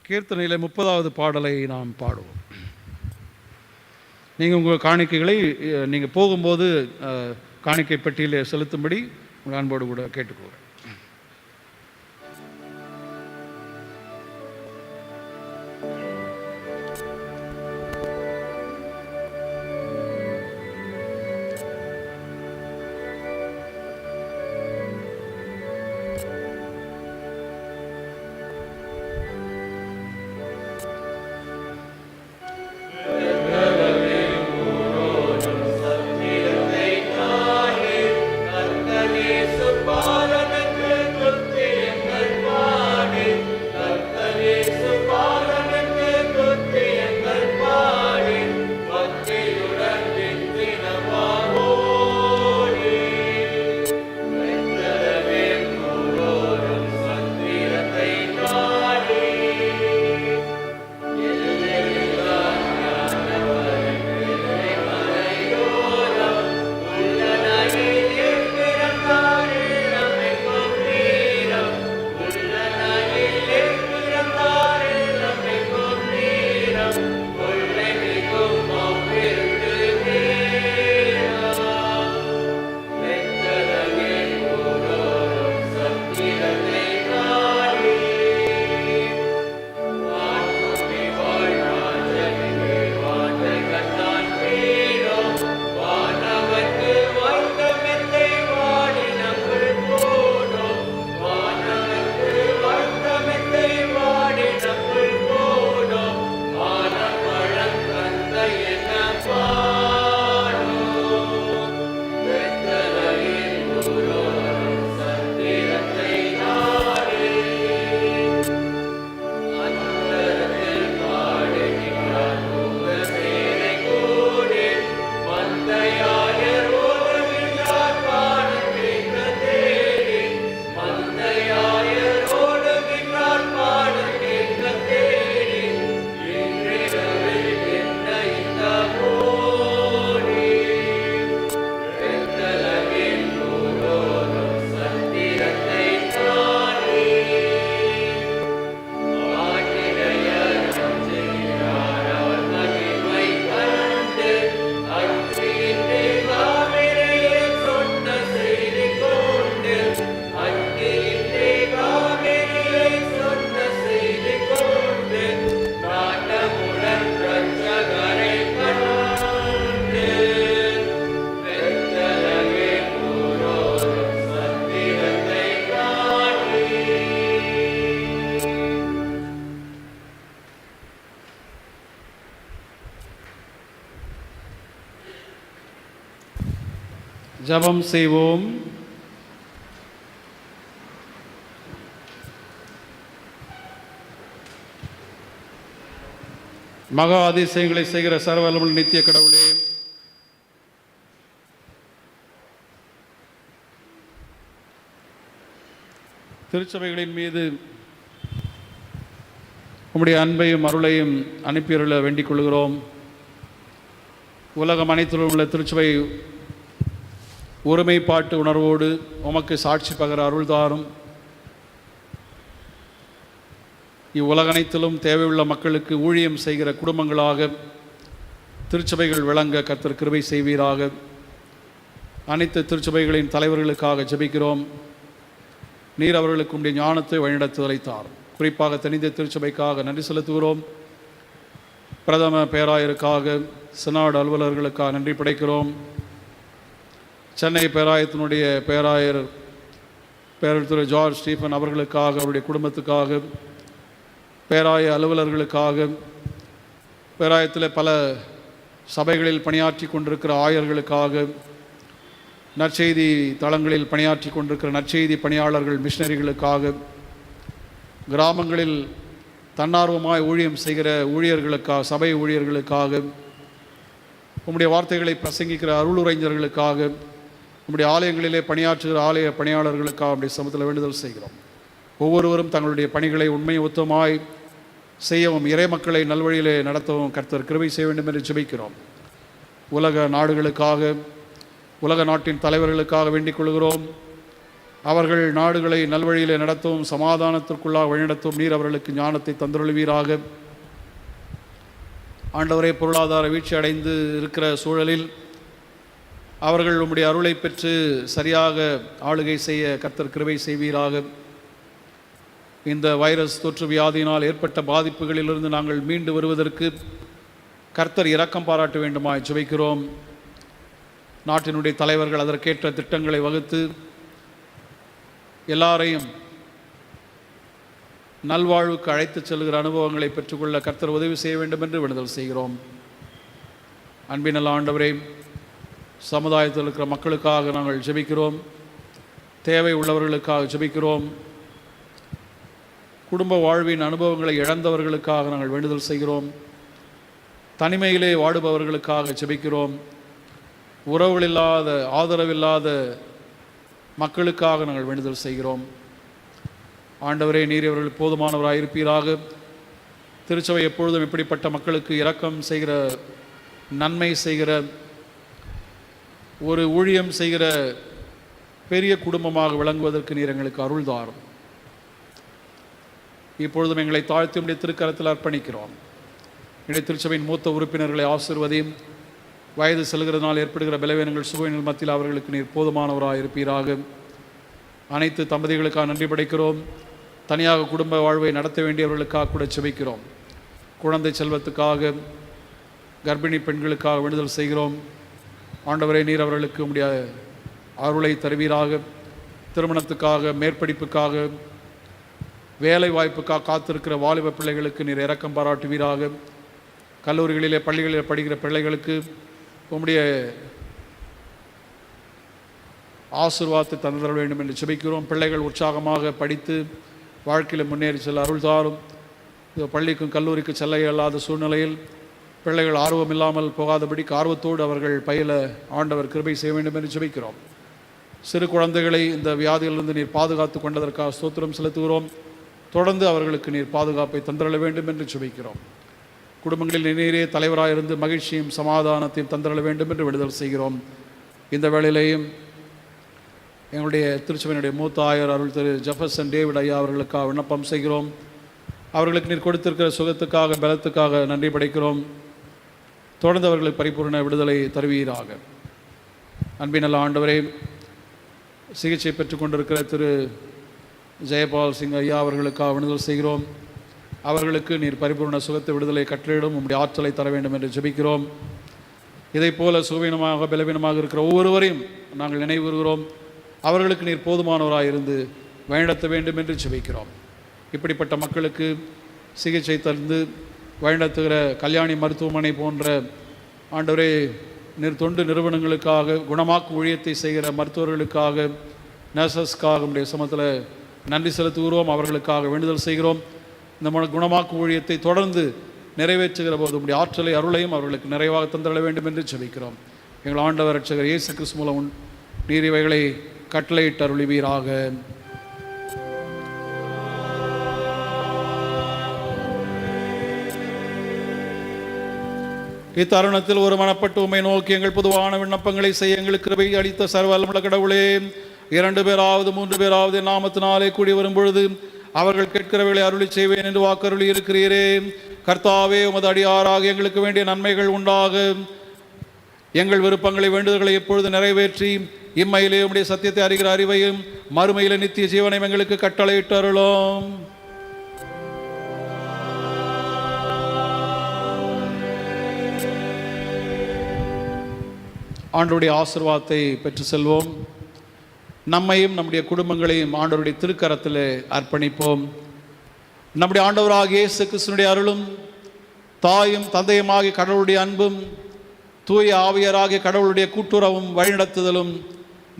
S1: கீர்த்தனையில் 30வது பாடலை நாம் பாடுவோம். நீங்கள் உங்கள் காணிக்கைகளை நீங்கள் போகும்போது காணிக்கை பெட்டியில் செலுத்தும்படி உங்கள் அன்போடு கூட கேட்டுக்கொள்கிறேன். ஜெபம் செய்வோம். மகா அதிசயங்களை செய்கிற சர்வவல்லமையுள்ள நித்திய கடவுளே, திருச்சபைகளின் மீது உம்முடைய அன்பையும் அருளையும் அனுப்பியுள்ள வேண்டிக் கொள்கிறோம். உலகம் அனைத்திலும் உள்ள திருச்சபை ஒருமைப்பாட்டு உணர்வோடு உமக்கு சாட்சி பகர அருள்தாரும். இவ்வுலக அனைத்திலும் தேவையுள்ள மக்களுக்கு ஊழியம் செய்கிற குடும்பங்களாக திருச்சபைகள் விளங்க கர்த்தர் கிருபை செய்வீராக. அனைத்து திருச்சபைகளின் தலைவர்களுக்காக ஜெபிக்கிறோம். நீர் அவர்களுக்கு உடைய ஞானத்தை வழிநடத்துதலை தாரும். குறிப்பாக தனித்த திருச்சபைக்காக நன்றி செலுத்துகிறோம். பிரதம பேராயருக்காக, சினாடு அலுவலர்களுக்காக நன்றி படைக்கிறோம். சென்னை பேராயத்தினுடைய பேராயர் திரு ஜார்ஜ் ஸ்டீஃபன் அவர்களுக்காக, அவருடைய குடும்பத்துக்காக, பேராய அலுவலர்களுக்காக, பேராயத்தில் பல சபைகளில் பணியாற்றி கொண்டிருக்கிற ஆயர்களுக்காக, நற்செய்தி தளங்களில் பணியாற்றி கொண்டிருக்கிற நற்செய்தி பணியாளர்கள், மிஷனரிகளுக்காக, கிராமங்களில் தன்னார்வமாய் ஊழியம் செய்கிற ஊழியர்களுக்காக, சபை ஊழியர்களுக்காக, உம்முடைய வார்த்தைகளை பிரசங்கிக்கிற அருளுரைஞர்களுக்காக, உம்முடைய ஆலயங்களிலே பணியாற்றுகிற ஆலய பணியாளர்களுக்காக அப்படி சமத்தில் வேண்டுதல் செய்கிறோம். ஒவ்வொருவரும் தங்களுடைய பணிகளை உண்மை உத்தமாய் செய்யவும், இறை மக்களை நல்வழியிலே நடத்தவும் கர்த்தர் கிருபை செய்ய வேண்டும் என்று ஜெபிக்கிறோம். உலக நாடுகளுக்காக, உலக நாட்டின் தலைவர்களுக்காக வேண்டிக் கொள்கிறோம். அவர்கள் நாடுகளை நல்வழியிலே நடத்தவும், சமாதானத்திற்குள்ளாக வழிநடத்தவும் நீர் அவர்களுக்கு ஞானத்தை தந்தருள்வீராக. ஆண்டவரே, பொருளாதார வீழ்ச்சி அடைந்து இருக்கிற சூழலில் அவர்கள் உம்முடைய அருளை பெற்று சரியாக ஆளுகை செய்ய கர்த்தர் கிருபை செய்வீராக. இந்த வைரஸ் தொற்று வியாதியினால் ஏற்பட்ட பாதிப்புகளிலிருந்து நாங்கள் மீண்டு வருவதற்கு கர்த்தர் இரக்கம் பாராட்ட வேண்டுமாய் ஜெபிக்கிறோம். நாட்டினுடைய தலைவர்கள் அதற்கேற்ற திட்டங்களை வகுத்து எல்லாரையும் நல்வாழ்வுக்கு அழைத்து செல்கிற அனுபவங்களை பெற்றுக்கொள்ள கர்த்தர் உதவி செய்ய வேண்டும் என்று வேண்டுதல் செய்கிறோம். அன்பின் நல்ல ஆண்டவரே, சமுதாயத்தில் இருக்கிற மக்களுக்காக நாங்கள் ஜெபிக்கிறோம். தேவை உள்ளவர்களுக்காக ஜெபிக்கிறோம். குடும்ப வாழ்வின் அனுபவங்களை இழந்தவர்களுக்காக நாங்கள் வேண்டுதல் செய்கிறோம். தனிமையிலே வாடுபவர்களுக்காக ஜெபிக்கிறோம். உறவுகள் இல்லாத, ஆதரவில்லாத மக்களுக்காக நாங்கள் வேண்டுதல் செய்கிறோம். ஆண்டவரே, நீர் அவர்கள் போதுமானவராக இருப்பீராக. திருச்சபை எப்பொழுதும் இப்படிப்பட்ட மக்களுக்கு இரக்கம் செய்கிற, நன்மை செய்கிற, ஒரு ஊழியம் செய்கிற பெரிய குடும்பமாக விளங்குவதற்கு நீர் எங்களுக்கு அருள் தாரும். இப்பொழுதும் எங்களை தாழ்த்தி உடைய திருக்கரத்தில் அர்ப்பணிக்கிறோம். இடைய திருச்சபையின் மூத்த உறுப்பினர்களை ஆசீர்வதியும். வயது செல்கிறதுனால் ஏற்படுகிற பலவீனங்கள், சுகவீனங்கள் மத்தியில் அவர்களுக்கு நீர் போதுமானவராக இருப்பீராக. அனைத்து தம்பதிகளுக்காக நன்றி படைக்கிறோம். தனியாக குடும்ப வாழ்வை நடத்த வேண்டியவர்களுக்காக கூட ஜெபிக்கிறோம். குழந்தை செல்வத்துக்காக, கர்ப்பிணி பெண்களுக்காக வேண்டுதல் செய்கிறோம். ஆண்டவரே, நீர் அவர்களுக்கு உம்முடைய அருளை தருவீராக. திருமணத்துக்காக, மேற்படிப்புக்காக, வேலை வாய்ப்புக்காக காத்திருக்கிற வாலிப பிள்ளைகளுக்கு நீர் இரக்கம் பாராட்டுவீராக. கல்லூரிகளிலே, பள்ளிகளில் படிக்கிற பிள்ளைகளுக்கு உம்முடைய ஆசீர்வாதத்தை தந்தர வேண்டும் என்று ஜெபிக்கிறோம். பிள்ளைகள் உற்சாகமாக படித்து வாழ்க்கையில் முன்னேறி செல்ல அருள் தாரும். பள்ளிக்கும் கல்லூரிக்கும் செல்ல இயலாத சூழ்நிலையில் பிள்ளைகள் ஆர்வம் இல்லாமல் போகாதபடிக்கு ஆர்வத்தோடு அவர்கள் பயில ஆண்டவர் கிருபை செய்ய வேண்டும் என்று ஜெபிக்கிறோம். சிறு குழந்தைகளை இந்த வியாதியிலிருந்து நீர் பாதுகாத்து கொண்டதற்காக ஸ்தோத்திரம் செலுத்துகிறோம். தொடர்ந்து அவர்களுக்கு நீர் பாதுகாப்பை தந்தரள வேண்டும் என்று ஜெபிக்கிறோம். குடும்பங்களில் நீரே தலைவராக இருந்து மகிழ்ச்சியும் சமாதானத்தையும் தந்தரள வேண்டும் என்று விடுதல் செய்கிறோம். இந்த வேளையிலேயும் எங்களுடைய திருச்சபையினுடைய மூத்த ஆயர் அருள் திரு ஜெஃபர்சன் டேவிட் ஐயா அவர்களுக்காக விண்ணப்பம் செய்கிறோம். அவர்களுக்கு நீர் கொடுத்திருக்கிற சுகத்துக்காக, பலத்துக்காக நன்றி படைக்கிறோம். தொடர்ந்து அவர்களுக்கு பரிபூர்ண விடுதலை தருவீராக. அன்பின் நல்ல ஆண்டவரே, சிகிச்சை பெற்றுக்கொண்டிருக்கிற திரு ஜெயபால் சிங் ஐயா அவர்களுக்காக விடுதலை செய்கிறோம். அவர்களுக்கு நீர் பரிபூர்ண சுகத்தை, விடுதலை கட்டளையிடும் உம்முடைய ஆற்றலை தர வேண்டும் என்று ஜெபிக்கிறோம். இதை போல சுகவீனமாக, பலவீனமாக இருக்கிற ஒவ்வொருவரையும் நாங்கள் நினைவுறுகிறோம். அவர்களுக்கு நீர் போதுமானவராக இருந்து வழிநடத்த வேண்டும் என்று ஜெபிக்கிறோம். இப்படிப்பட்ட மக்களுக்கு சிகிச்சை தந்து வழிநடத்துகிற கல்யாணி மருத்துவமனை போன்ற ஆண்டவரே நீர் தொண்டு நிறுவனங்களுக்காக, குணமாக்கும் ஊழியத்தை செய்கிற மருத்துவர்களுக்காக, நர்சஸ்க்காக உடைய சமத்தில் நன்றி செலுத்துகிறோம். அவர்களுக்காக வேண்டுதல் செய்கிறோம். இந்த குணமாக்கும் ஊழியத்தை தொடர்ந்து நிறைவேற்றுகிற போது உடைய ஆற்றலை, அருளையும் அவர்களுக்கு நிறைவாக தந்தர வேண்டும் என்று ஜெபிக்கிறோம். எங்கள் ஆண்டவர் இரட்சகர் இயேசு கிறிஸ்து மூலம் நீர் இவைகளை கட்டளையிட்டு அருளுவீராக. இத்தருணத்தில் ஒரு மனப்பட்டு உம்மை நோக்கி எங்கள் பொதுவான விண்ணப்பங்களை செய்ய எங்களுக்கு கிருபை அளித்த சர்வவல்லமையுள்ள கடவுளே, 2 பேராவது 3 பேராவது நாமத்தினாலே கூடி வரும் பொழுது அவர்கள் கேட்கிறவர்களை அருளி செய்வேன் என்று வாக்கருளி இருக்கிறீரே. கர்த்தாவே, உமது அடியாராக எங்களுக்கு வேண்டிய நன்மைகள் உண்டாக எங்கள் விருப்பங்களை வேண்டுதல்களை எப்பொழுது நிறைவேற்றி இம்மையிலே உம்முடைய சத்தியத்தை அறிகிற அறிவையும் மறுமையிலே நித்திய ஜீவனையும் எங்களுக்கு கட்டளையிட்டு அருளும். ஆண்டவருடைய ஆசீர்வாதத்தை பெற்று செல்வோம். நம்மையும் நம்முடைய குடும்பங்களையும் ஆண்டவருடைய திருக்கரத்தில் அர்ப்பணிப்போம். நம்முடைய ஆண்டவராகிய இயேசு கிறிஸ்துவினுடைய அருளும், தாயும் தந்தையுமாகிய கடவுளுடைய அன்பும், தூய ஆவியராகிய கடவுளுடைய கூட்டுறவும் வழிநடத்துதலும்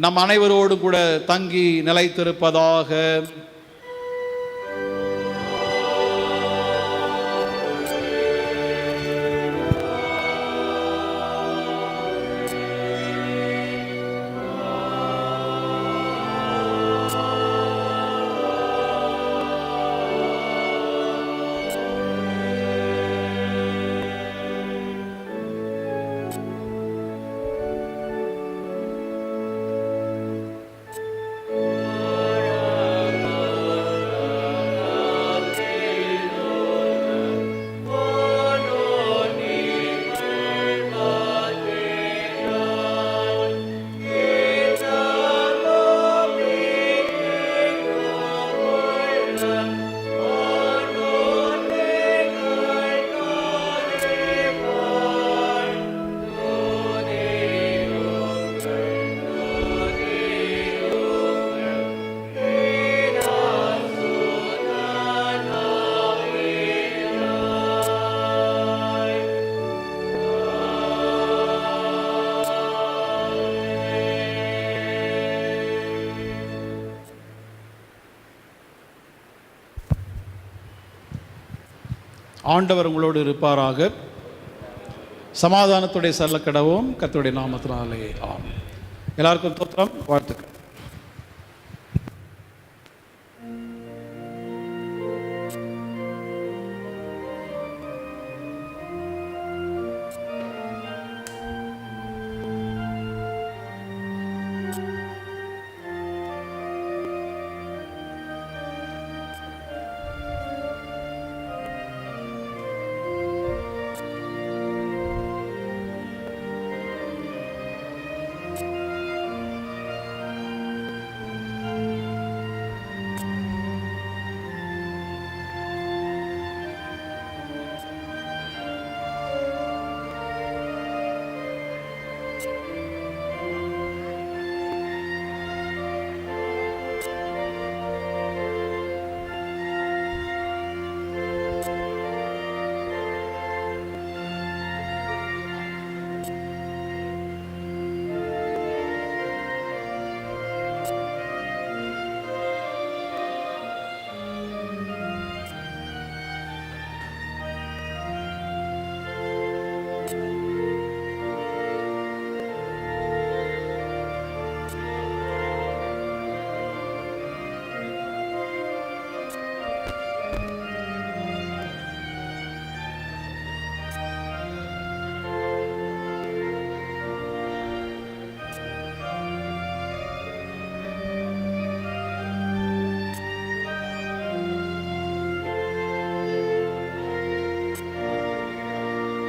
S1: நம் அனைவரோடு கூட தங்கி நிலைத்திருப்பதாக. ஆண்டவர் உங்களோடு இருப்பாராக. சமாதானத்துடைய செல்ல கடவும் கர்த்தருடைய நாமத்தினாலே ஆமென். எல்லாருக்கும் தோத்திரம், வாழ்த்துக்கள்.